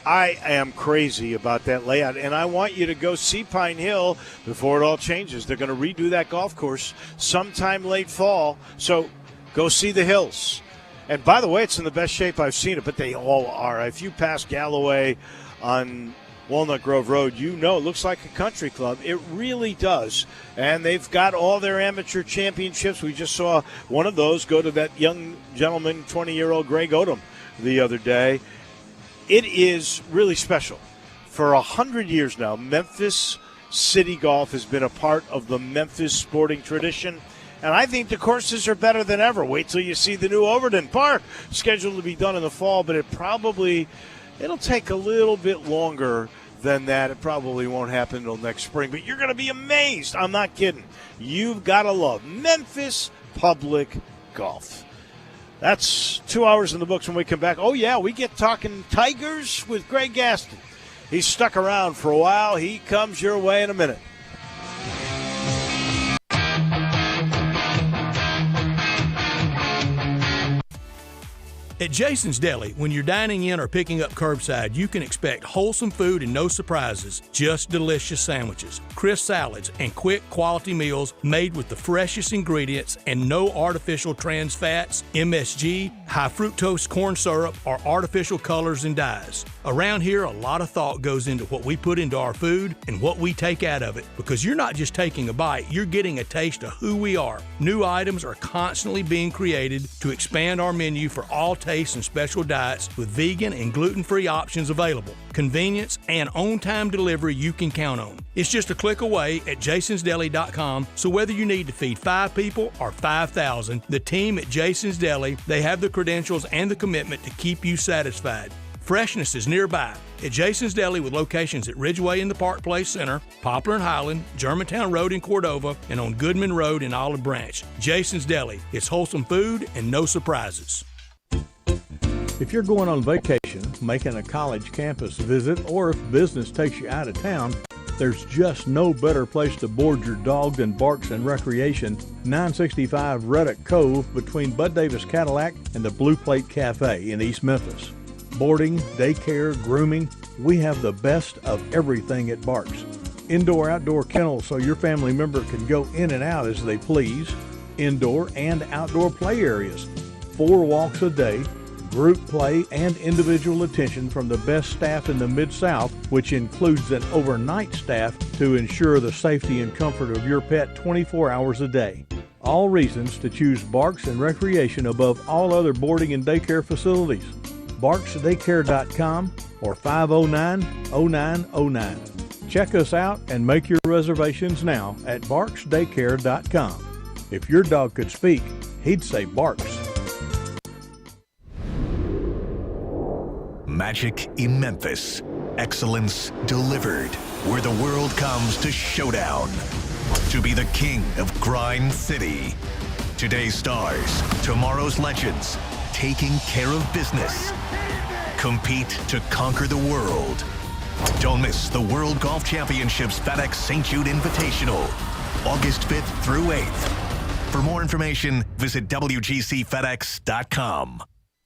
I am crazy about that layout, and I want you to go see Pine Hill before it all changes. They're going to redo that golf course sometime late fall, so go see the hills. And by the way, it's in the best shape I've seen it, but they all are. If you pass Galloway on Walnut Grove Road, it looks like a country club. It really does. And they've got all their amateur championships. We just saw one of those go to that young gentleman, 20-year-old Greg Odom, the other day. It is really special. For 100 years now, Memphis City Golf has been a part of the Memphis sporting tradition. And I think the courses are better than ever. Wait till you see the new Overton Park, scheduled to be done in the fall, but it'll take a little bit longer than that. It probably won't happen until next spring, but you're going to be amazed. I'm not kidding. You've got to love Memphis Public Golf. That's 2 hours in the books when we come back. Oh, yeah, we get talking Tigers with Greg Gaston. He's stuck around for a while. He comes your way in a minute. At Jason's Deli, when you're dining in or picking up curbside, you can expect wholesome food and no surprises, just delicious sandwiches, crisp salads, and quick quality meals made with the freshest ingredients and no artificial trans fats, MSG, high fructose corn syrup, or artificial colors and dyes. Around here, a lot of thought goes into what we put into our food and what we take out of it, because you're not just taking a bite, you're getting a taste of who we are. New items are constantly being created to expand our menu for all tastes and special diets with vegan and gluten-free options available. Convenience and on-time delivery you can count on. It's just a click away at jasonsdeli.com, so whether you need to feed 5 people or 5,000, the team at Jason's Deli, they have the credentials and the commitment to keep you satisfied. Freshness is nearby at Jason's Deli with locations at Ridgeway in the Park Place Center, Poplar and Highland, Germantown Road in Cordova, and on Goodman Road in Olive Branch. Jason's Deli. It's wholesome food and no surprises. If you're going on vacation, making a college campus visit, or if business takes you out of town, there's just no better place to board your dog than Barks and Recreation, 965 Ruddock Cove between Bud Davis Cadillac and the Blue Plate Cafe in East Memphis. Boarding, daycare, grooming, we have the best of everything at Barks. Indoor-outdoor kennels so your family member can go in and out as they please. Indoor and outdoor play areas. 4 walks a day, group play, and individual attention from the best staff in the Mid-South, which includes an overnight staff to ensure the safety and comfort of your pet 24 hours a day. All reasons to choose Barks and Recreation above all other boarding and daycare facilities. BarksDaycare.com or 509-0909. Check us out and make your reservations now at BarksDaycare.com. If your dog could speak, he'd say Barks. Magic in Memphis. Excellence delivered. Where the world comes to showdown. To be the king of Grind City. Today's stars, tomorrow's legends. Taking care of business. Compete to conquer the world. Don't miss the World Golf Championships FedEx St. Jude Invitational, August 5th through 8th. For more information, visit WGCFedEx.com.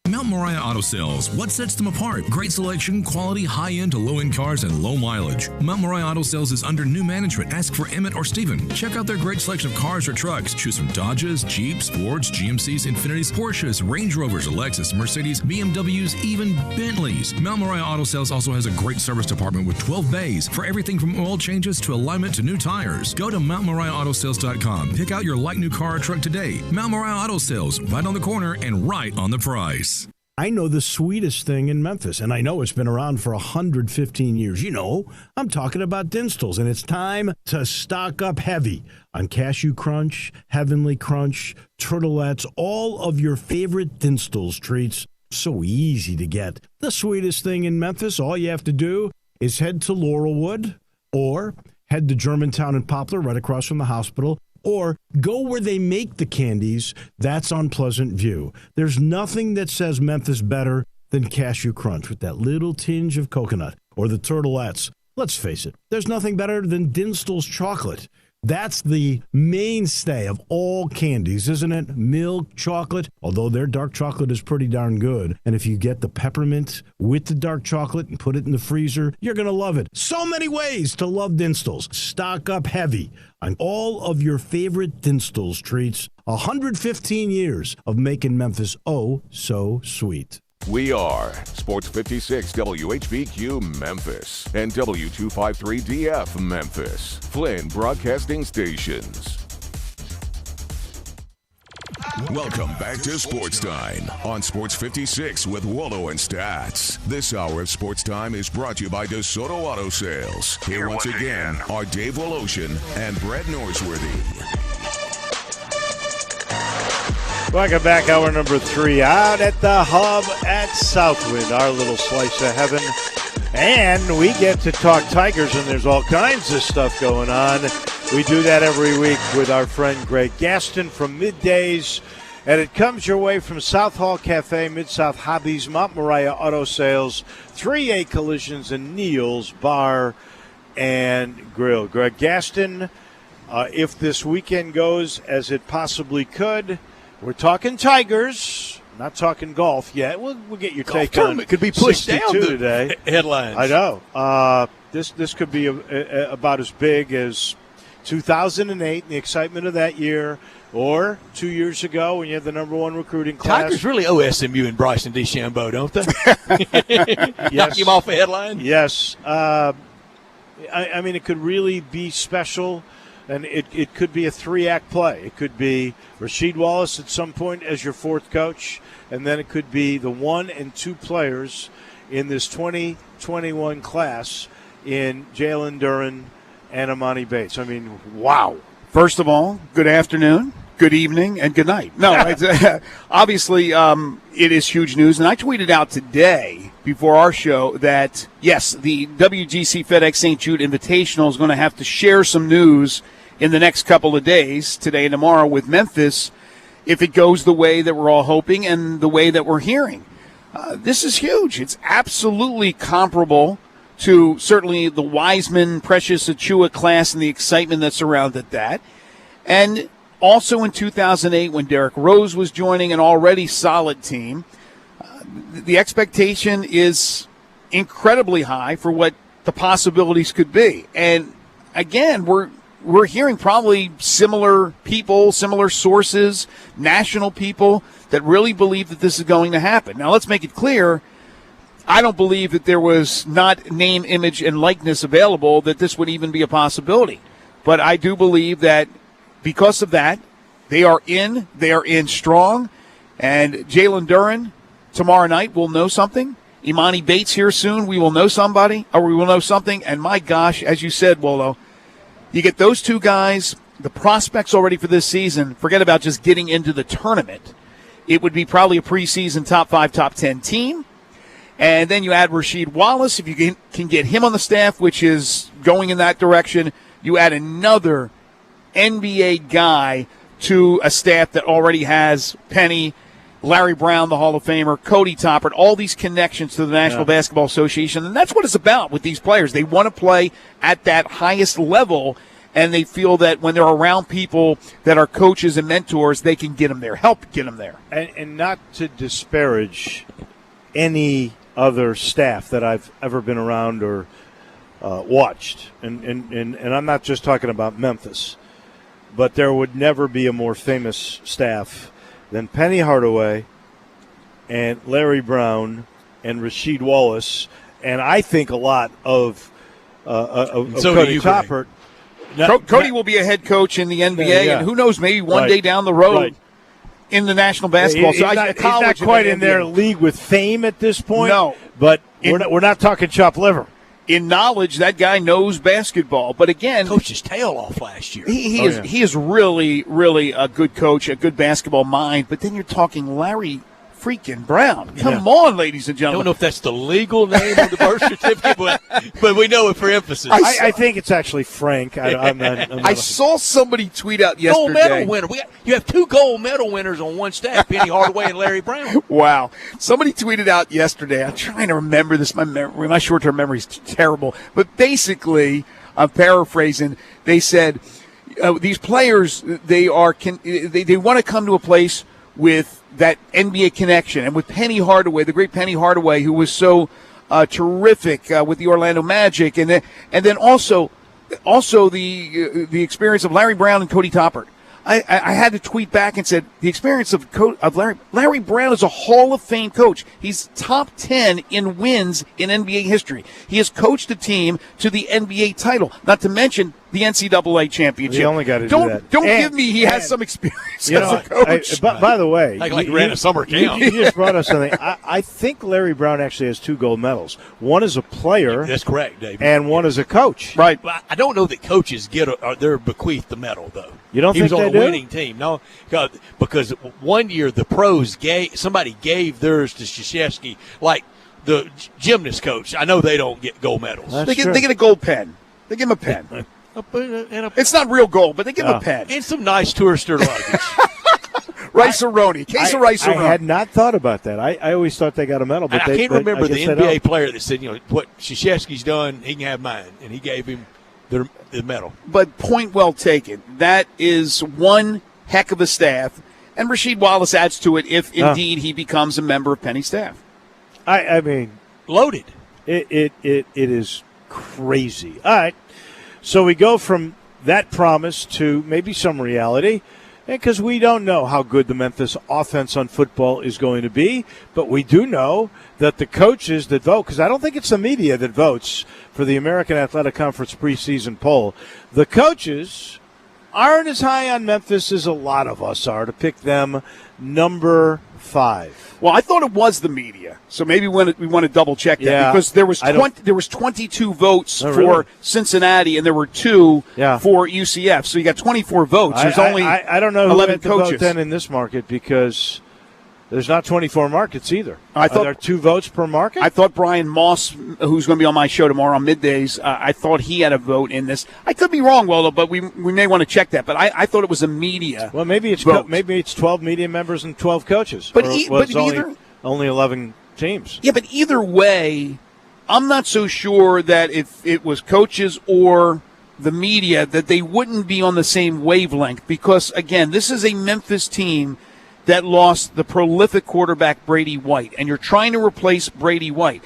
Mount Moriah Auto Sales. What sets them apart? Great selection, quality, high-end to low-end cars, and low mileage. Mount Moriah Auto Sales is under new management. Ask for Emmett or Steven. Check out their great selection of cars or trucks. Choose from Dodges, Jeeps, Fords, GMCs, Infinitis, Porsches, Range Rovers, Lexus, Mercedes, BMWs, even Bentleys. Mount Moriah Auto Sales also has a great service department with 12 bays for everything from oil changes to alignment to new tires. Go to MountMoriahAutoSales.com. Pick out your like new car or truck today. Mount Moriah Auto Sales, right on the corner and right on the price. I know the sweetest thing in Memphis, and I know it's been around for 115 years. You know, I'm talking about Dinstall's, and it's time to stock up heavy on Cashew Crunch, Heavenly Crunch, Turtlettes, all of your favorite Dinstall's treats. So easy to get. The sweetest thing in Memphis, all you have to do is head to Laurelwood or head to Germantown and Poplar right across from the hospital, or go where they make the candies. That's on Pleasant View. There's nothing that says Memphis better than Cashew Crunch with that little tinge of coconut, or the Turtlettes. Let's face it, there's nothing better than Dinstall's chocolate. That's the mainstay of all candies, isn't it? Milk chocolate, although their dark chocolate is pretty darn good. And if you get the peppermint with the dark chocolate and put it in the freezer, you're going to love it. So many ways to love Dinstall's. Stock up heavy on all of your favorite Dinstall's treats. 115 years of making Memphis oh so sweet. We are Sports 56 WHBQ Memphis and W253DF Memphis, Flynn Broadcasting Stations. Welcome back to Sports Time on Sports 56 with Wallo and Stats. This hour of Sports Time is brought to you by DeSoto Auto Sales. Here once again are Dave Woloshin and Brett Norsworthy. Welcome back, hour number 3, out at the hub at Southwind, our little slice of heaven. And we get to talk Tigers, and there's all kinds of stuff going on. We do that every week with our friend Greg Gaston from Middays. And it comes your way from South Hall Cafe, Mid-South Hobbies, Mount Moriah Auto Sales, 3A Collisions, and Neil's Bar and Grill. Greg Gaston, if this weekend goes as it possibly could, we're talking Tigers, not talking golf yet. We'll get your take on it. Could be pushed down today. Headlines. I know. This could be about as big as 2008 and the excitement of that year, or 2 years ago when you had the number one recruiting class. Tigers really owe SMU and Bryson DeChambeau, don't they? Knock him off a headline? Yes. I mean, it could really be special. And it could be a 3-act play. It could be Rasheed Wallace at some point as your fourth coach, and then it could be the 1 and 2 players in this 2021 class in Jalen Duren and Imani Bates. I mean, wow. First of all, good afternoon, good evening, and good night. No, it's, obviously it is huge news, and I tweeted out today before our show that, yes, the WGC FedEx St. Jude Invitational is going to have to share some news in the next couple of days, today and tomorrow, with Memphis, if it goes the way that we're all hoping and the way that we're hearing. This is huge. It's absolutely comparable to certainly the Wiseman, Precious Achua class and the excitement that surrounded that. And also in 2008, when Derrick Rose was joining an already solid team, the expectation is incredibly high for what the possibilities could be. And again, we're hearing probably similar people, similar sources, national people that really believe that this is going to happen. Now, let's make it clear, I don't believe that there was not name, image, and likeness available that this would even be a possibility. But I do believe that because of that, they are in strong, and Jalen Duren tomorrow night will know something. Imani Bates here soon, we will know somebody, or we will know something, and my gosh, as you said, Wolo, you get those two guys, the prospects already for this season, forget about just getting into the tournament. It would be probably a preseason top 5, top 10 team. And then you add Rasheed Wallace, if you can get him on the staff, which is going in that direction. You add another NBA guy to a staff that already has Penny Larry Brown, the Hall of Famer, Cody Toppert, all these connections to the National Basketball Association. And that's what it's about with these players. They want to play at that highest level, and they feel that when they're around people that are coaches and mentors, they can get them there, help get them there. And not to disparage any other staff that I've ever been around or watched, and I'm not just talking about Memphis, but there would never be a more famous staff than Penny Hardaway and Larry Brown and Rasheed Wallace, and I think a lot of Cody Toppert. Cody will be a head coach in the NBA, and who knows, maybe one day down the road in the National Basketball. He's not quite in their league with fame at this point. No, but we're not talking chopped liver. In knowledge, that guy knows basketball. But again, coached his tail off last year. He is really, really a good coach, a good basketball mind. But then you're talking Larry freaking Brown. Come on, ladies and I gentlemen. don't know if that's the legal name of the birth certificate, but we know it for emphasis. I think it's actually Frank. I'm not I saw somebody tweet out yesterday. Gold medal winner. You have 2 gold medal winners on one staff, Penny Hardaway and Larry Brown. Wow. Somebody tweeted out yesterday. I'm trying to remember this. My short-term memory is terrible. But basically, I'm paraphrasing, they said these players, they want to come to a place with that NBA connection. And with Penny Hardaway, the great Penny Hardaway, who was so terrific with the Orlando Magic, and then also the experience of Larry Brown and Cody Toppert. I had to tweet back and said the experience of Larry Brown is a Hall of Fame coach. He's top 10 in wins in NBA history. He has coached a team to the NBA title, not to mention the NCAA championship. You only got to do that. Don't give me he has some experience as a coach. By the way, like ran a summer camp. You just brought us something. I think Larry Brown actually has 2 gold medals. One as a player. That's correct, David. And one as a coach. Right. Well, I don't know that coaches they're bequeathed the medal, though. You don't he think was on they a do? winning team. No, because one year the pros somebody gave theirs to Krzyzewski, like the gymnast coach. I know they don't get gold medals. They get a gold pen. They give him a pen. It's not real gold, but they give him a pen. And some nice tourister luggage. Rice-A-Roni. Case of Rice-A-Roni. I had not thought about that. I always thought they got a medal. But I can't remember the NBA don't. player that said, what Krzyzewski's done, he can have mine. And he gave him the medal. But point well taken. That is one heck of a staff. And Rasheed Wallace adds to it if indeed he becomes a member of Penny's staff. I mean, loaded. It is crazy. All right. So we go from that promise to maybe some reality, because we don't know how good the Memphis offense on football is going to be, but we do know that the coaches that vote, because I don't think it's the media that votes for the American Athletic Conference preseason poll, the coaches aren't as high on Memphis as a lot of us are to pick them number 5. Well, I thought it was the media, so maybe we want to double check that because there was 22 votes for Cincinnati and there were 2 for UCF, so you got 24 votes. There's only I don't know 11 who coaches vote then in this market, because there's not 24 markets either. Are there 2 votes per market? I thought Brian Moss, who's going to be on my show tomorrow on middays, I thought he had a vote in this. I could be wrong, Waldo, but we may want to check that. But I thought it was a media. Well, maybe it's 12 media members and 12 coaches. But only 11 teams. Yeah, but either way, I'm not so sure that if it was coaches or the media that they wouldn't be on the same wavelength, because again, this is a Memphis team that lost the prolific quarterback Brady White, and you're trying to replace Brady White.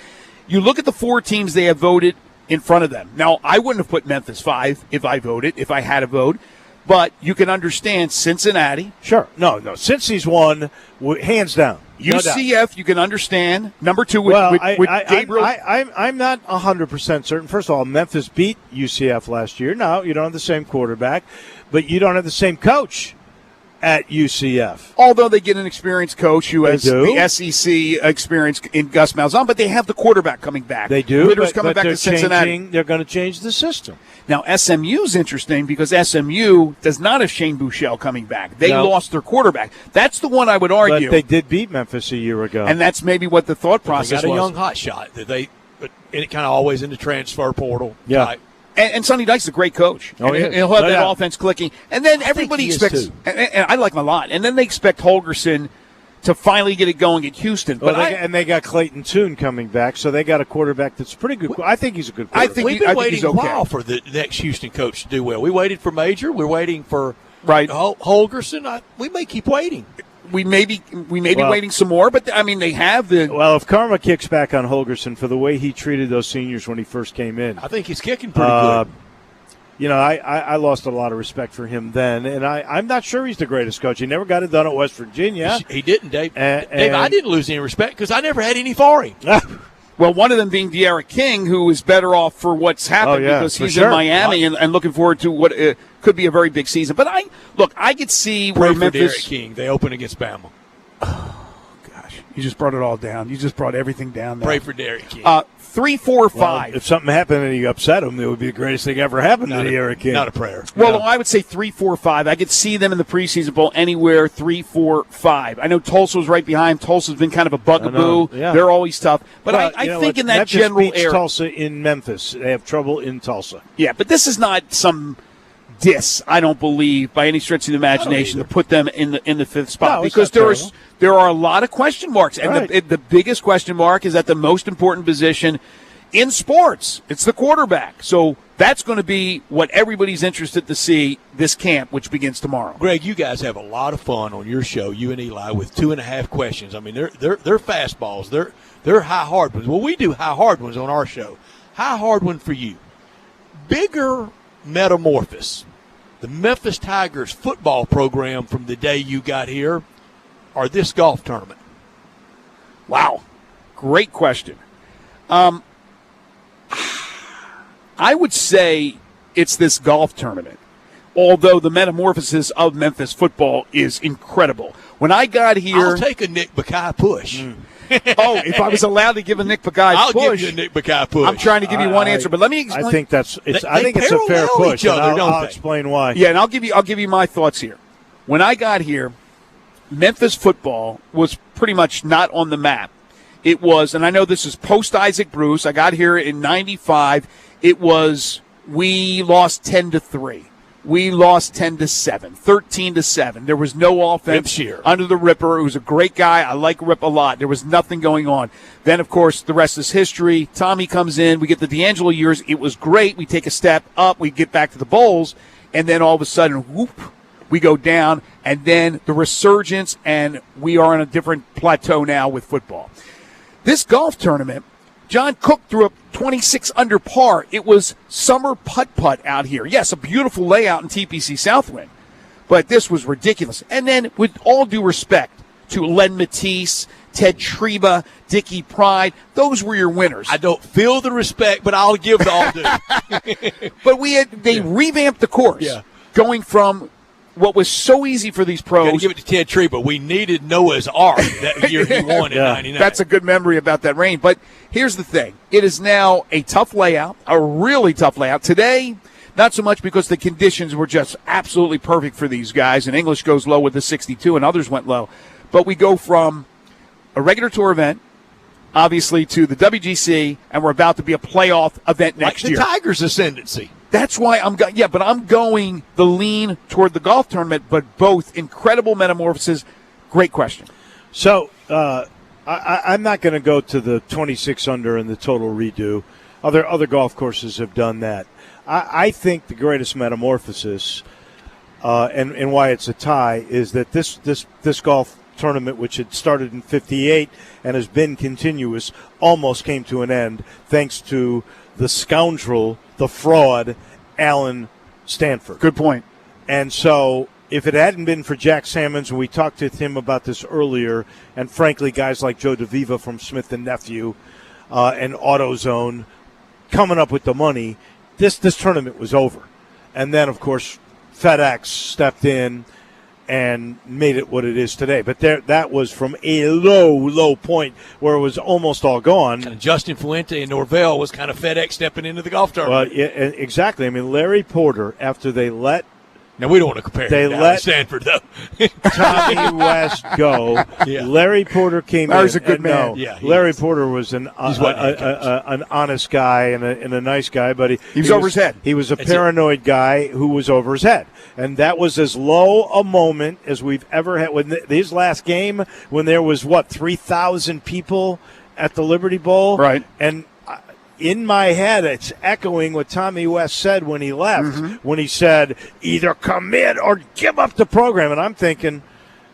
You look at the 4 teams they have voted in front of them. Now, I wouldn't have put Memphis 5 if I had a vote, but you can understand Cincinnati. Sure. No. Cincy's won, hands down. UCF, you can understand. Number 2 with Gabriel. I'm not 100% certain. First of all, Memphis beat UCF last year. No, you don't have the same quarterback, but you don't have the same coach at UCF. Although they get an experienced coach who has the SEC experience in Gus Malzahn, but they have the quarterback coming back. They do, Ritter's coming back to Cincinnati. They're going to change the system. Now, SMU's interesting because SMU does not have Shane Buechele coming back. They lost their quarterback. That's the one I would argue. But they did beat Memphis a year ago. And that's maybe what the thought process was. They got a young hot shot. But it kind of always in the transfer portal. Yeah. Type. And Sonny Dykes is a great coach. Oh, and he'll have that offense clicking. And then everybody expects, and I like him a lot, and then they expect Holgorsen to finally get it going at Houston. But they got Clayton Tune coming back, so they got a quarterback that's pretty good. I think he's a good quarterback. We've been waiting a while for the next Houston coach to do well. We waited for Major. We're waiting for Holgerson. We may keep waiting. We may be waiting some more, but I mean they have the. Well, if karma kicks back on Holgerson for the way he treated those seniors when he first came in, I think he's kicking pretty good. You know, I lost a lot of respect for him then, and I'm not sure he's the greatest coach. He never got it done at West Virginia. He didn't, Dave. Dave, I didn't lose any respect because I never had any for him. Well, one of them being De'Ara King, who is better off for what's happened because he's in Miami and looking forward to what could be a very big season. But I could see where Memphis. De'Ara King, they open against Bama. You just brought it all down. You just brought everything down. Pray for De'Ara King. 3, 4, 5. Well, if something happened and you upset him, it would be the greatest thing ever happened to De'Ara King. Not a prayer. Well, I would say 3, 4, 5. I could see them in the preseason bowl anywhere 3, 4, 5. I know Tulsa was right behind. Tulsa's been kind of a bugaboo. Yeah. They're always tough. But I think in that Memphis general beats area. Tulsa in Memphis. They have trouble in Tulsa. Yeah, but this is not some diss, I don't believe, by any stretch of the imagination, to put them in the fifth spot. No, because there are a lot of question marks. And the biggest question mark is at the most important position in sports. It's the quarterback. So that's going to be what everybody's interested to see this camp, which begins tomorrow. Greg, you guys have a lot of fun on your show, you and Eli, with 2.5 questions. I mean, they're fastballs. They're high hard ones. Well, we do high hard ones on our show. High hard one for you. Bigger metamorphosis. The Memphis Tigers football program from the day you got here or this golf tournament? Wow. Great question. I would say it's this golf tournament, although the metamorphosis of Memphis football is incredible. When I got here... I'll take a Nick Bakay push. If I was allowed to give a Nick Bakay I'll push... I'll give you a Nick Bakay push. I'm trying to give you one answer, but let me explain. I think it's a fair push, and I'll explain why. Yeah, and I'll give you my thoughts here. When I got here, Memphis football was pretty much not on the map. It was, and I know this is post Isaac Bruce. I got here in '95. It was we lost 10-3. We lost 10-7, 13-7. There was no offense under the Ripper, who was a great guy. I like Rip a lot. There was nothing going on. Then, of course, the rest is history. Tommy comes in. We get the D'Angelo years. It was great. We take a step up. We get back to the bowls. And then all of a sudden, whoop, we go down. And then the resurgence, and we are on a different plateau now with football. This golf tournament, John Cook threw up 26 under par. It was summer putt-putt out here. Yes, a beautiful layout in TPC Southwind, but this was ridiculous. And then, with all due respect to Len Matisse, Ted Treba, Dickie Pride, those were your winners. I don't feel the respect, but I'll give the all due. But they revamped the course, going from what was so easy for these pros. Got to give it to Ted Treba. We needed Noah's Ark that year he won in '99. That's a good memory about that rain. But here's the thing. It is now a tough layout, a really tough layout. Today, not so much because the conditions were just absolutely perfect for these guys, and English goes low with the 62 and others went low. But we go from a regular tour event, obviously, to the WGC, and we're about to be a playoff event next year. Like the Tigers' ascendancy. That's why I'm going the lean toward the golf tournament, but both incredible metamorphoses. Great question. So I'm not going to go to the 26 under and the total redo. Other golf courses have done that. I think the greatest metamorphosis and why it's a tie is that this golf tournament, which had started in '58 and has been continuous, almost came to an end thanks to the scoundrel, the fraud, Alan Stanford. Good point. And so if it hadn't been for Jack Sammons, and we talked to him about this earlier, and frankly, guys like Joe DeViva from Smith & Nephew and AutoZone coming up with the money, this tournament was over. And then, of course, FedEx stepped in and made it what it is today. But that was from a low point where it was almost all gone. Kind of Justin Fuente and Norvell was kind of FedEx stepping into the golf tournament. Well, yeah, exactly. I mean, Larry Porter, after they let Now, we don't want to compare They him down let to Stanford, though. Tommy West go. Yeah. Larry Porter came Larry's in. a good man. No, Yeah, he Larry is. Porter was an honest guy and a nice guy, but he was over his head. He was a That's paranoid guy who was over his head. And that was as low a moment as we've ever had. When his last game, when there was, 3,000 people at the Liberty Bowl? Right. And in my head, it's echoing what Tommy West said when he left, when he said, either commit or give up the program. And I'm thinking,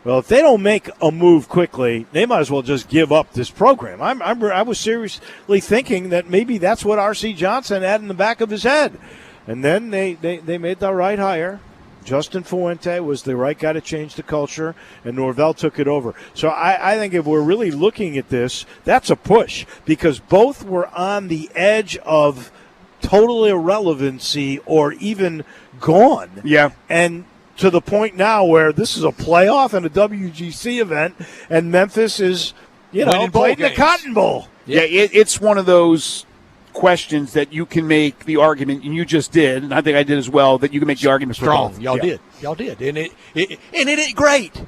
well, if they don't make a move quickly, they might as well just give up this program. I was seriously thinking that maybe that's what R.C. Johnson had in the back of his head. And then they made the right hire. Justin Fuente was the right guy to change the culture, and Norvell took it over. So I think if we're really looking at this, that's a push because both were on the edge of total irrelevancy or even gone. Yeah. And to the point now where this is a playoff and a WGC event, and Memphis is, Winning bowl playing the games. Cotton Bowl. Yeah, it's one of those questions that you can make the argument, and you just did, and I think I did as well, that you can make the argument for Strong. both. Y'all Yeah. did. And it ain't great.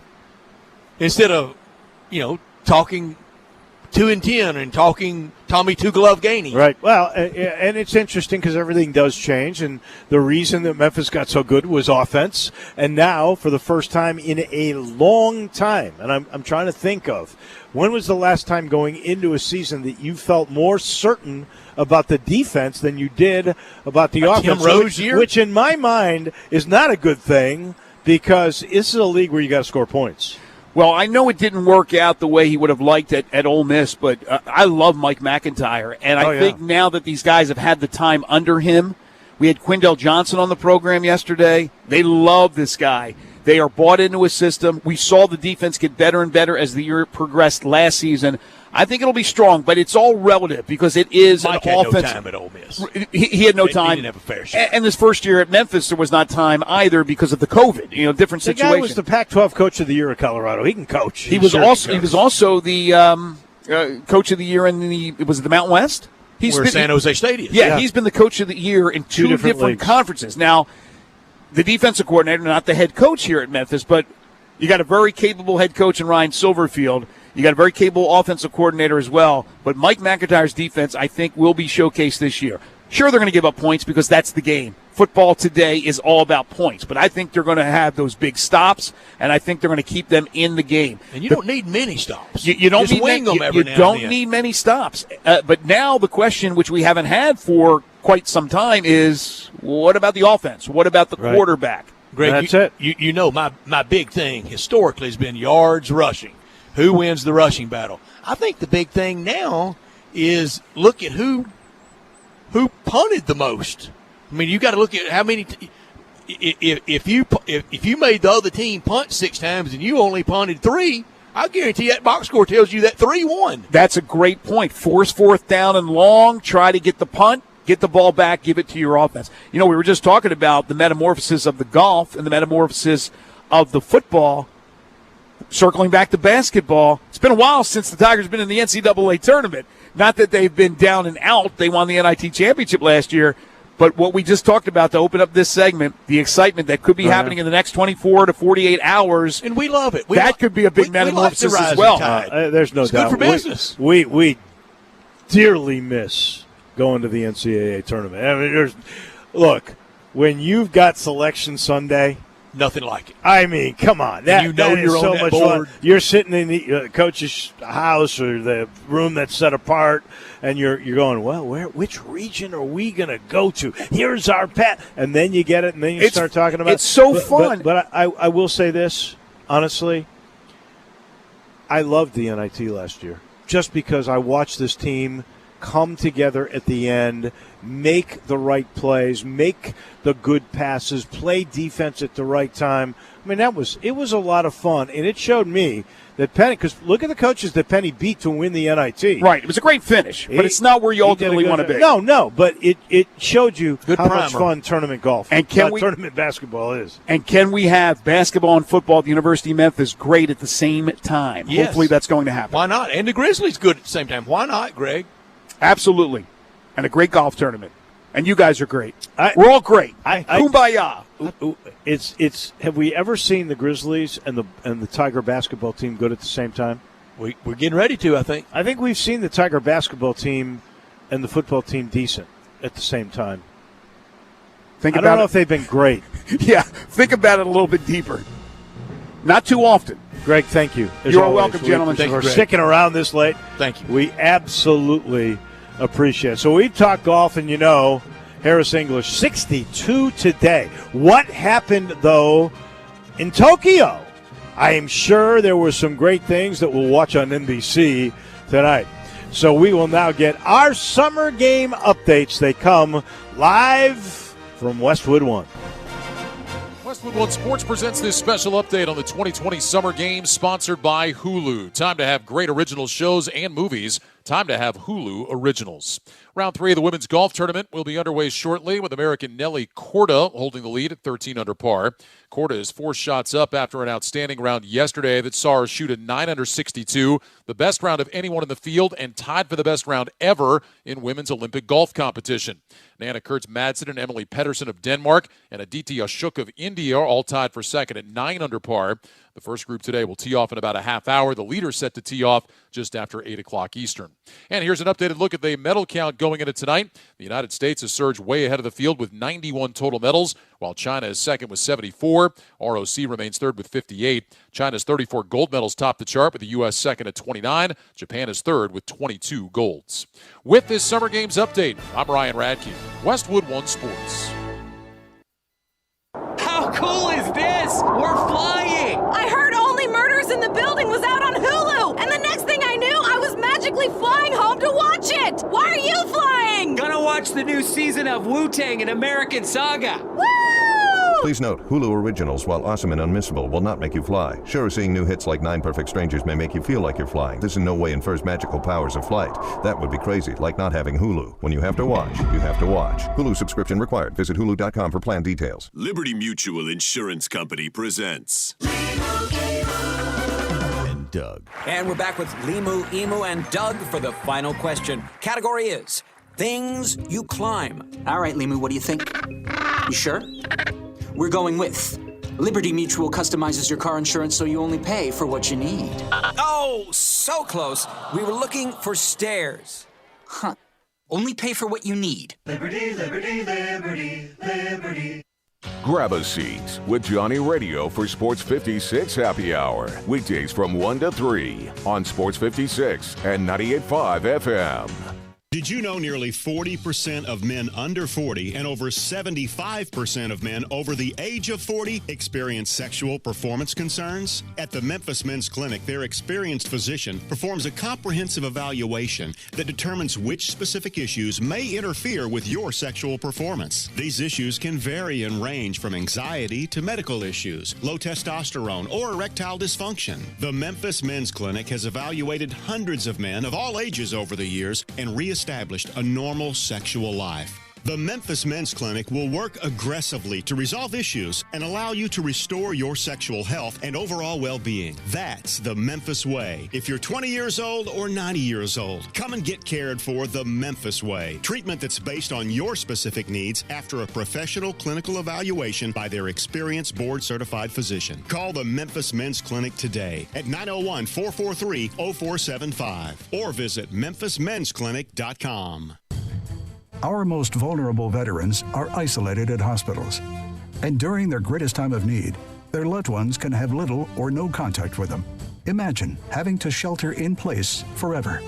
Instead of, talking 2-10 and talking Tommy Two-Glove Gainey. Right. Well, and it's interesting because everything does change, and the reason that Memphis got so good was offense. And now, for the first time in a long time, and I'm trying to think of, when was the last time going into a season that you felt more certain about the defense than you did about the offense? Tim Rose year? Which in my mind is not a good thing because this is a league where you got to score points. Well, I know it didn't work out the way he would have liked at Ole Miss, but I love Mike McIntyre. And I think now that these guys have had the time under him, we had Quindell Johnson on the program yesterday. They love this guy. They are bought into his system. We saw the defense get better and better as the year progressed last season. I think it'll be strong, but it's all relative because it is Mike an had offense. no time at Ole Miss. He had no He time. didn't have a fair share. And this first year at Memphis, there was not time either because of the COVID. Different The situation. guy was the Pac-12 Coach of the Year at Colorado. He can coach. He was also the Coach of the Year in the Mountain West. Where San Jose State is. Yeah, he's been the Coach of the Year in two different leagues. conferences. Now, the defensive coordinator, not the head coach here at Memphis, but you got a very capable head coach in Ryan Silverfield. You got a very capable offensive coordinator as well. But Mike McIntyre's defense, I think, will be showcased this year. Sure, they're going to give up points because that's the game. Football today is all about points. But I think they're going to have those big stops, and I think they're going to keep them in the game. And you don't need many stops. You don't Just need wing them every you now and don't then. need many stops. But now the question, which we haven't had for quite some time, is what about the offense? What about the quarterback? Greg, That's it. it. My big thing historically has been yards rushing. Who wins the rushing battle? I think the big thing now is look at who punted the most. I mean, you got to look at how many. If you made the other team punt 6 times and you only punted 3, I guarantee that box score tells you that 3 won. That's a great point. Force 4th down and long. Try to get the punt. Get the ball back. Give it to your offense. We were just talking about the metamorphosis of the golf and the metamorphosis of the football. Circling back to basketball, it's been a while since the Tigers have been in the NCAA tournament. Not that they've been down and out. They won the NIT championship last year. But what we just talked about to open up this segment, the excitement that could be happening in the next 24 to 48 hours. And we love it. That could be a big metamorphosis as well. There's no It's doubt. good for business. We dearly miss going to the NCAA tournament. I mean, look, when you've got Selection Sunday, nothing like it. I mean, come on. That is you're so on that much board. fun. You're sitting in the coach's house or the room that's set apart, and you're going, well, which region are we going to go to? Here's our pet. And then you get it, and then you start talking about it. It's so fun. But I will say this, honestly, I loved the NIT last year just because I watched this team come together at the end, make the right plays, make the good passes, play defense at the right time. I mean, it was a lot of fun, and it showed me that Penny, because look at the coaches that Penny beat to win the NIT. Right. It was a great finish, but it's not where you ultimately want to be. No, but it showed you Good how primer. much fun tournament golf And tournament basketball is. And can we have basketball and football at the University of Memphis great at the same time? Yes. Hopefully that's going to happen. Why not? And the Grizzlies good at the same time. Why not, Greg? Absolutely. And a great golf tournament. And you guys are great. We're all great. Kumbaya. It's. Have we ever seen the Grizzlies and the Tiger basketball team good at the same time? We're getting ready to, I think. I think we've seen the Tiger basketball team and the football team decent at the same time. I don't know if they've been great. Yeah, think about it a little bit deeper. Not too often. Greg, thank you. You're welcome, gentlemen. Thank you for sticking around this late. Thank you. We absolutely appreciate it. So we've talked golf, and Harris English, 62 today. What happened, though, in Tokyo? I am sure there were some great things that we'll watch on NBC tonight. So we will now get our summer game updates. They come live from Westwood One. Westwood One Sports presents this special update on the 2020 Summer Games, sponsored by Hulu. Time to have great original shows and movies. Time to have Hulu Originals. Round 3 of the women's golf tournament will be underway shortly, with American Nelly Korda holding the lead at 13 under par. Korda is 4 shots up after an outstanding round yesterday that saw her shoot a 9 under 62, the best round of anyone in the field and tied for the best round ever in women's Olympic golf competition. Nana Kurtz Madsen and Emily Pedersen of Denmark and Aditi Ashok of India are all tied for second at 9 under par. The first group today will tee off in about a half hour. The leader set to tee off just after 8 o'clock Eastern. And here's an updated look at the medal count going into tonight. The United States has surged way ahead of the field with 91 total medals, while China is second with 74. ROC remains third with 58. China's 34 gold medals top the chart, with the U.S. second at 29. Japan is third with 22 golds. With this Summer Games update, I'm Ryan Radke, Westwood One Sports. How cool is this? We're flying! I heard Only Murders in the Building was out on Hulu, and the next thing I knew, I was magically flying home to watch it! Why are you flying? Gonna watch the new season of Wu-Tang: An American Saga. Woo! Please note, Hulu Originals, while awesome and unmissable, will not make you fly. Sure, seeing new hits like 9 Perfect Strangers may make you feel like you're flying. This in no way infers magical powers of flight. That would be crazy, like not having Hulu. When you have to watch, you have to watch. Hulu subscription required. Visit hulu.com for plan details. Liberty Mutual Insurance Company presents And Doug. And we're back with Limu, Emu, and Doug for the final question. Category is things you climb. All right, Limu, what do you think? You sure? We're going with Liberty Mutual customizes your car insurance so you only pay for what you need. Oh, so close. We were looking for stairs. Huh. Only pay for what you need. Liberty, Liberty, Liberty, Liberty. Grab a seat with Johnny Radio for Sports 56 Happy Hour. Weekdays from 1 to 3 on Sports 56 and 98.5 FM. Did you know nearly 40% of men under 40 and over 75% of men over the age of 40 experience sexual performance concerns? At the Memphis Men's Clinic, their experienced physician performs a comprehensive evaluation that determines which specific issues may interfere with your sexual performance. These issues can vary and range from anxiety to medical issues, low testosterone, or erectile dysfunction. The Memphis Men's Clinic has evaluated hundreds of men of all ages over the years and reestablished a normal sexual life. The Memphis Men's Clinic will work aggressively to resolve issues and allow you to restore your sexual health and overall well-being. That's the Memphis way. If you're 20 years old or 90 years old, come and get cared for the Memphis way. Treatment that's based on your specific needs after a professional clinical evaluation by their experienced board-certified physician. Call the Memphis Men's Clinic today at 901-443-0475 or visit memphismensclinic.com. Our most vulnerable veterans are isolated at hospitals, and during their greatest time of need, their loved ones can have little or no contact with them. Imagine having to shelter in place forever.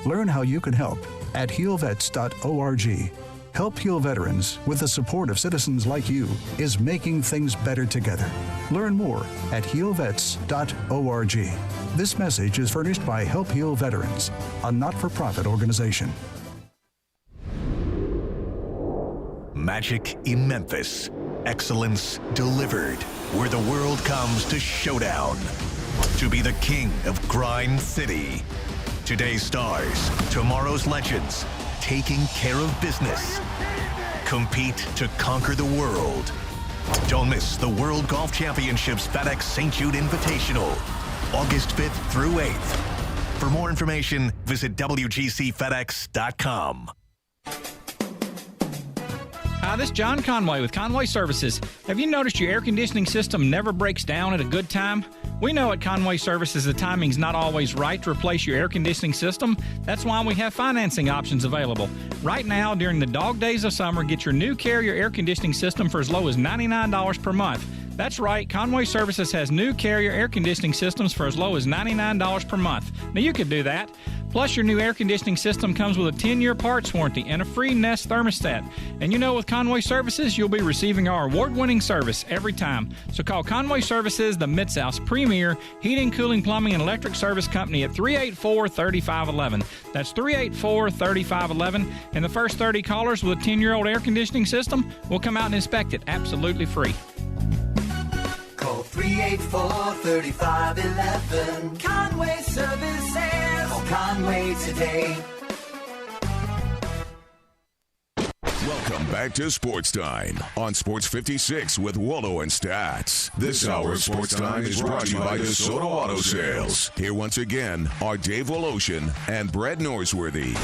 Learn how you can help at healvets.org. Help Heal Veterans, with the support of citizens like you, is making things better together. Learn more at healvets.org. This message is furnished by Help Heal Veterans, a not-for-profit organization. Magic in Memphis. Excellence delivered. Where the world comes to showdown. To be the king of Grind City. Today's stars, tomorrow's legends. Taking care of business. Compete to conquer the world. Don't miss the World Golf Championships FedEx St. Jude Invitational. August 5th through 8th. For more information, visit WGCFedEx.com. Hi, this is John Conway with Conway Services. Have you noticed your air conditioning system never breaks down at a good time? We know at Conway Services the timing's not always right to replace your air conditioning system. That's why we have financing options available. Right now, during the dog days of summer, get your new Carrier air conditioning system for as low as $99 per month. That's right, Conway Services has new Carrier air conditioning systems for as low as $99 per month. Now you could do that. Plus, your new air conditioning system comes with a 10-year parts warranty and a free Nest thermostat. And you know, with Conway Services, you'll be receiving our award-winning service every time. So call Conway Services, the Mid-South's premier heating, cooling, plumbing, and electric service company at 384-3511. That's 384-3511. And the first 30 callers with a 10-year-old air conditioning system will come out and inspect it absolutely free. Call 384-3511. Conway Services. Call Conway today. Welcome back to Sports Time on Sports 56 with Wallo and Stats. This hour of Sports Time is brought to you by DeSoto Auto Sales. Here once again are Dave Woloshin and Brett Norsworthy.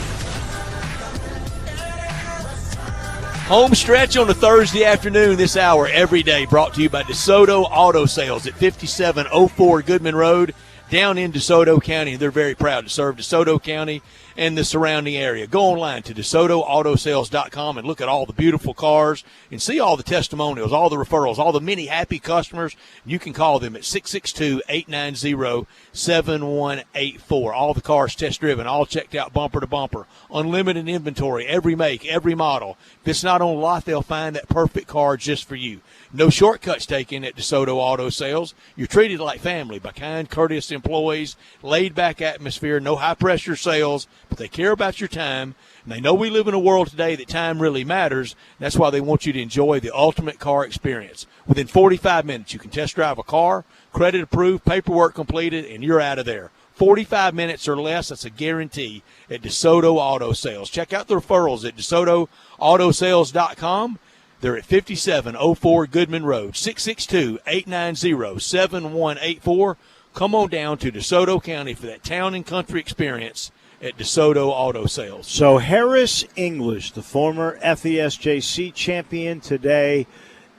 Home stretch on a Thursday afternoon this hour every day, brought to you by DeSoto Auto Sales at 5704 Goodman Road down in DeSoto County. They're very proud to serve DeSoto County and the surrounding area. Go online to DeSotoAutoSales.com and look at all the beautiful cars and see all the testimonials, all the referrals, all the many happy customers. You can call them at 662-890-7184. All the cars test-driven, all checked out bumper to bumper. Unlimited inventory, every make, every model. If it's not on lot, they'll find that perfect car just for you. No shortcuts taken at DeSoto Auto Sales. You're treated like family by kind, courteous employees, laid-back atmosphere, no high-pressure sales, but they care about your time, and they know we live in a world today that time really matters. That's why they want you to enjoy the ultimate car experience. Within 45 minutes, you can test drive a car, credit approved, paperwork completed, and you're out of there. 45 minutes or less, that's a guarantee at DeSoto Auto Sales. Check out the referrals at DeSotoAutoSales.com. They're at 5704 Goodman Road, 662-890-7184. Come on down to DeSoto County for that town and country experience at DeSoto Auto Sales. So Harris English, the former FESJC champion today,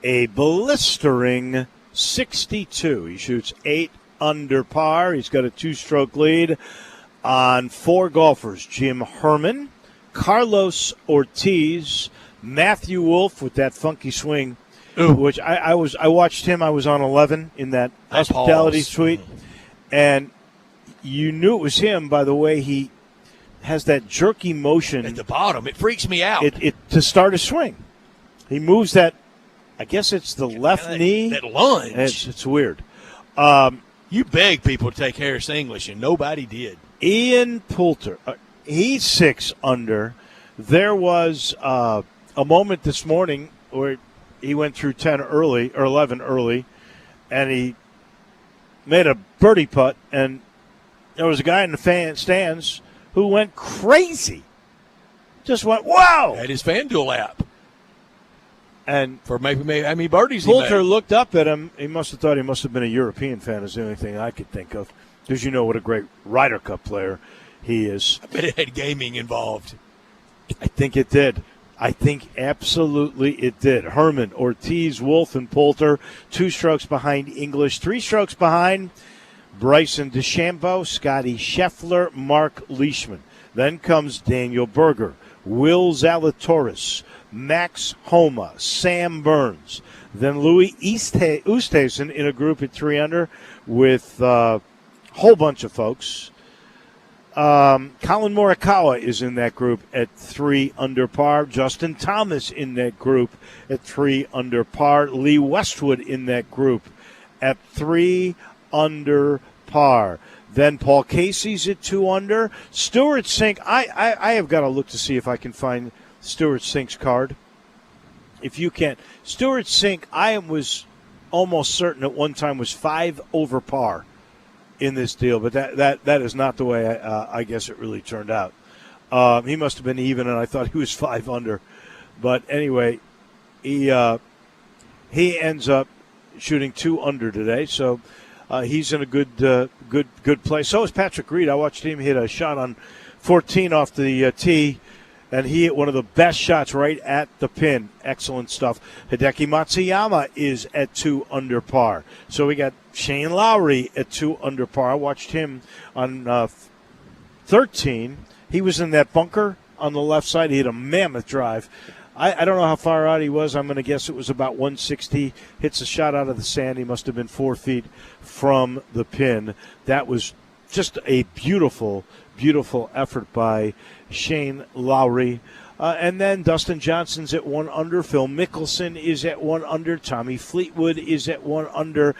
a blistering 62. He shoots 8 under par. He's got a 2-stroke lead on 4 golfers: Jim Herman, Carlos Ortiz, Matthew Wolf with that funky swing, which I watched him. I was on 11 in that hospitality suite, and you knew it was him by the way he has that jerky motion at the bottom. It freaks me out. It to start a swing. He moves that. I guess it's the left knee. That lunge. It's weird. You beg people to take Harris English, and nobody did. Ian Poulter, he's 6 under. There was a moment this morning where he went through 10 early or 11 early, and he made a birdie putt, and there was a guy in the stands who went crazy. Just went, wow! At his FanDuel app. And for maybe how many birdies Poulter looked up at him. He must have thought he must have been a European fan is the only thing I could think of. Because you know what a great Ryder Cup player he is. I bet it had gaming involved. I think it did. I think absolutely it did. Herman, Ortiz, Wolf, and Poulter, 2 strokes behind English, 3 strokes behind Bryson DeChambeau, Scotty Scheffler, Mark Leishman. Then comes Daniel Berger, Will Zalatoris, Max Homa, Sam Burns. Then Louis Oosthuizen in a group at 3 under with a whole bunch of folks. Colin Morikawa is in that group at 3 under par. Justin Thomas in that group at 3 under par. Lee Westwood in that group at 3 under par. Then Paul Casey's at 2 under. Stuart Sink, I have got to look to see if I can find Stuart Sink's card. If you can't. Stuart Sink, I was almost certain at one time was 5 over par in this deal, but that is not the way I guess it really turned out. He must have been even, and I thought he was 5 under. But anyway, he ends up shooting 2 under today, so he's in a good place. So is Patrick Reed. I watched him hit a shot on 14 off the tee And he hit one of the best shots right at the pin. Excellent stuff. Hideki Matsuyama is at 2 under par. So we got Shane Lowry at 2 under par. I watched him on 13. He was in that bunker on the left side. He hit a mammoth drive. I don't know how far out he was. I'm going to guess it was about 160. Hits a shot out of the sand. He must have been 4 feet from the pin. That was just a beautiful, beautiful effort by Shane Lowry. And then Dustin Johnson's at 1 under. Phil Mickelson is at 1 under. Tommy Fleetwood is at 1 under.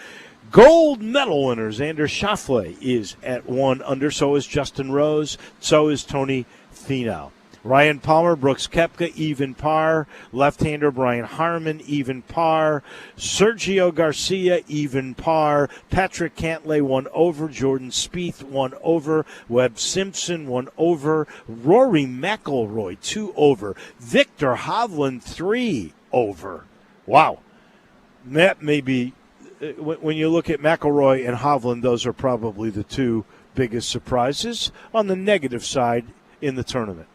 Gold medal winner Xander Schauffele is at 1 under. So is Justin Rose. So is Tony Finau. Ryan Palmer, Brooks Koepka, even par. Left-hander Brian Harman, even par. Sergio Garcia, even par. Patrick Cantlay, 1 over. Jordan Spieth, 1 over. Webb Simpson, 1 over. Rory McIlroy, 2 over. Victor Hovland, 3 over. Wow. That may be, when you look at McIlroy and Hovland, those are probably the 2 biggest surprises on the negative side in the tournament.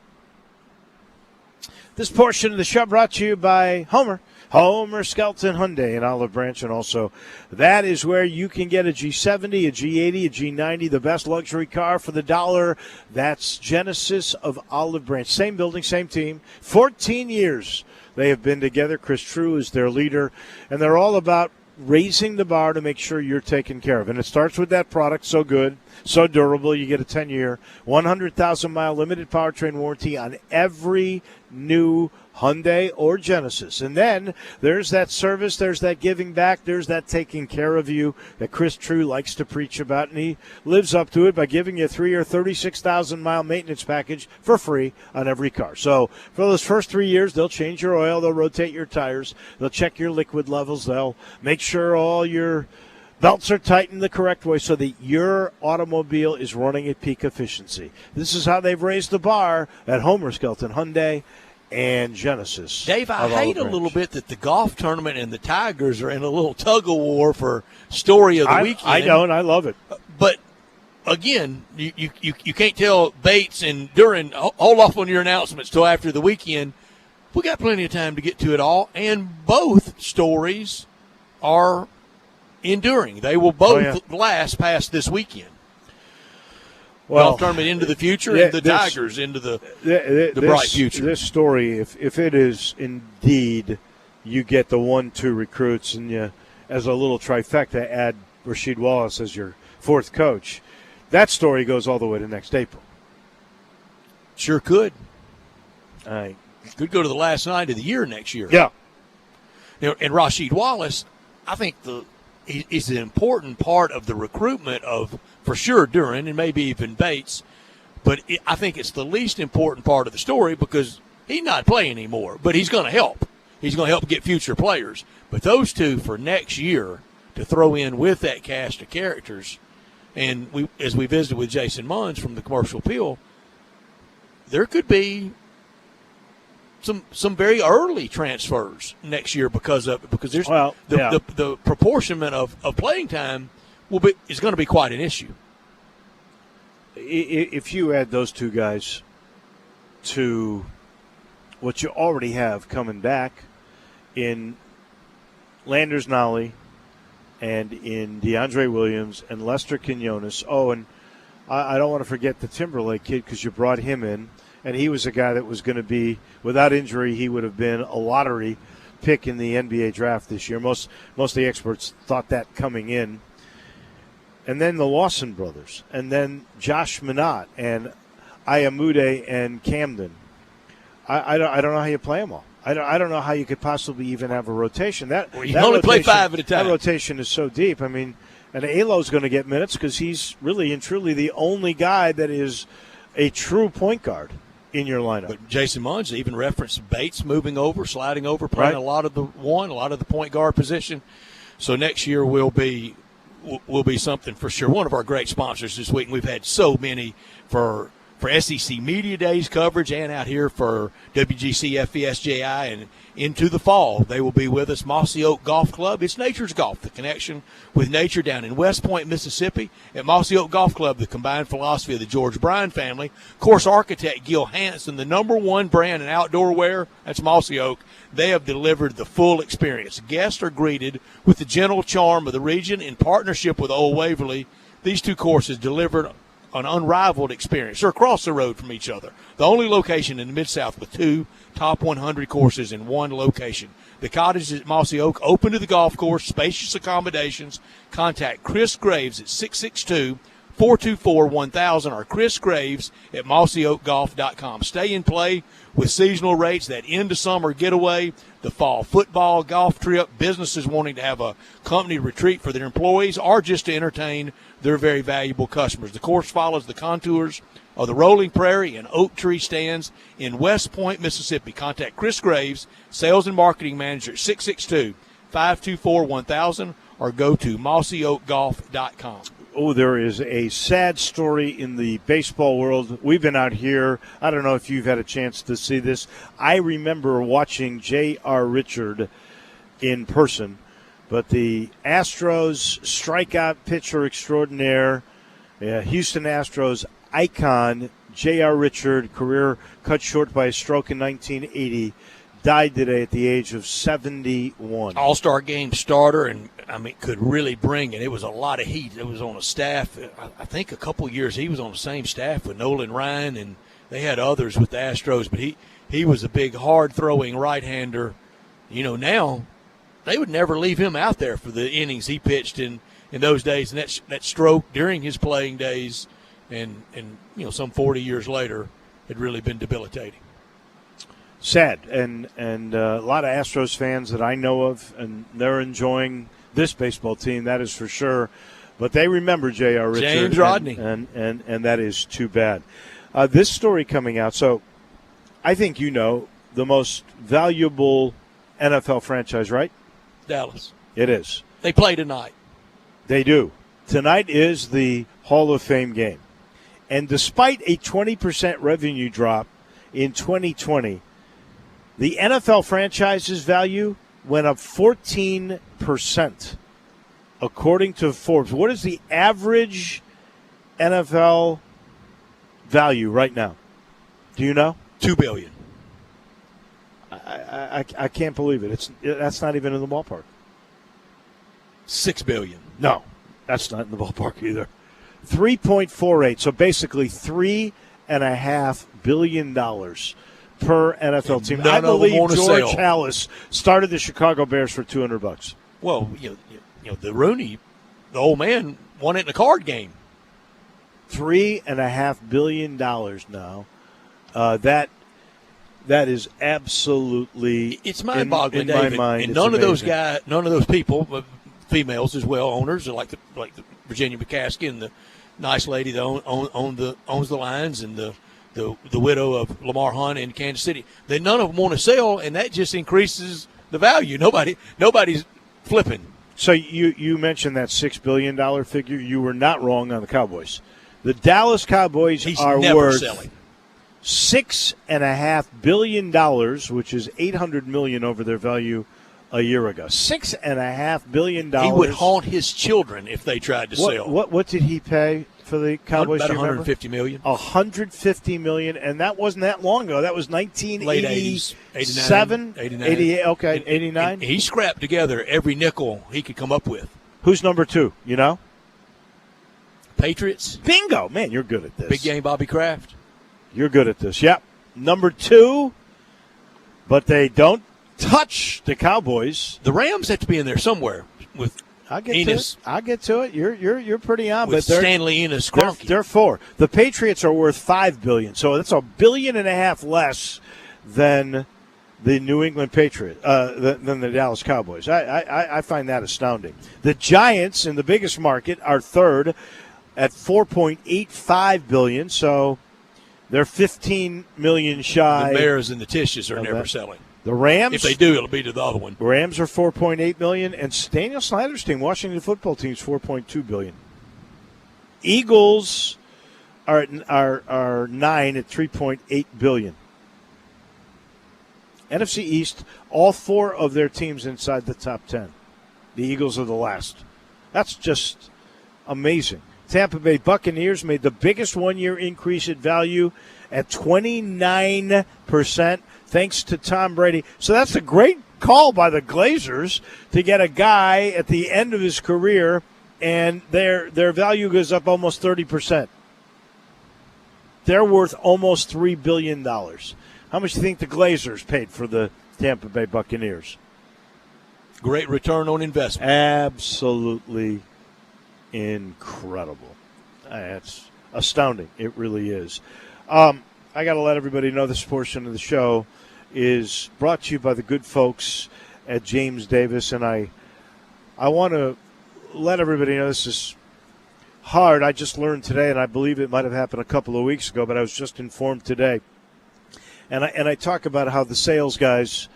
This portion of the show brought to you by Homer Skelton Hyundai in Olive Branch, and also that is where you can get a G70, a G80, a G90, the best luxury car for the dollar. That's Genesis of Olive Branch. Same building, same team. 14 years they have been together. Chris True is their leader, and they're all about raising the bar to make sure you're taken care of. And it starts with that product, so good, so durable. You get a 10-year, 100,000-mile limited powertrain warranty on every new Hyundai or Genesis. And then there's that service, there's that giving back, there's that taking care of you that Chris True likes to preach about, and he lives up to it by giving you a 3-year, 36,000-mile maintenance package for free on every car. So for those first 3 years, they'll change your oil, they'll rotate your tires, they'll check your liquid levels, they'll make sure all your belts are tightened the correct way so that your automobile is running at peak efficiency. This is how they've raised the bar at Homer Skelton Hyundai and Genesis. Dave, I hate a little bit that the golf tournament and the Tigers are in a little tug-of-war for story of the weekend. I don't. I love it. But, again, you can't tell Bates and Duran, hold off on your announcements till after the weekend. We got plenty of time to get to it all, and both stories are enduring. They will both last past this weekend. Well, golf tournament into the future and the Tigers into the bright future. This story, if it is indeed you get the 1-2 recruits and you, as a little trifecta, add Rasheed Wallace as your 4th coach, that story goes all the way to next April. Sure could. Could go to the last night of the year next year. Yeah. And Rasheed Wallace, I think he's an important part of the recruitment of, for sure, Duran and maybe even Bates. But I think it's the least important part of the story because he's not playing anymore. But he's going to help. He's going to help get future players. But those 2 for next year to throw in with that cast of characters, and as we visited with Jason Munns from the Commercial Appeal, there could be some very early transfers next year because there's the proportionment of playing time is going to be quite an issue. If you add those 2 guys to what you already have coming back in Landers Nolly and in DeAndre Williams and Lester Quinones. Oh, and I don't want to forget the Timberlake kid because you brought him in. And he was a guy that was going to be, without injury, he would have been a lottery pick in the NBA draft this year. Most of the experts thought that coming in. And then the Lawson brothers. And then Josh Minott and Ayamude and Camden. I don't know how you play them all. I don't know how you could possibly even have a rotation. You only play 5 at a time. That rotation is so deep. I mean, and Alo's going to get minutes because he's really and truly the only guy that is a true point guard in your lineup. But Jason Munns even referenced Bates moving over, sliding over, playing a lot of the point guard position. So next year will be something for sure. One of our great sponsors this week, and we've had so many for for SEC Media Days coverage and out here for WGC FVSJI and into the fall. They will be with us. Mossy Oak Golf Club. It's nature's golf, the connection with nature down in West Point, Mississippi. At Mossy Oak Golf Club, the combined philosophy of the George Bryan family. Course architect Gil Hansen, the #1 brand in outdoor wear, that's Mossy Oak. They have delivered the full experience. Guests are greeted with the gentle charm of the region in partnership with Old Waverly. These two courses delivered an unrivaled experience. They're across the road from each other. The only location in the Mid-South with 2 top 100 courses in one location. The cottages at Mossy Oak open to the golf course, spacious accommodations. Contact Chris Graves at 662-424-1000 or Chris Graves at mossyoakgolf.com. Stay in play with seasonal rates, that end of summer getaway, the fall football, golf trip, businesses wanting to have a company retreat for their employees or just to entertain their very valuable customers. The course follows the contours of the rolling prairie and oak tree stands in West Point, Mississippi. Contact Chris Graves, Sales and Marketing Manager at 662-524-1000 or go to mossyoakgolf.com. Oh, there is a sad story in the baseball world. We've been out here. I don't know if you've had a chance to see this. I remember watching J.R. Richard in person, but the Astros strikeout pitcher extraordinaire, Houston Astros icon, J.R. Richard, career cut short by a stroke in 1980, died today at the age of 71. All-Star game starter, and could really bring it. It was a lot of heat. It was on a staff. I think a couple years he was on the same staff with Nolan Ryan, and they had others with the Astros. But he was a big, hard-throwing right-hander. Now they would never leave him out there for the innings he pitched in those days. And that stroke during his playing days, and some 40 years later, had really been debilitating. Sad, and a lot of Astros fans that I know of, and they're enjoying this baseball team, that is for sure. But they remember J.R. Richard. James Rodney. And that is too bad. This story coming out, so I think the most valuable NFL franchise, right? Dallas. It is. They play tonight. They do. Tonight is the Hall of Fame game. And despite a 20% revenue drop in 2020, the NFL franchise's value went up 14%, according to Forbes. What is the average NFL value right now? Do you know? $2 billion. I can't believe it. That's not even in the ballpark. $6 billion. No, that's not in the ballpark either. 3.48. So basically $3.5 billion per NFL team. I believe George Halas started the Chicago Bears for $200. Well, the Rooney, the old man, won it in a card game. $3.5 billion now. That is absolutely it's mind-boggling, in David. my mind. And none of those people, but females as well, owners like the Virginia McCaskey and the nice lady that owns the Lions and the widow of Lamar Hunt in Kansas City. They none of them want to sell, and that just increases the value. Nobody's flipping. So you mentioned that $6 billion figure. You were not wrong on the Cowboys. The Dallas Cowboys are worth $6.5 billion, which is $800 million over their value a year ago. $6.5 billion. He would haunt his children if they tried to sell. What did he pay for the Cowboys? About $150 million. $150 million, and that wasn't that long ago. That was 1987, 88. Okay, 89. And he scrapped together every nickel he could come up with. Who's number 2? You know? Patriots. Bingo, man! You're good at this. Big game, Bobby Kraft. You're good at this. Yep. Number 2, but they don't touch the Cowboys. The Rams have to be in there somewhere with Enos. I'll get to it. You're pretty on. With but Stanley Enos Kroenke. They're 4. The Patriots are worth $5 billion, so that's $1.5 billion less than the New England Patriots, than the Dallas Cowboys. I find that astounding. The Giants in the biggest market are third at $4.85 billion, so they're $15 million shy. The Bears and the Tishes are never selling. The Rams, if they do, it'll be to the other one. Rams are $4.8 billion, and Daniel Snyder's team, Washington football team's $4.2 billion. Eagles are 9 at $3.8 billion. NFC East, all 4 of their teams inside the top 10. The Eagles are the last. That's just amazing. Tampa Bay Buccaneers made the biggest one-year increase in value at 29%, thanks to Tom Brady. So that's a great call by the Glazers to get a guy at the end of his career, and their value goes up almost 30%. They're worth almost $3 billion. How much do you think the Glazers paid for the Tampa Bay Buccaneers? Great return on investment. Absolutely incredible. That's astounding. It really is. I got to let everybody know this portion of the show is brought to you by the good folks at James Davis, and I want to let everybody know this is hard. I just learned today, and I believe it might have happened a couple of weeks ago, but I was just informed today. And I talk about how the sales guys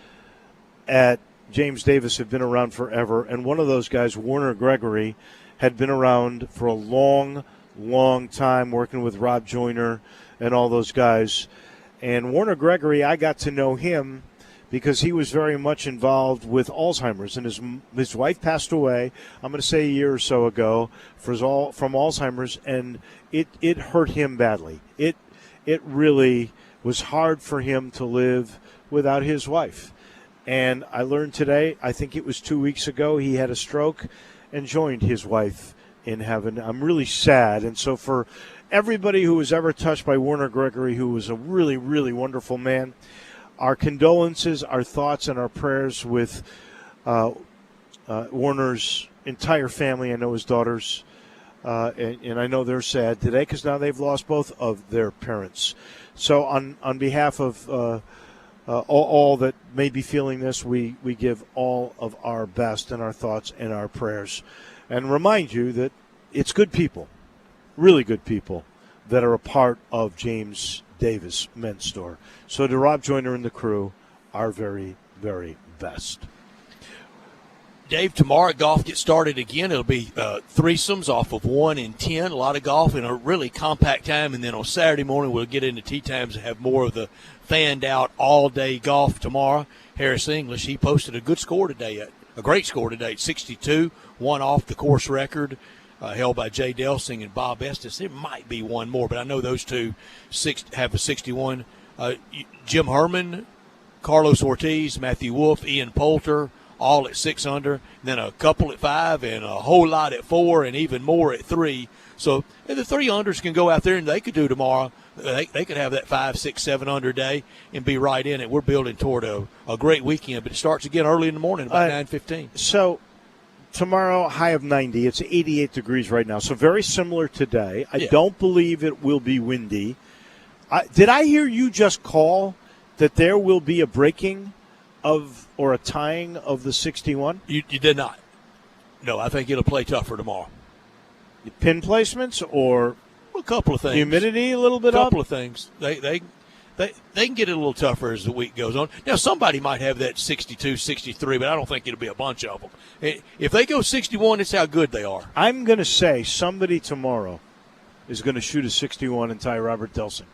at James Davis have been around forever, and one of those guys, Warner Gregory, had been around for a long, long time working with Rob Joyner and all those guys. And Warner Gregory, I got to know him because he was very much involved with Alzheimer's, and his wife passed away, I'm going to say a year or so ago, from Alzheimer's, and it hurt him badly. It really was hard for him to live without his wife. And I learned today, I think it was 2 weeks ago, he had a stroke and joined his wife in heaven. I'm really sad. And so for everybody who was ever touched by Warner Gregory, who was a really, really wonderful man, our condolences, our thoughts, and our prayers with Warner's entire family. I know his daughters, and I know they're sad today because now they've lost both of their parents. So on behalf of all that may be feeling this, we give all of our best and our thoughts and our prayers, and remind you that it's good people, really good people, that are a part of James Davis Men's Store. So to Rob Joyner and the crew, our very, very best. Dave, tomorrow golf gets started again. It'll be threesomes off of 1 and 10. A lot of golf in a really compact time. And then on Saturday morning, we'll get into tee times and have more of the fanned-out all-day golf tomorrow. Harris English, he posted a good score today, a great score today, 62, one off the course record held by Jay Delsing and Bob Estes. There might be one more, but I know those two have a 61. Jim Herman, Carlos Ortiz, Matthew Wolff, Ian Poulter, all at 6 under, then a couple at 5 and a whole lot at 4 and even more at 3. So the 3 unders can go out there and they could do tomorrow. They could have that 5, 6, 7 under day and be right in it. We're building toward a great weekend, but it starts again early in the morning, about 9:15. So tomorrow, high of 90. It's 88 degrees right now, so very similar today. I don't believe it will be windy. Did I hear you just call that there will be a breaking of or a tying of the 61? You did not. No, I think it'll play tougher tomorrow. Pin placements or a couple of things. Humidity a little bit up? A couple of things. They can get it a little tougher as the week goes on. Now, somebody might have that 62, 63, but I don't think it'll be a bunch of them. If they go 61, it's how good they are. I'm going to say somebody tomorrow is going to shoot a 61 and tie Robert Delsing.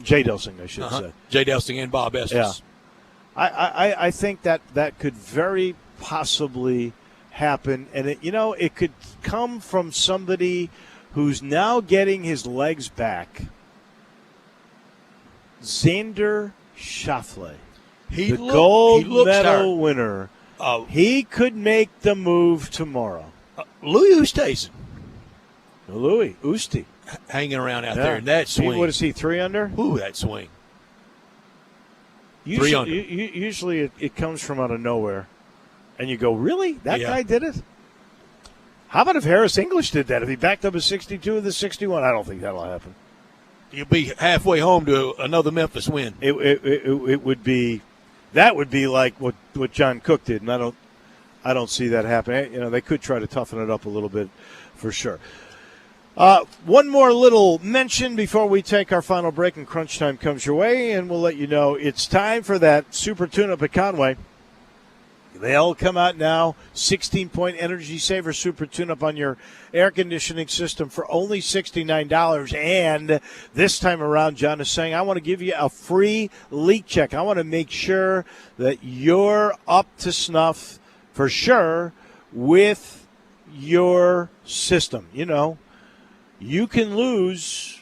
Jay Delsing, I should say. Jay Delsing and Bob Estes. Yeah. I think that could very possibly happen, and it could come from somebody who's now getting his legs back. Xander Schauffele, the gold medal winner. He could make the move tomorrow. Louis Oosthuizen. Louis Oosty. Hanging around out there in that swing. What is he, 3 under? Ooh, that swing. Usually it comes from out of nowhere, and you go, really? That guy did it? How about if Harris English did that? If he backed up a 62 with a 61? I don't think that'll happen. You'll be halfway home to another Memphis win. It would be – that would be like what John Cook did, and I don't see that happening. They could try to toughen it up a little bit for sure. One more little mention before we take our final break and crunch time comes your way, and we'll let you know it's time for that Super Tune-Up at Conway. They all come out now. 16-point Energy Saver Super Tune-Up on your air conditioning system for only $69. And this time around, John is saying, I want to give you a free leak check. I want to make sure that you're up to snuff for sure with your system. You know, you can lose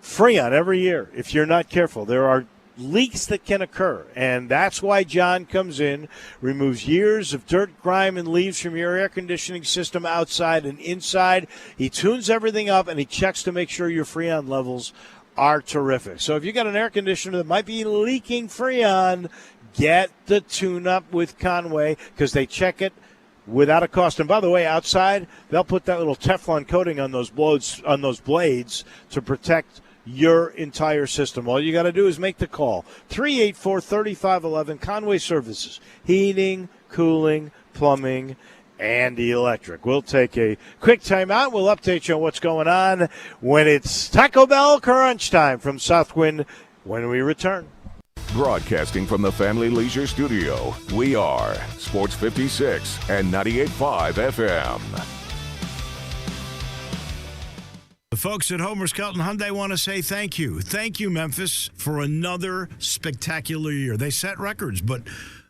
Freon every year if you're not careful. There are leaks that can occur, and that's why John comes in, removes years of dirt, grime, and leaves from your air conditioning system outside and inside. He tunes everything up, and he checks to make sure your Freon levels are terrific. So if you got an air conditioner that might be leaking Freon, get the tune-up with Conway, because they check it without a cost. And by the way, outside, they'll put that little Teflon coating on those blades to protect your entire system. All you got to do is make the call. 384-3511, Conway Services, heating, cooling, plumbing, and electric. We'll take a quick timeout. We'll update you on what's going on when it's Taco Bell crunch time from Southwind when we return. Broadcasting from the Family Leisure Studio, we are Sports 56 and 98.5 FM. The folks at Homer Skelton Hyundai want to say thank you. Thank you, Memphis, for another spectacular year. They set records, but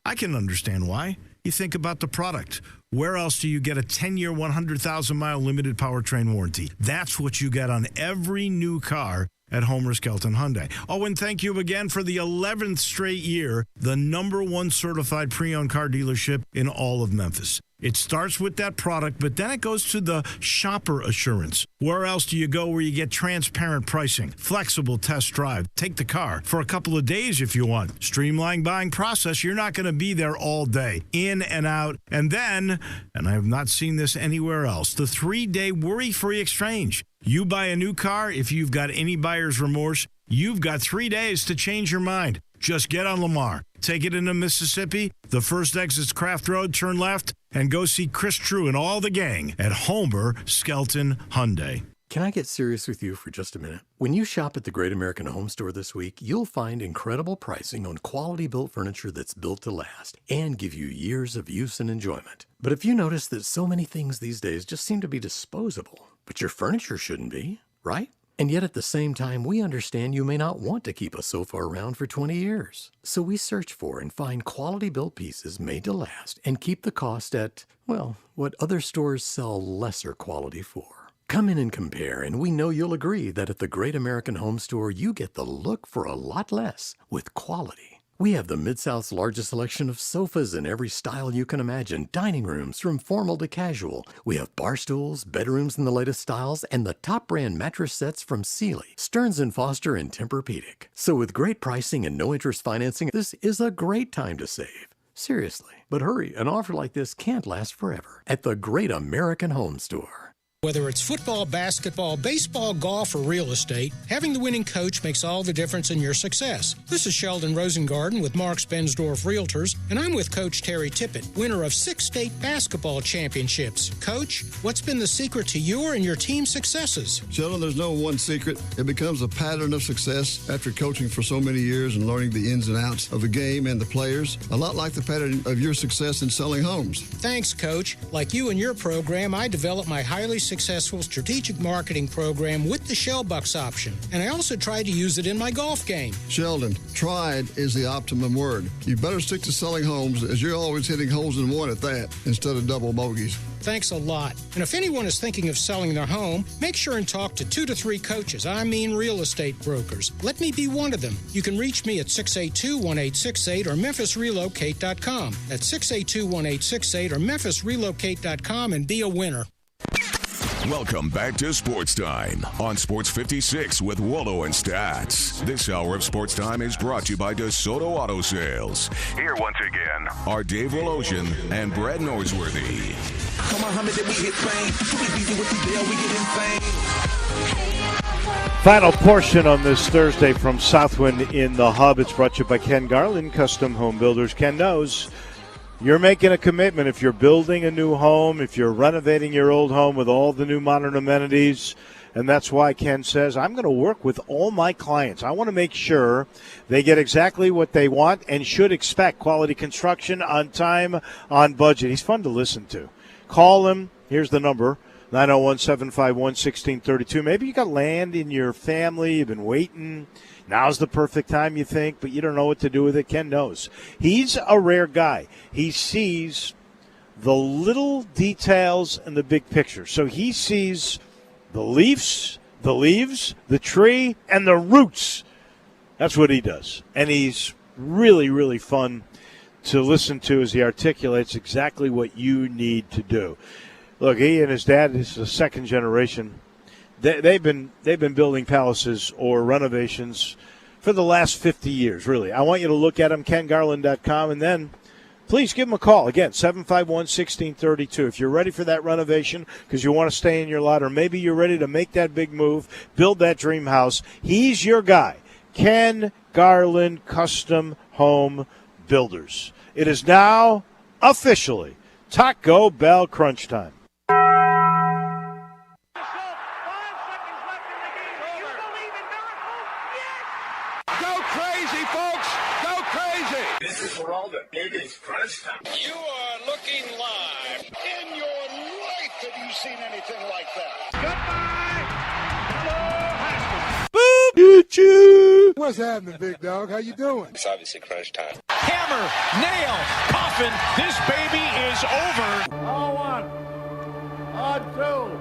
I can understand why. You think about the product. Where else do you get a 10-year, 100,000-mile limited powertrain warranty? That's what you get on every new car at Homer Skelton Hyundai. Oh, and thank you again for the 11th straight year, the #1 certified pre-owned car dealership in all of Memphis. It starts with that product, but then it goes to the shopper assurance. Where else do you go where you get transparent pricing, flexible test drive, take the car for a couple of days if you want, streamlined buying process? You're not going to be there all day, in and out. And then, and I have not seen this anywhere else, the 3-day worry-free exchange. You buy a new car, if you've got any buyer's remorse, you've got 3 days to change your mind. Just get on Lamar, take it into Mississippi, the first exit's Craft Road, turn left, and go see Chris True and all the gang at Homer Skelton Hyundai. Can I get serious with you for just a minute? When you shop at the Great American Home Store this week, you'll find incredible pricing on quality-built furniture that's built to last and give you years of use and enjoyment. But if you notice that so many things these days just seem to be disposable, but your furniture shouldn't be, right? And yet at the same time, we understand you may not want to keep a sofa around for 20 years. So we search for and find quality-built pieces made to last and keep the cost at, well, what other stores sell lesser quality for. Come in and compare, and we know you'll agree that at the Great American Home Store, you get the look for a lot less with quality. We have the Mid-South's largest selection of sofas in every style you can imagine, dining rooms from formal to casual. We have bar stools, bedrooms in the latest styles, and the top brand mattress sets from Sealy, Stearns & Foster, and Tempur-Pedic. So with great pricing and no interest financing, this is a great time to save. Seriously. But hurry, an offer like this can't last forever at the Great American Home Store. Whether it's football, basketball, baseball, golf, or real estate, having the winning coach makes all the difference in your success. This is Sheldon Rosengarten with Marks Bensdorf Realtors, and I'm with Coach Terry Tippett, winner of 6 state basketball championships. Coach, what's been the secret to your and your team's successes? Sheldon, there's no one secret. It becomes a pattern of success after coaching for so many years and learning the ins and outs of the game and the players. A lot like the pattern of your success in selling homes. Thanks, Coach. Like you and your program, I developed my highly successful strategic marketing program with the Shellbucks option, and I also tried to use it in my golf game. Sheldon, tried is the optimum word. You better stick to selling homes, as you're always hitting holes in one at that, instead of double bogeys. Thanks a lot. And if anyone is thinking of selling their home, make sure and talk to 2 to 3 coaches. I mean real estate brokers. Let me be one of them. You can reach me at 682-1868 or memphisrelocate.com. That's 682-1868 or memphisrelocate.com and be a winner. Welcome back to Sports Time on Sports 56 with Waldo and Stats. This hour of Sports Time is brought to you by DeSoto Auto Sales. Here once again are Dave Woloshin and Brad Norsworthy. Final portion on this Thursday from Southwind in the Hub. It's brought to you by Ken Garland, Custom Home Builders. Ken knows you're making a commitment. If you're building a new home, if you're renovating your old home with all the new modern amenities, And that's why Ken says, I'm going to work with all my clients. I want to make sure they get exactly what they want and should expect. Quality construction, on time, on budget. He's fun to listen to. Call him. Here's the number, 901-751-1632. Maybe you got land in your family. You've been waiting. Now's the perfect time, you think, but you don't know what to do with it. Ken knows. He's a rare guy. He sees the little details in the big picture. So he sees the leaves, the tree, and the roots. That's what he does. And he's really, really fun to listen to as he articulates exactly what you need to do. Look, he and his dad, this is the second generation. They've been building palaces or renovations for the last 50 years, really. I want you to look at them, KenGarland.com, and then please give them a call. Again, 751-1632. If you're ready for that renovation because you want to stay in your lot, or maybe you're ready to make that big move, build that dream house, he's your guy. Ken Garland Custom Home Builders. It is now officially Taco Bell crunch time. This is Geraldo. It is crunch time. You are looking live. In your life have you seen anything like that? Boop! What's happening, big dog? How you doing? It's obviously crunch time. Hammer, nail, coffin. This baby is over. On one, on two,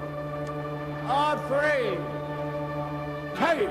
on three. Hey!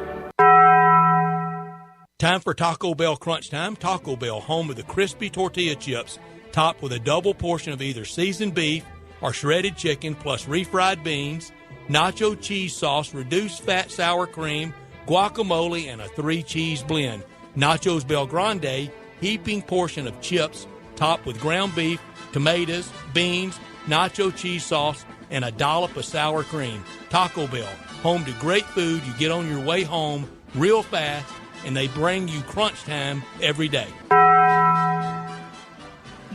Time for Taco Bell Crunch Time. Taco Bell, home of the crispy tortilla chips, topped with a double portion of either seasoned beef or shredded chicken, plus refried beans, nacho cheese sauce, reduced fat sour cream, guacamole, and a 3-cheese blend. Nachos Bel Grande, heaping portion of chips, topped with ground beef, tomatoes, beans, nacho cheese sauce, and a dollop of sour cream. Taco Bell, home to great food you get on your way home real fast, and they bring you crunch time every day.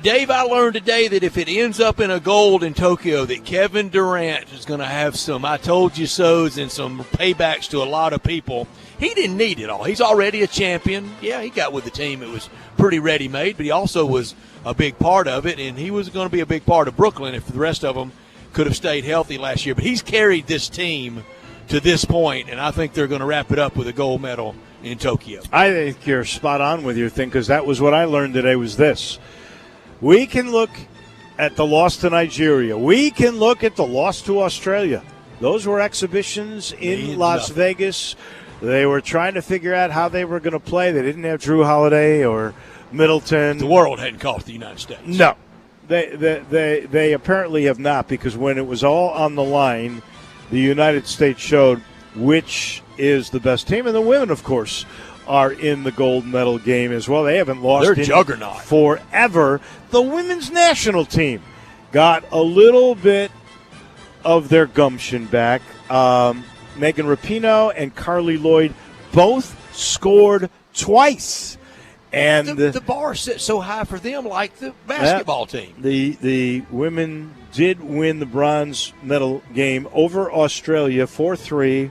Dave, I learned today that if it ends up in a gold in Tokyo, that Kevin Durant is going to have some I told you so's and some paybacks to a lot of people. He didn't need it all. He's already a champion. Yeah, he got with the team. It was pretty ready-made, but he also was a big part of it, and he was going to be a big part of Brooklyn if the rest of them could have stayed healthy last year. But he's carried this team to this point, and I think they're going to wrap it up with a gold medal in Tokyo. I think you're spot on with your thing, because that was what I learned today was this. We can look at the loss to Nigeria. We can look at the loss to Australia. Those were exhibitions in Las Vegas. They were trying to figure out how they were going to play. They didn't have Drew Holiday or Middleton. The world hadn't caught the United States. No. They apparently have not, because when it was all on the line, the United States showed which is the best team. And the women, of course, are in the gold medal game as well. They haven't lost They're juggernaut forever. The women's national team got a little bit of their gumption back. Megan Rapinoe and Carly Lloyd both scored twice. And the bar set so high for them, like the basketball team. The women did win the bronze medal game over Australia 4-3.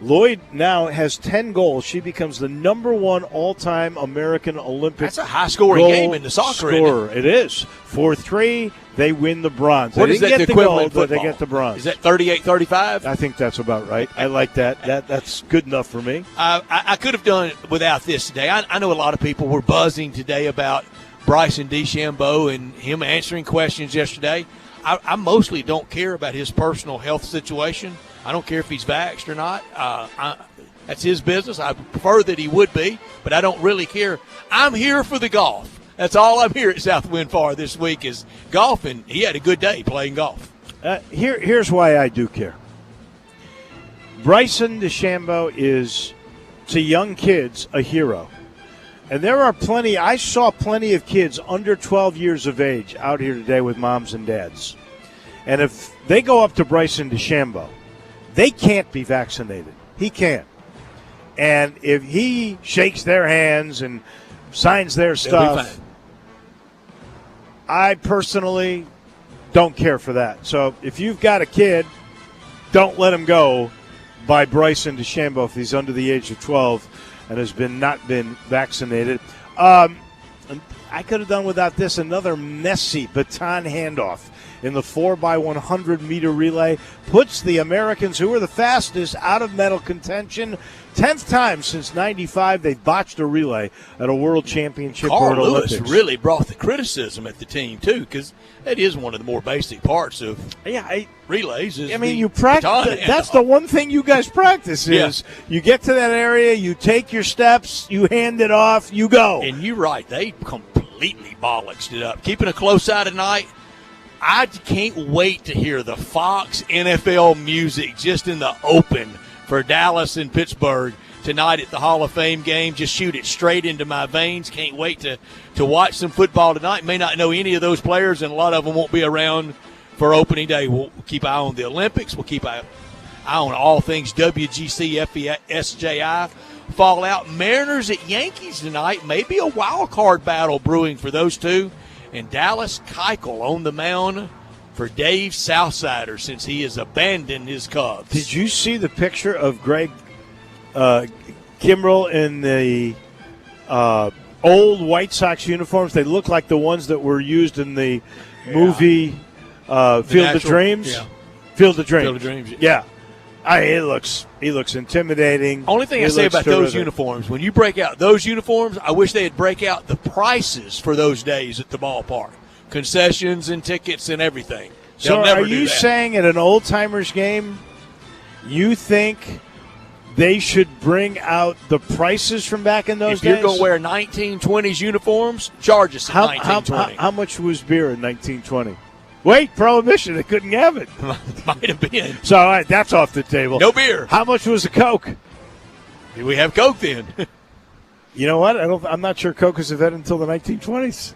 Lloyd now has 10 goals. She becomes the number one all-time American Olympic. That's a high-scoring game in the soccer. Scorer. It is 4-3. They win the bronze. What they is didn't that get the the equivalent gold, but they football? get the bronze. Is that 38-35? I think that's about right. I like that. That's good enough for me. I could have done it without this today. I know a lot of people were buzzing today about Bryson DeChambeau and him answering questions yesterday. I mostly don't care about his personal health situation. I don't care if he's vaxxed or not. That's his business. I prefer that he would be, but I don't really care. I'm here for the golf. That's all I'm here at Southwind for this week is golf, and he had a good day playing golf. Here's why I do care. Bryson DeChambeau is, to young kids, a hero. And there are plenty, I saw plenty of kids under 12 years of age out here today with moms and dads. And if they go up to Bryson DeChambeau, they can't be vaccinated. He can't. And if he shakes their hands and signs their stuff, I personally don't care for that. So if you've got a kid, don't let him go by Bryson DeChambeau if he's under the age of 12 and has not been vaccinated. I could have done without this. Another messy baton handoff in the 4x100 meter relay puts the Americans, who are the fastest, out of medal contention. 10th time since 95 they've botched a relay at a world championship or an Lewis Olympics. really brought the criticism at the team, too, because that is one of the more basic parts of relays. You practice. That's the one thing you guys practice is you get to that area, you take your steps, you hand it off, you go. And you're right. They completely bollocksed it up. Keeping a close eye tonight. I can't wait to hear the Fox NFL music just in the open for Dallas and Pittsburgh tonight at the Hall of Fame game. Just shoot it straight into my veins. Can't wait to watch some football tonight. May not know any of those players, and a lot of them won't be around for opening day. We'll keep an eye on the Olympics. We'll keep an eye on all things WGC, SJI fallout. Mariners at Yankees tonight. Maybe a wild card battle brewing for those two. And Dallas Keuchel on the mound for Dave Southsider since he has abandoned his Cubs. Did you see the picture of Greg Kimbrell in the old White Sox uniforms? They look like the ones that were used in the movie Field of Dreams. Yeah. Field of Dreams. Field of Dreams. Yeah. He looks intimidating. Only thing I say about those uniforms, when you break out those uniforms, I wish they'd break out the prices for those days at the ballpark. Concessions and tickets and everything. So are you saying at an old-timers game you think they should bring out the prices from back in those days? If you're going to wear 1920s uniforms, charge us at 1920. How much was beer in 1920? Wait, Prohibition. They couldn't have it. Might have been. So, all right, that's off the table. No beer. How much was a Coke? Did we have Coke then? You know what? I'm not sure Coke was invented until the 1920s.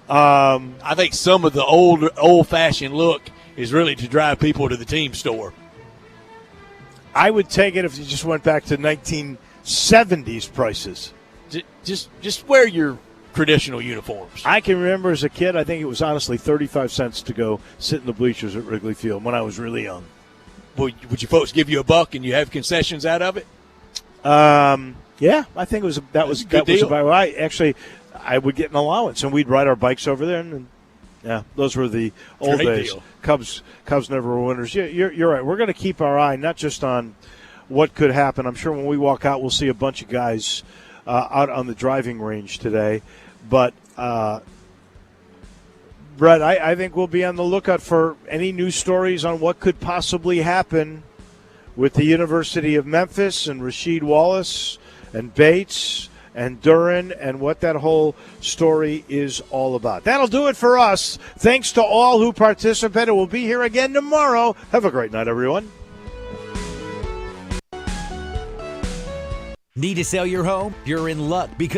I think some of the old-fashioned look is really to drive people to the team store. I would take it if you just went back to 1970s prices. Just wear your traditional uniforms. I can remember as a kid, I think it was honestly 35 cents to go sit in the bleachers at Wrigley Field when I was really young. Would you folks give you $1 and you have concessions out of it? Yeah, I think that was about right. I would get an allowance, and we'd ride our bikes over there, and yeah, those were the old days. Deal. Cubs never were winners. You're right. We're going to keep our eye not just on what could happen. I'm sure when we walk out, we'll see a bunch of guys out on the driving range today. But, Brett, I think we'll be on the lookout for any news stories on what could possibly happen with the University of Memphis and Rasheed Wallace and Bates and Duran and what that whole story is all about. That'll do it for us. Thanks to all who participated. We'll be here again tomorrow. Have a great night, everyone. Need to sell your home? You're in luck because